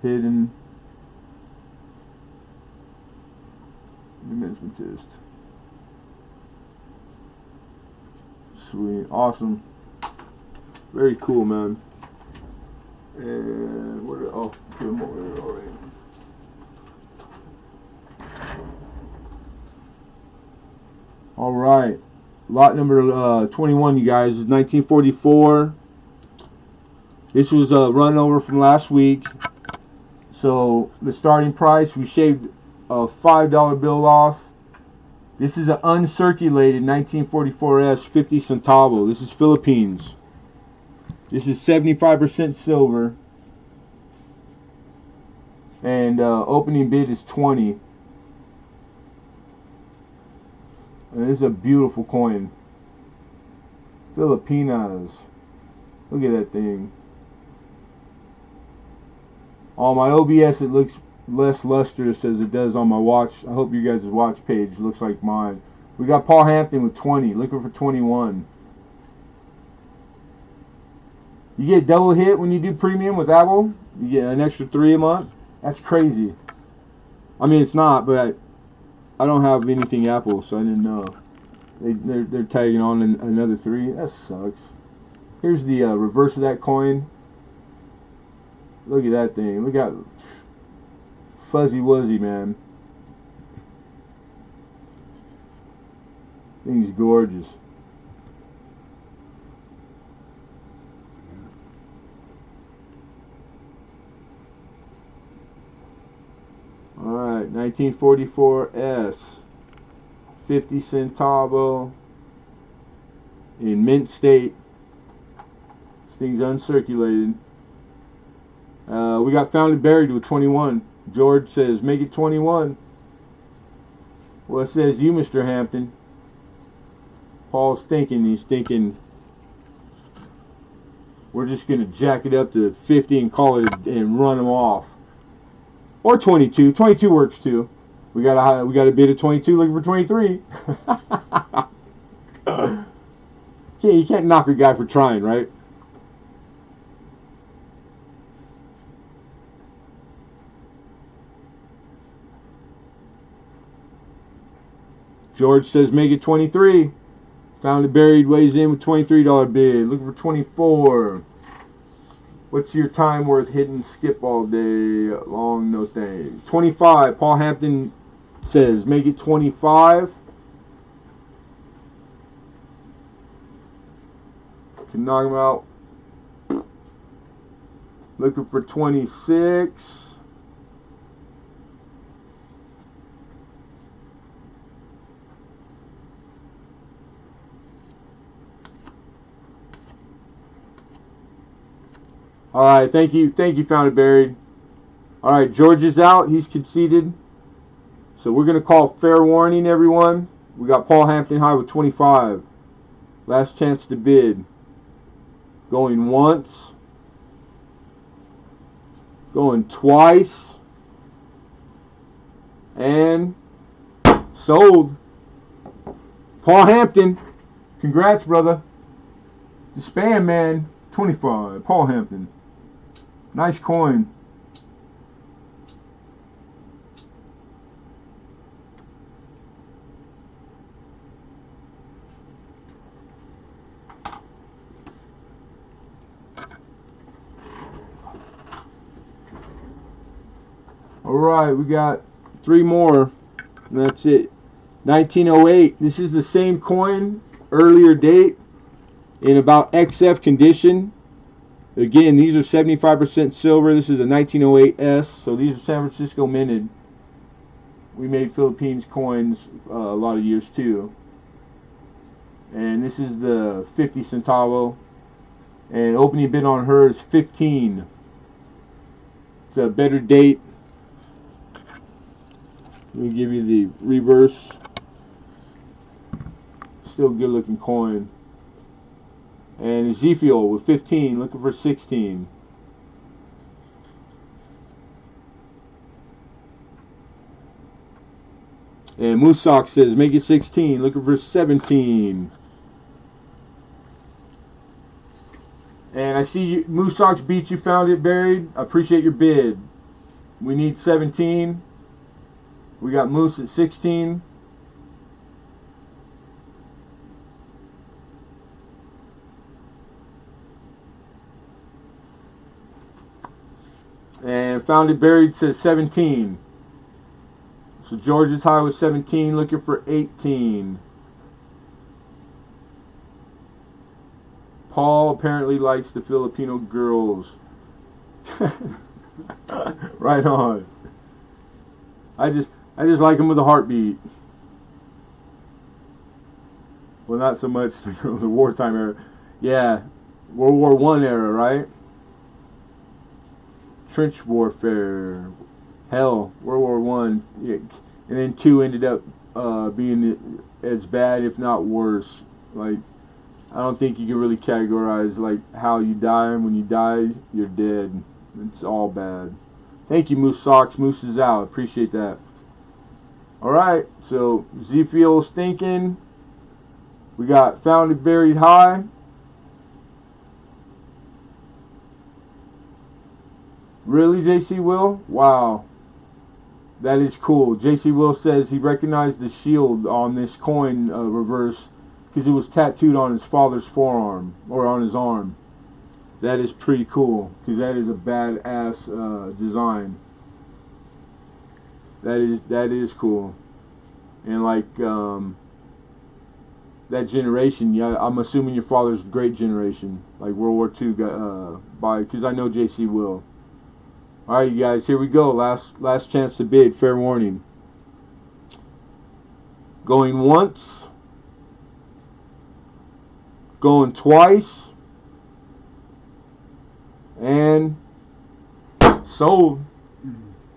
Hidden Numismatist. Sweet. Awesome. Very cool, man. And where? Oh, get them over there already. All right. Lot number 21, you guys, is 1944. This was a run over from last week. So the starting price, we shaved a $5 bill off. This is an uncirculated 1944S 50 Centavo. This is Philippines. This is 75% silver. And opening bid is 20. And this is a beautiful coin. Filipinas. Look at that thing. On my OBS it looks less lustrous as it does on my watch. I hope you guys' watch page looks like mine. We got Paul Hampton with 20, looking for 21. You get double hit when you do premium with Apple. You get an extra 3 a month. That's crazy. I mean, it's not, but I don't have anything Apple, so I didn't know. They're tagging on another 3. That sucks. Here's the reverse of that coin. Look at that thing. Look at fuzzy wuzzy, man. Thing's gorgeous. Alright, 1944S 50 Centavo in mint state. This thing's uncirculated. We got found and buried with 21. George says, make it 21. Well, it says you, Mr. Hampton. Paul's thinking, he's thinking, we're just going to jack it up to 50 and call it and run them off. Or 22. 22 works too. We got a bid of 22 looking for 23. You can't knock a guy for trying, right? George says make it 23. Found it buried, weighs in with $23 bid. Looking for 24. What's your time worth hitting skip all day? Long, no thing. 25. Paul Hampton says make it 25. Can knock him out. Looking for 26. All right, thank you, found it buried. All right, George is out. He's conceded. So we're gonna call fair warning, everyone. We got Paul Hampton high with 25. Last chance to bid. Going once. Going twice. And sold. Paul Hampton. Congrats, brother. The spam man. 25. Paul Hampton. Nice coin. Alright, we got 3 more. And that's it. 1908. This is the same coin, earlier date, in about XF condition. Again, these are 75% silver. This is a 1908S, so these are San Francisco minted. We made Philippines coins a lot of years too. And this is the 50 Centavo. And opening bid on her is 15. It's a better date. Let me give you the reverse. Still good looking coin. And Ezekiel with 15, looking for 16. And Moosok says, make it 16, looking for 17. And I see you, Moosok's beat you, found it buried. I appreciate your bid. We need 17. We got Moose at 16. And found it buried says 17. So George's high was 17, looking for 18. Paul apparently likes the Filipino girls. Right on. I just like them with a heartbeat. Well, not so much the wartime era. Yeah, World War I era, right? Trench warfare. Hell, World War One, and then two ended up being as bad, if not worse. Like, I don't think you can really categorize like how you die, and when you die, you're dead. It's all bad. Thank you, Moose Socks. Moose is out. Appreciate that. All right, so Zephiel's thinking. We got found it buried high. Really, JC Will? Wow. That is cool. JC Will says he recognized the shield on this coin reverse because it was tattooed on his father's forearm or on his arm. That is pretty cool because that is a badass design. That is cool. And like that generation, yeah, I'm assuming your father's great generation, like World War II got because I know JC Will. All right, you guys, here we go. Last chance to bid. Fair warning. Going once. Going twice. And sold.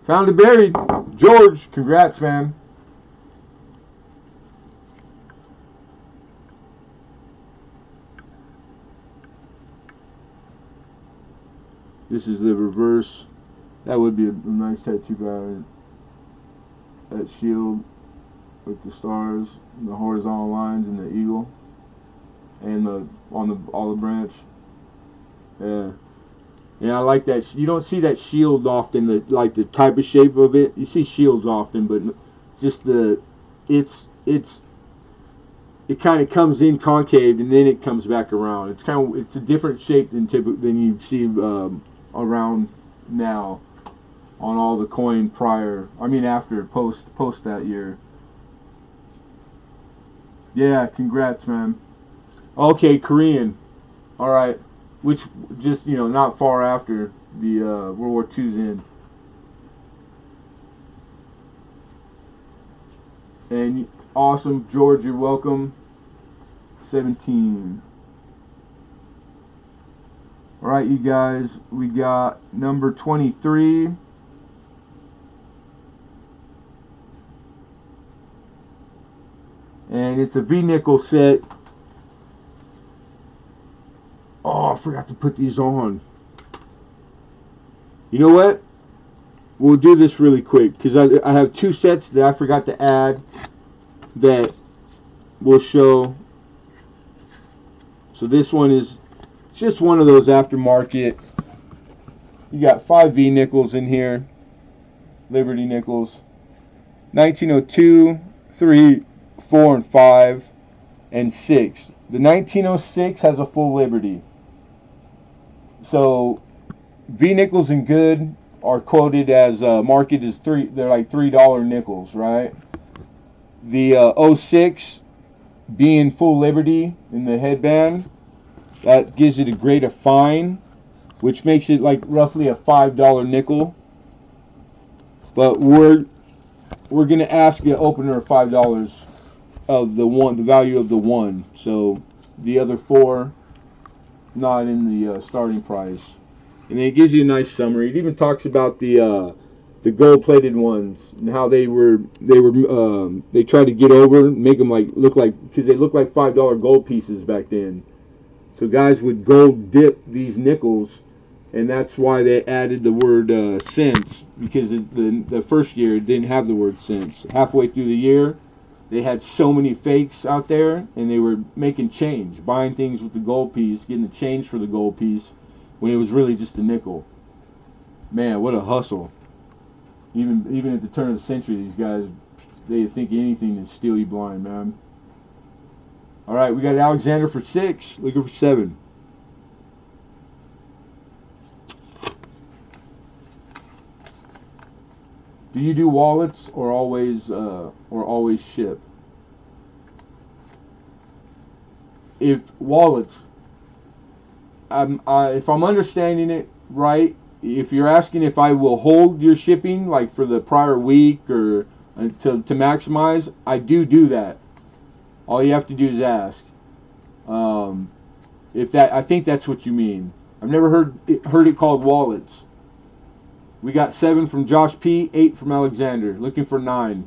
Found it buried. George, congrats, man. This is the reverse. That would be a nice tattoo pattern. That shield with the stars, and the horizontal lines, and the eagle, and the olive branch. Yeah, yeah, I like that. You don't see that shield often. The type of shape of it. You see shields often, but just it kind of comes in concave and then it comes back around. It's a different shape than you see around now. On all the coin after, post that year. Yeah, congrats, man. Okay, Korean. All right, which just not far after the World War II's end. And awesome, George. You're welcome. 17. All right, you guys. We got number 23. And it's a V-nickel set. Oh, I forgot to put these on. You know what? We'll do this really quick because I have two sets that I forgot to add that will show. So this one is just one of those aftermarket. You got 5 V-nickels in here. Liberty nickels. 1902, 3, 4, and 5, and 6. The 1906 has a full Liberty. So V-nickels and good are quoted as market as they're like $3 nickels, right? The 06 being full Liberty in the headband, that gives it a grade of fine, which makes it like roughly a $5 nickel. But we're gonna ask you to opener of $5 of the value of the 1. So the other 4 not in the starting price. And then it gives you a nice summary. It even talks about the gold-plated ones and how they tried to get over, make them because they look like $5 gold pieces back then. So guys would gold dip these nickels, and that's why they added the word cents, because the first year it didn't have the word cents. Halfway through the year, they had so many fakes out there, and they were making change, buying things with the gold piece, getting the change for the gold piece, when it was really just a nickel. Man, what a hustle. Even at the turn of the century, these guys, they think anything to steal you blind, man. All right, we got Alexander for 6, looking for 7. Do you do wallets or always ship? If wallets, if I'm understanding it right, if you're asking if I will hold your shipping like for the prior week or to maximize, I do that. All you have to do is ask. If that, I think that's what you mean. I've never heard it called wallets. We got 7 from Josh P, 8 from Alexander. Looking for 9.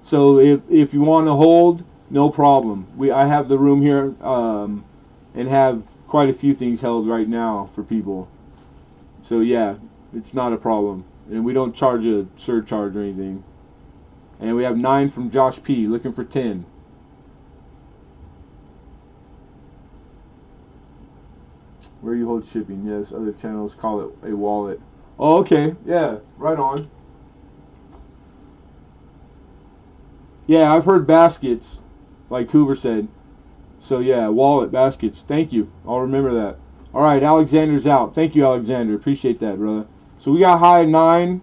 So if you want to hold, no problem. I have the room here and have quite a few things held right now for people. So yeah, it's not a problem. And we don't charge a surcharge or anything. And we have 9 from Josh P, looking for 10. Where you hold shipping? Yes, other channels call it a wallet. Oh, okay. Yeah, right on. Yeah, I've heard baskets, like Hoover said. So yeah, wallet, baskets. Thank you. I'll remember that. All right, Alexander's out. Thank you, Alexander. Appreciate that, brother. So we got high 9.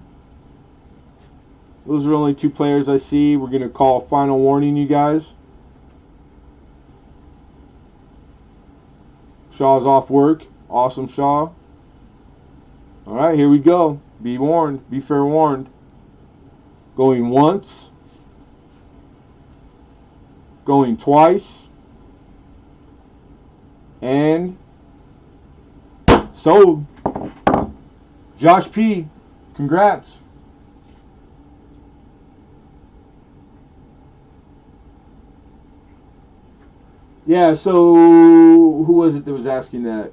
Those are only 2 players I see. We're going to call final warning, you guys. Shaw's off work. Awesome, Shaw. All right, here we go. Be warned. Be fair warned. Going once. Going twice. And sold. Josh P, congrats. Yeah, so who was it that was asking that?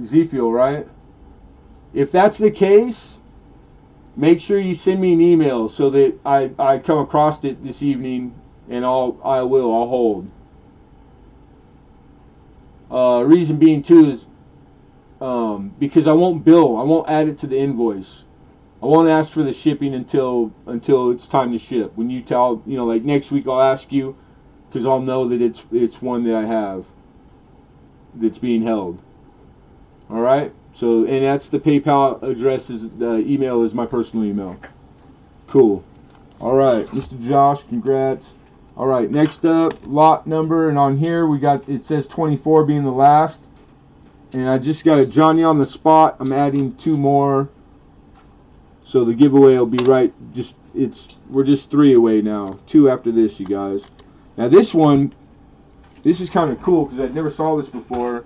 Ezekiel, right? If that's the case, make sure you send me an email so that I come across it this evening, and I'll hold. Reason being too is because I won't add it to the invoice. I won't ask for the shipping until it's time to ship. When you tell, like next week I'll ask you, because I'll know that it's one that I have that's being held. All right. So, and that's the PayPal address. The email is my personal email. Cool. All right, Mr. Josh, congrats. All right, next up, lot number, and on here it says 24 being the last, and I just got a Johnny on the spot. I'm adding 2 more, so the giveaway will be right. We're just 3 away now. 2 after this, you guys. Now this is kind of cool because I never saw this before.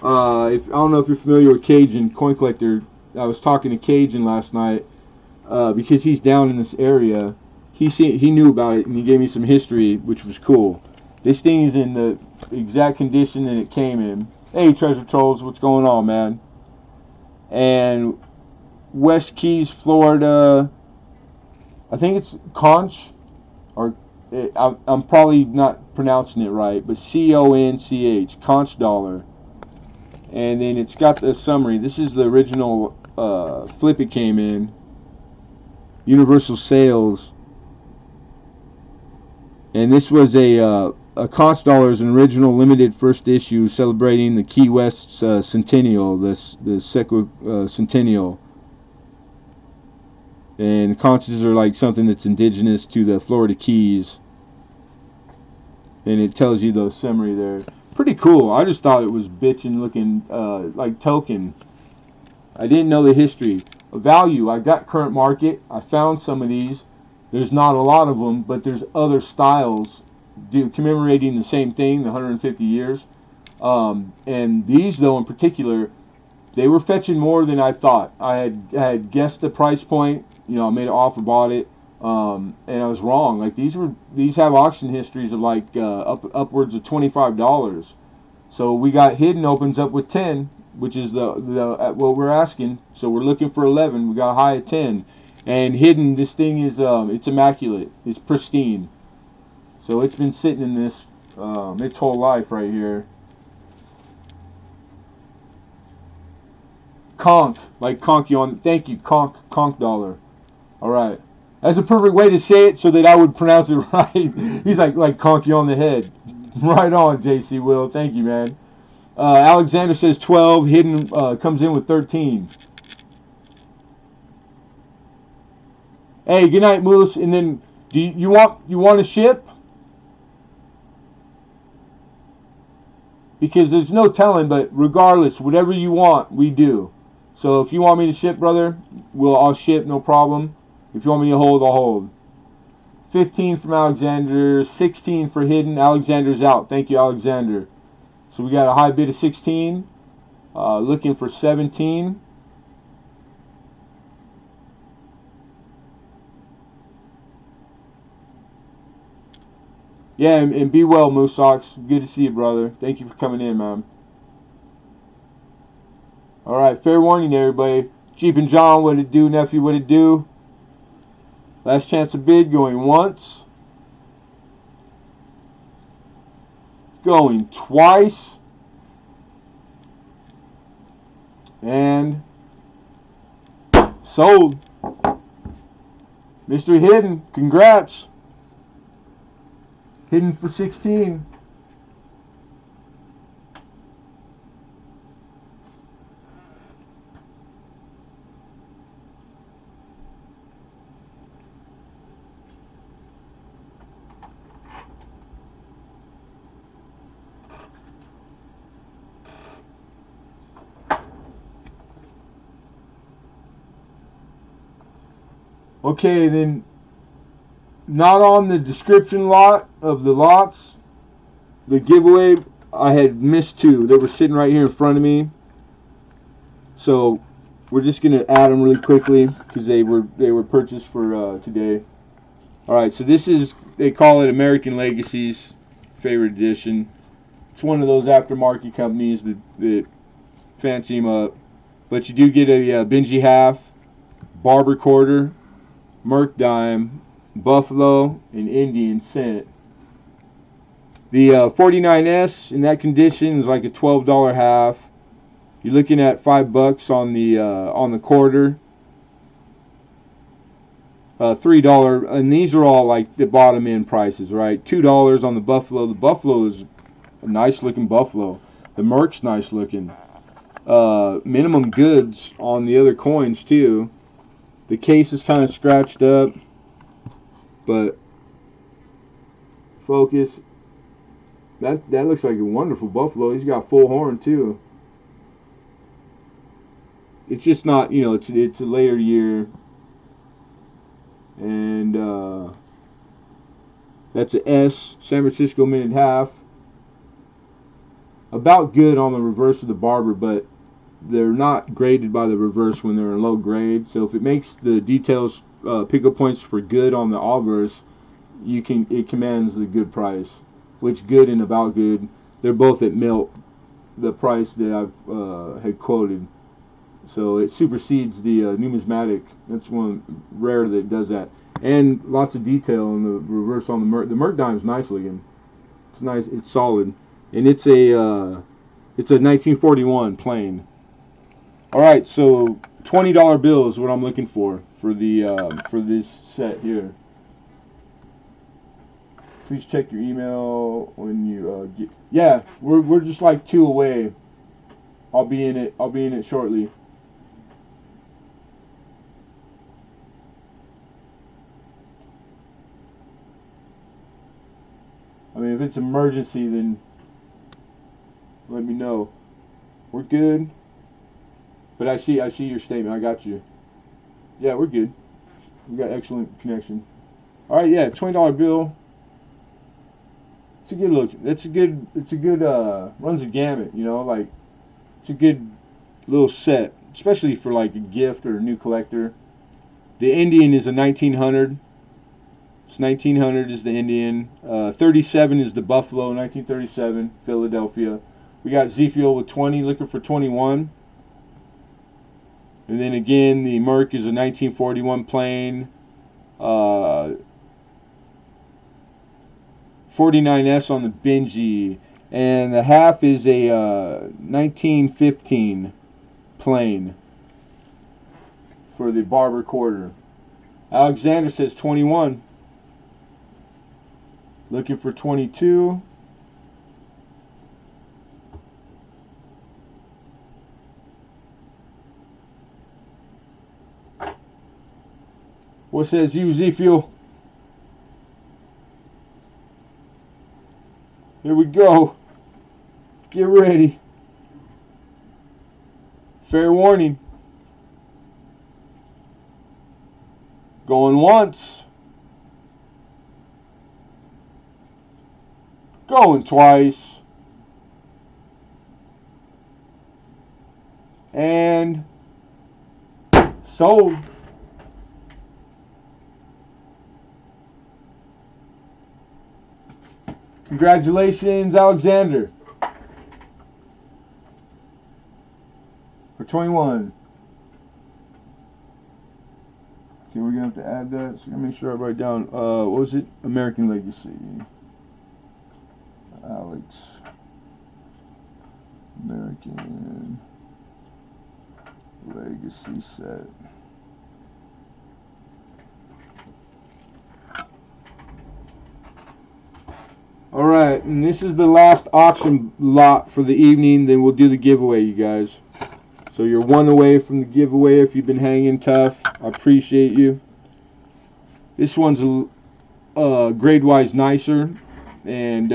I don't know if you're familiar with Cajun Coin Collector. I was talking to Cajun last night because he's down in this area. He knew about it and he gave me some history, which was cool. This thing is in the exact condition that it came in. Hey, Treasure Trolls, what's going on, man? And West Keys, Florida. I think it's Conch, or I'm probably not pronouncing it right, but CONCH, Conch dollar. And then it's got the summary. This is the original flip it came in. Universal Sales. And this was a Conch dollar is an original limited first issue celebrating the Key West centennial, the centennial. And conches are like something that's indigenous to the Florida Keys. And it tells you the summary there. Pretty cool. I just thought it was bitchin' looking like token. I didn't know the history. Value, I got current market. I found some of these. There's not a lot of them, but there's other styles commemorating the same thing, the 150 years. And these, though, in particular, they were fetching more than I thought. I had guessed the price point. I made an offer, bought it, and I was wrong. Like these have auction histories of like upwards of $25. So we got hidden opens up with 10, which is the what we're asking. So we're looking for 11. We got a high of 10, and hidden. This thing is it's immaculate. It's pristine. So it's been sitting in this its whole life right here. Conch, like conch you on. Thank you, conch dollar. All right, that's a perfect way to say it so that I would pronounce it right. He's like conch you on the head. Right on, JC Will. Thank you, man. Alexander says 12. Hidden comes in with 13. Hey, good night, Moose. And then, do you want to ship? Because there's no telling, but regardless, whatever you want, we do. So if you want me to ship, brother, I'll ship, no problem. If you want me to hold, I'll hold. 15 from Alexander, 16 for Hidden. Alexander's out. Thank you, Alexander. So we got a high bid of 16. Looking for 17. Yeah, and be well, Moose Sox. Good to see you, brother. Thank you for coming in, man. All right, fair warning, everybody. Jeep and John, what it do, nephew? What it do? Last chance of bid going once. Going twice. And sold. Mr. Hidden, congrats. Hidden for 16. Okay, then not on the description lot of the lots. The giveaway, I had missed two. They were sitting right here in front of me. So we're just gonna add them really quickly because they were purchased for today. All right, so this is, they call it American Legacies favorite edition. It's one of those aftermarket companies that fancy them up. But you do get a Benji half, Barber quarter, Merc dime, Buffalo, and Indian cent. The 49S in that condition is like a $12 half. You're looking at $5 on the quarter. $3, and these are all like the bottom end prices, right? $2 on the Buffalo. The Buffalo is a nice looking Buffalo. The Merc's nice looking. Minimum goods on the other coins too. The case is kind of scratched up, but focus. That looks like a wonderful Buffalo. He's got full horn too. It's just not, it's a later year. And that's an S, San Francisco minute half. About good on the reverse of the Barber, but they're not graded by the reverse when they're in low grade. So if it makes the details pickup points for good on the obverse, it commands the good price. Which good and about good, they're both at Milt, the price that I've had quoted. So it supersedes the numismatic. That's one rare that does that. And lots of detail in the reverse on the Merc. The Merc dime is nice looking. It's nice. It's solid, and it's a 1941 plain. All right, so $20 bill is what I'm looking for this set here. Please check your email when you get. Yeah, we're just like 2 away. I'll be in it shortly. I mean, if it's emergency, then let me know. We're good. But I see your statement. I got you. Yeah, we're good. We got excellent connection. All right, yeah, $20 bill. It's a good look. It's a good. Runs a gamut. Like it's a good little set, especially for like a gift or a new collector. The Indian is a 1900. It's 1900 is the Indian. 37 is the Buffalo, 1937, Philadelphia. We got Z-Fuel with 20, looking for 21. And then again, the Merc is a 1941 plain. 49S on the Benji. And the half is a 1915 plain for the Barber quarter. Alexander says 21. Looking for 22. What says you, Ezekiel? Here we go. Get ready. Fair warning. Going once. Going twice. And sold. Congratulations, Alexander. For 21. Okay, we're gonna have to add that. So I'm gonna make sure I write down. What was it? American Legacy. Alex. American Legacy set. Alright, and this is the last auction lot for the evening. Then we'll do the giveaway, you guys. So you're one away from the giveaway if you've been hanging tough. I appreciate you. This one's grade-wise nicer. And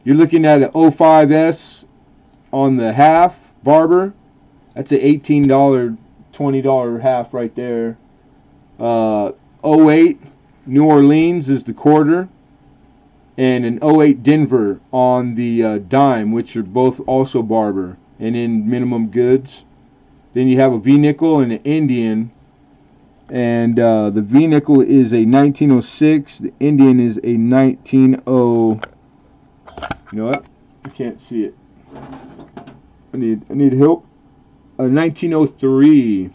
you're looking at an 05S on the half barber. That's an $18, $20 half right there. 08 New Orleans is the quarter. And an 08 Denver on the dime, which are both also barber and in minimum goods. Then you have a V-nickel and an Indian. And the V-nickel is a 1906. The Indian is a 190. You know what? I can't see it. I need help. A 1903.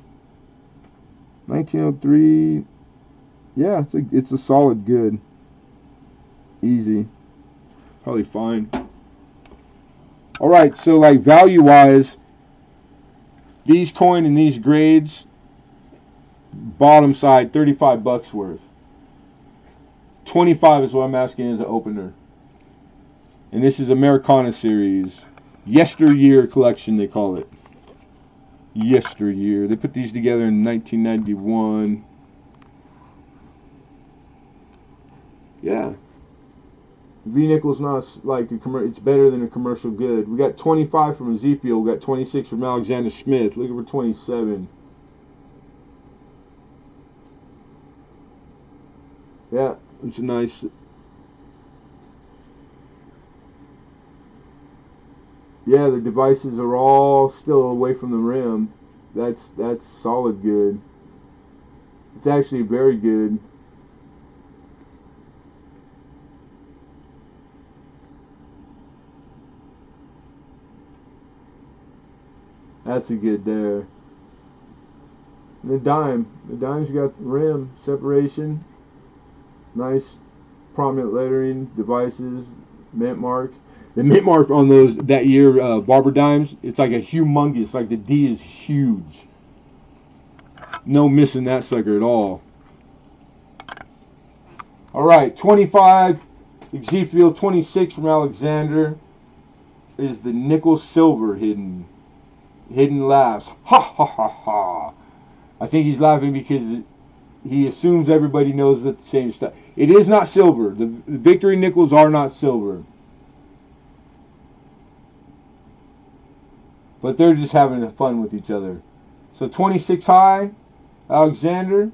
1903. Yeah, it's a solid good. Easy. Probably fine. Alright, so like value wise, these coin and these grades, bottom side, 35 bucks worth. 25 is what I'm asking as an opener. And this is Americana series. Yesteryear collection, they call it. Yesteryear. They put these together in 1991. Yeah. V-nickel's not like a it's better than a commercial good. We got 25 from Ezekiel. We got 26 from Alexander Smith. Looking for 27. Yeah, it's a nice. Yeah, the devices are all still away from the rim. That's solid good. It's actually very good. That's a good there. And the dime. The dime's got rim separation. Nice prominent lettering, devices, mint mark. The mint mark on those that year barber dimes, it's like a humongous, like the D is huge. No missing that sucker at all. Alright, 25 Ezekiel, 26 from Alexander is the nickel silver hidden laughs. Ha ha ha ha. I think he's laughing because he assumes everybody knows that the same stuff. It is not silver. The Victory nickels are not silver. But they're just having fun with each other. So 26 high, Alexander.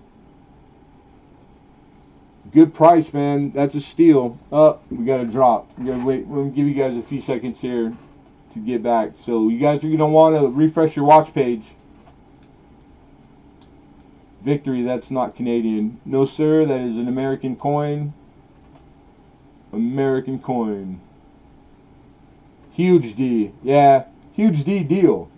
Good price, man. That's a steal. Oh, we got a drop. We gotta wait. We'll give you guys a few seconds here to get back. So you guys are going to want to refresh your watch page. Victory, that's not Canadian. No, sir, that is an American coin. American coin. Huge D. Yeah, huge D deal.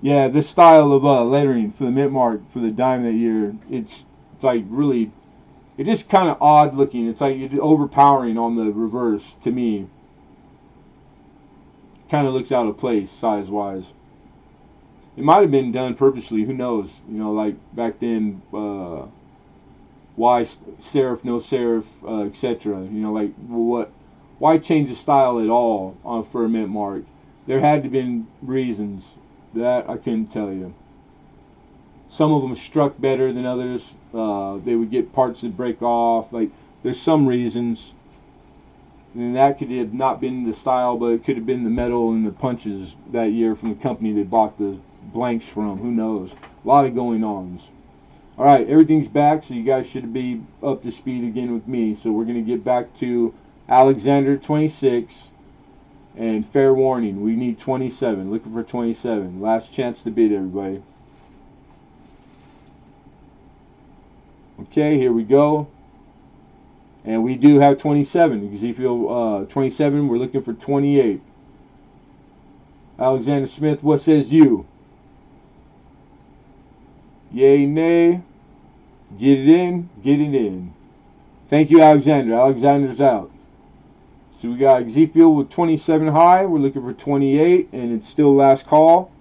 Yeah, this style of lettering for the mint mark for the dime that year, it's like really, it's just kind of odd looking. It's like it's overpowering on the reverse to me. Kind of looks out of place size wise. It might have been done purposely. Who knows? You know, like back then, why serif, no serif, etc. You know, like what? Why change the style at all for a mint mark? There had to have been reasons that I couldn't tell you. Some of them struck better than others. They would get parts that break off. Like, there's some reasons. And that could have not been the style, but it could have been the metal and the punches that year from the company they bought the blanks from. Who knows? A lot of going ons. Alright, everything's back, so you guys should be up to speed again with me. So we're going to get back to Alexander 26. And fair warning, we need 27. Looking for 27. Last chance to bid, everybody. Okay, here we go. And we do have 27. Ezekiel 27, we're looking for 28. Alexander Smith, what says you? Yay, nay. Get it in, get it in. Thank you, Alexander. Alexander's out. So we got Ezekiel with 27 high. We're looking for 28, and it's still last call.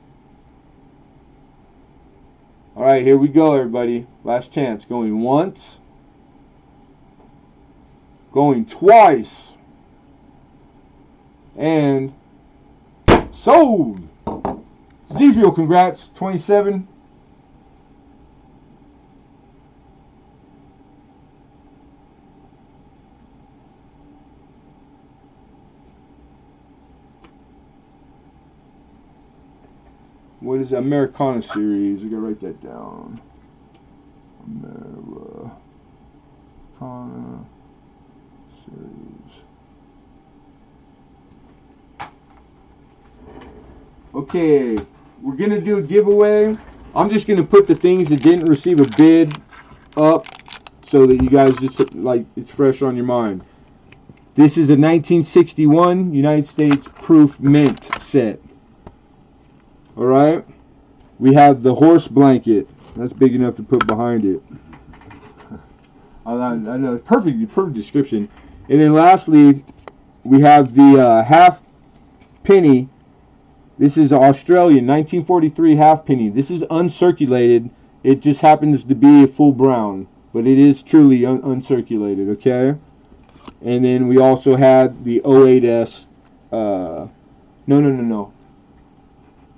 Alright, here we go, everybody. Last chance. Going once. Going twice. And sold. Ezekiel, congrats. 27. What is the Americana series? I gotta write that down. Americana series. Okay, we're gonna do a giveaway. I'm just gonna put the things that didn't receive a bid up so that you guys just, like, it's fresh on your mind. This is a 1961 United States proof mint set. Alright, we have the horse blanket. That's big enough to put behind it. I know, perfect description. And then lastly, we have the half penny. This is Australian 1943 half penny. This is uncirculated. It just happens to be a full brown, but it is truly uncirculated, okay? And then we also had the 08S. No.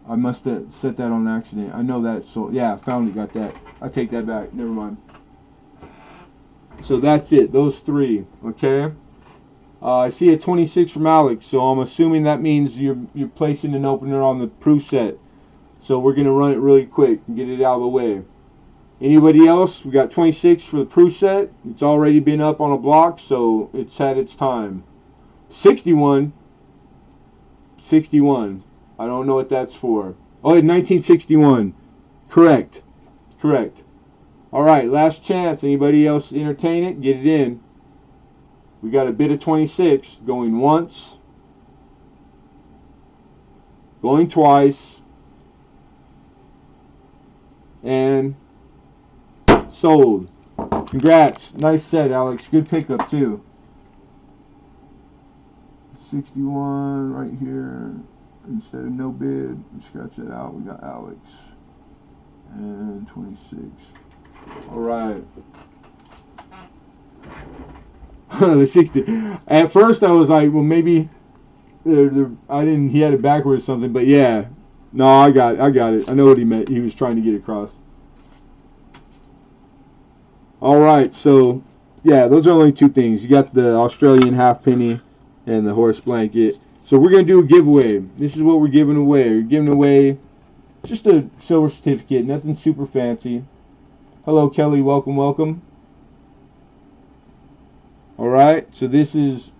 I must have set that on accident. I know that, so yeah, I found it, got that. I take that back, never mind. So that's it, those three, okay? I see a 26 from Alex, so I'm assuming that means you're placing an opener on the proof set. So we're going to run it really quick and get it out of the way. Anybody else? We got 26 for the proof set. It's already been up on a block, so it's had its time. 61. I don't know what that's for. Oh, 1961. Correct. Alright, last chance. Anybody else entertain it? Get it in. We got a bid of 26. Going once. Going twice. And sold. Congrats. Nice set, Alex. Good pickup, too. 61 right here. Instead of no bid, scratch that out. We got Alex. And 26. Alright. The 60. At first I was like, well, maybe I didn't, he had it backwards or something, but yeah. No, I got it. I know what he meant. He was trying to get across. Alright, so yeah, those are only two things. You got the Australian half penny and the horse blanket. So we're going to do a giveaway. This is what we're giving away. We're giving away just a silver certificate. Nothing super fancy. Hello, Kelly. Welcome. Alright. So this is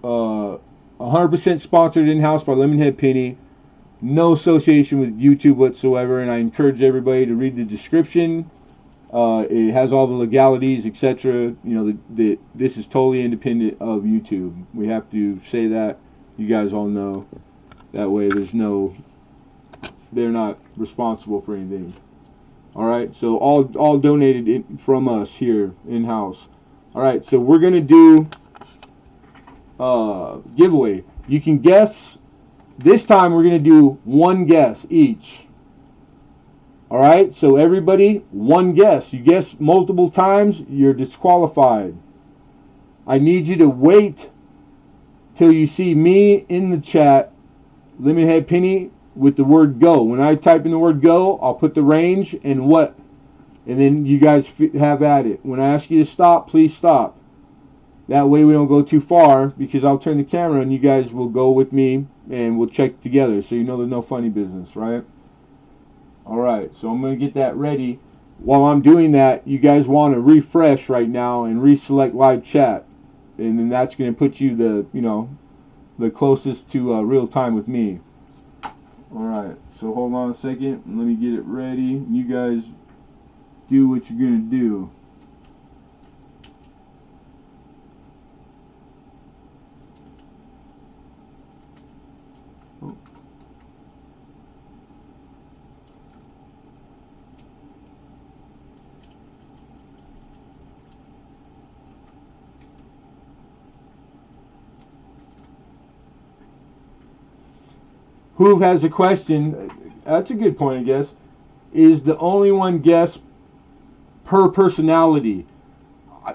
100% sponsored in-house by Lemonhead Penny. No association with YouTube whatsoever. And I encourage everybody to read the description. It has all the legalities, etc. You know, this is totally independent of YouTube. We have to say that. You guys all know. That way they're not responsible for anything. Alright, so all donated from us here in-house. Alright, so we're going to do giveaway. You can guess. This time we're going to do one guess each. Alright, so everybody, one guess. You guess multiple times, you're disqualified. I need you to wait till you see me in the chat, Lemonhead Penny, with the word go. When I type in the word go, I'll put the range and what. And then you guys have at it. When I ask you to stop, please stop. That way we don't go too far, because I'll turn the camera and you guys will go with me and we'll check together, so you know there's no funny business, right? Alright, so I'm going to get that ready. While I'm doing that, you guys want to refresh right now and reselect live chat. And then that's going to put you the closest to real time with me. Alright, so hold on a second. Let me get it ready. You guys do what you're going to do. Who has a question? That's a good point, I guess. Is the only one guest per personality?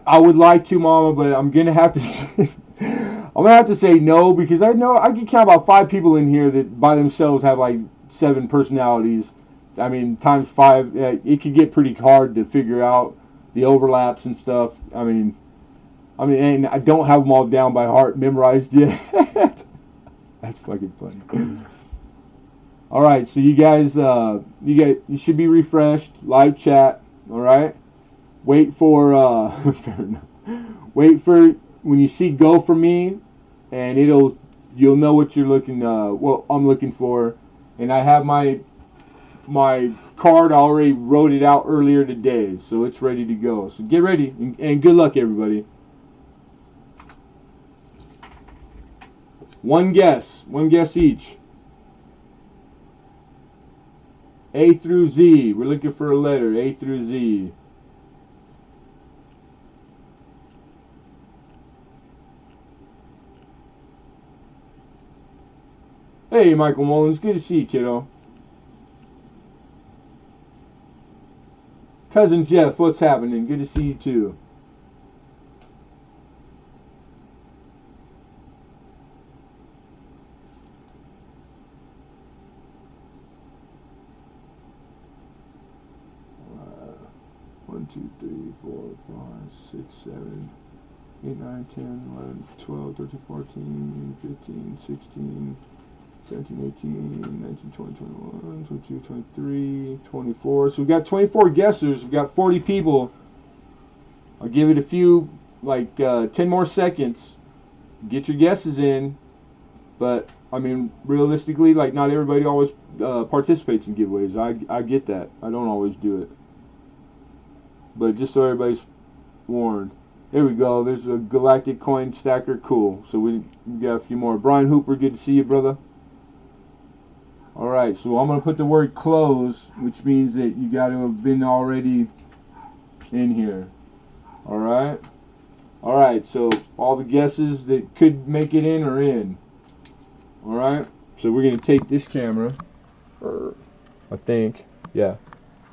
I would like to, Mama, but I'm gonna have to. I'm gonna have to say no, because I know I can count about 5 people in here that by themselves have like 7 personalities. I mean, times 5, it could get pretty hard to figure out the overlaps and stuff. I mean, and I don't have them all down by heart, memorized yet. That's fucking funny. All right, so you guys, you should be refreshed. Live chat. All right. Wait for fair enough. Wait for when you see go for me, and you'll know what you're looking. What I'm looking for, and I have my card. I already wrote it out earlier today, so it's ready to go. So get ready, and good luck, everybody. One guess each. A through Z. We're looking for a letter. A through Z. Hey, Michael Mullins. Good to see you, kiddo. Cousin Jeff, what's happening? Good to see you, too. One, 2, 3, 4, 5, 6, 7, 8, 9, 10, 11, 12, 13, 14, 15, 16, 17, 18, 19, 20, 21, 22, 23, 24. So we've got 24 guessers. We've got 40 people. I'll give it a few, 10 more seconds. Get your guesses in. But, I mean, realistically, not everybody always participates in giveaways. I get that. I don't always do it. But just so everybody's warned. There we go. There's a galactic coin stacker. Cool. So we got a few more. Brian Hooper, good to see you, brother. Alright, so I'm going to put the word close, which means that you got to have been already in here. Alright? Alright, so all the guesses that could make it in are in. Alright? So we're going to take this camera. I think. Yeah.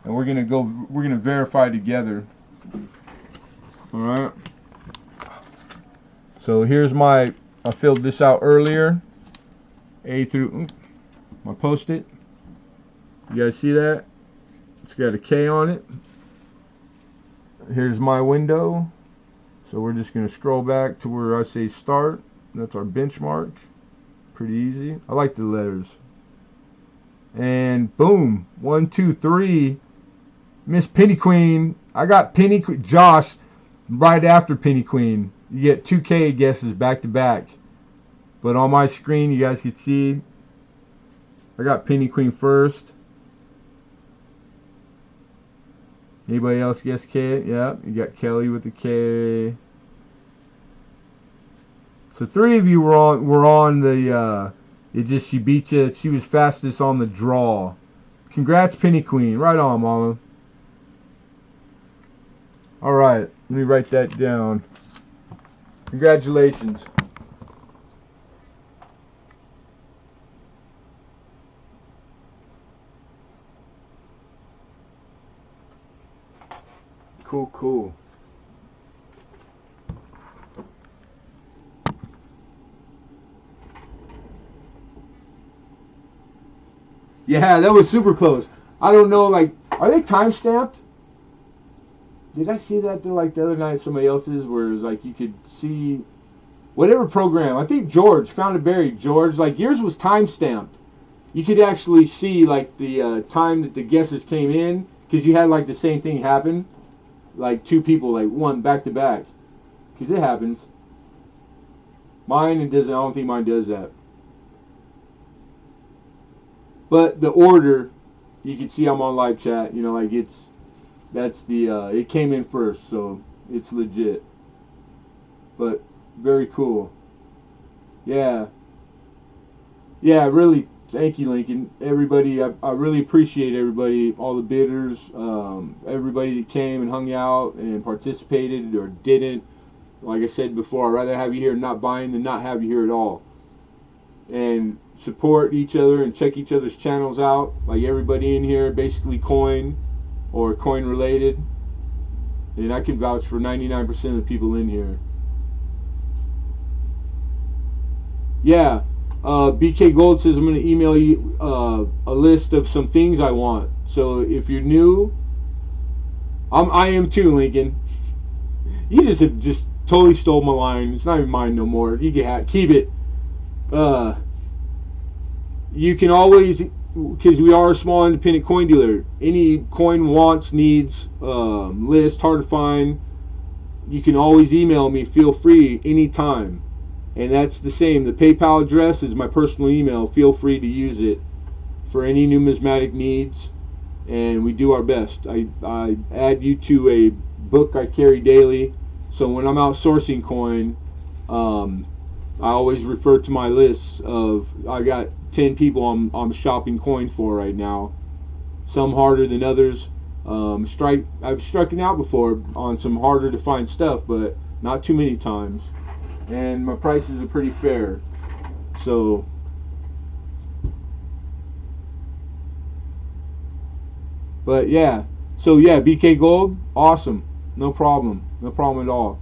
And we're going to verify together. Alright? So here's I filled this out earlier. A through, my post-it. You guys see that? It's got a K on it. Here's my window. So we're just going to scroll back to where I say start. That's our benchmark. Pretty easy. I like the letters. And boom. 1, 2, 3. Miss Penny Queen. I got Penny Queen. Josh, right after Penny Queen. You get 2K guesses back to back. But on my screen, you guys can see, I got Penny Queen first. Anybody else guess K? Yeah, you got Kelly with the K. So 3 of you were on the. She beat you. She was fastest on the draw. Congrats, Penny Queen. Right on, Mama. All right, let me write that down. Congratulations. Cool, cool. Yeah, that was super close. I don't know, like, are they time stamped? Did I see that like the other night somebody else's where it was like you could see whatever program. I think George found it buried. George, like yours was time stamped. You could actually see like the time that the guesses came in because you had like the same thing happen, like two people like one back to back, because it happens. Mine it doesn't. I don't think mine does that. But the order, you can see I'm on live chat. You know, like that's the it came in first, so it's legit. But very cool. Yeah. Yeah, really. Thank you, Lincoln. Everybody, I really appreciate everybody, all the bidders, everybody that came and hung out and participated or didn't. Like I said before, I'd rather have you here not buying than not have you here at all. And support each other and check each other's channels out. Like everybody in here, basically coin or coin related. And I can vouch for 99% of the people in here. Yeah. BK Gold says I'm going to email you a list of some things I want. So if you're new, I am too, Lincoln. You just totally stole my line. It's not even mine no more. You can keep it. You can always, because we are a small independent coin dealer. Any coin wants, needs, list, hard to find. You can always email me. Feel free anytime. And that's the same. The PayPal address is my personal email. Feel free to use it for any numismatic needs. And we do our best. I add you to a book I carry daily. So when I'm out sourcing coin, I always refer to my list of, I got 10 people I'm shopping coin for right now. Some harder than others. I've stricken out before on some harder to find stuff, but not too many times. And my prices are pretty fair. So but yeah. So yeah, BK Gold, awesome. No problem. No problem at all.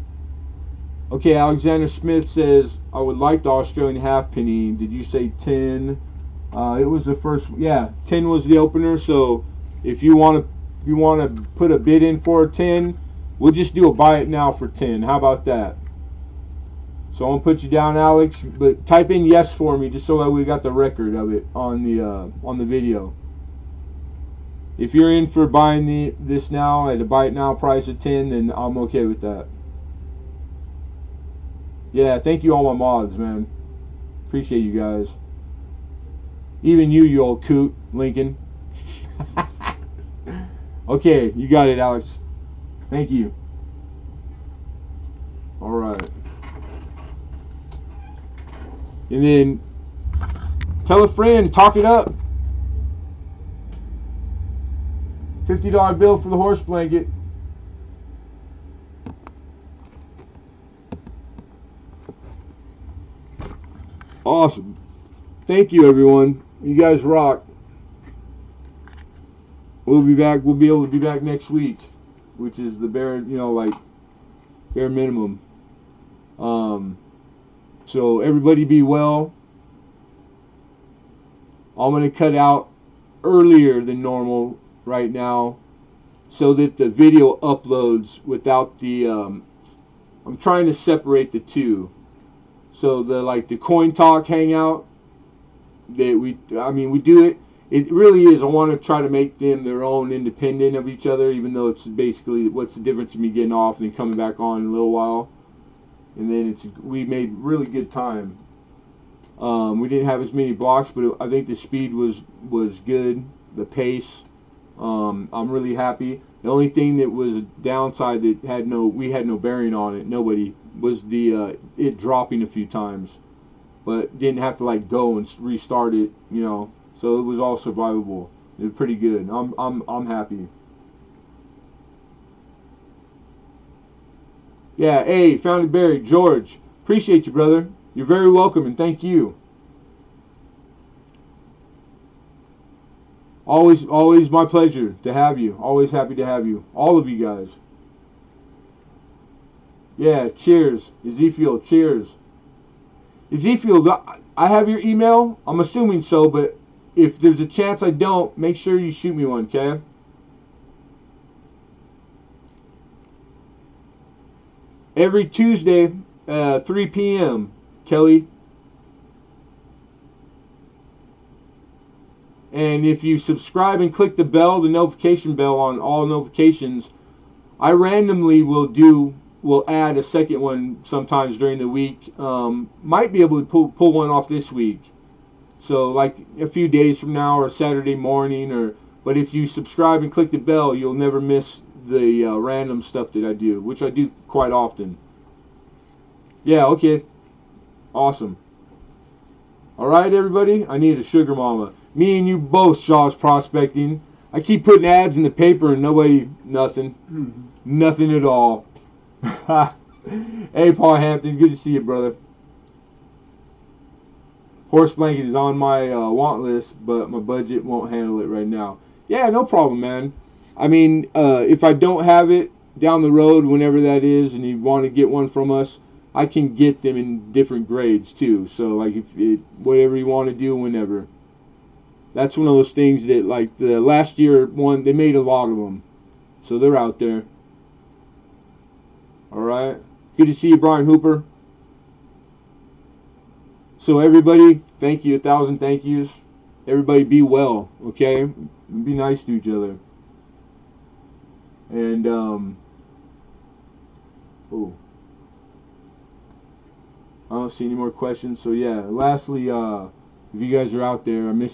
Okay, Alexander Smith says, I would like the Australian halfpenny. Did you say 10? It was the first, yeah, 10 was the opener. So if you want to put a bid in for a 10, we'll just do a buy it now for 10. How about that? So I'm gonna put you down, Alex, but type in yes for me just so that we got the record of it on the video. If you're in for buying this now at a buy it now price of 10, then I'm okay with that. Yeah, thank you all my mods, man. Appreciate you guys. Even you old coot, Lincoln. Okay, you got it, Alex. Thank you. All right. And then tell a friend, talk it up. $50 bill for the horse blanket. Awesome. Thank you, everyone. You guys rock. We'll be back. We'll be able to be back next week, which is the bare, like bare minimum. So everybody be well. I'm going to cut out earlier than normal right now so that the video uploads without the I'm trying to separate the two. So the coin talk hangout that we do it. It really is. I want to try to make them their own, independent of each other, even though it's basically what's the difference in me getting off and then coming back on in a little while. And then we made really good time. We didn't have as many blocks, but I think the speed was good. The pace. I'm really happy. The only thing that was a downside that we had no bearing on it. Nobody was it dropping a few times, but didn't have to go and restart it. So it was all survivable. It was pretty good. I'm happy. Yeah, hey, found it buried. George, appreciate you, brother. You're very welcome, and thank you. Always my pleasure to have you. Always happy to have you. All of you guys. Yeah, cheers. Ezekiel, cheers. Ezekiel, I have your email? I'm assuming so, but if there's a chance I don't, make sure you shoot me one, okay? Every Tuesday, 3 p.m., Kelly. And if you subscribe and click the bell, the notification bell on all notifications, I randomly will add a second one sometimes during the week. Might be able to pull one off this week. So like a few days from now or Saturday morning, but if you subscribe and click the bell, you'll never miss the random stuff that I do, which I do quite often. Yeah, okay. Awesome. Alright, everybody, I need a sugar mama. Me and you both, Shaw's Prospecting. I keep putting ads in the paper and nothing. Nothing at all. Hey, Paul Hampton, good to see you, brother. Horse blanket is on my want list, but my budget won't handle it right now. Yeah, no problem, man. I mean, if I don't have it down the road, whenever that is, and you want to get one from us, I can get them in different grades too. So, like, whatever you want to do, whenever. That's one of those things that, like, the last year one, they made a lot of them, so they're out there. All right. Good to see you, Brian Hooper. So everybody, thank you, 1,000 thank yous. Everybody be well, okay? Be nice to each other. And, I don't see any more questions. So yeah, lastly, if you guys are out there, I miss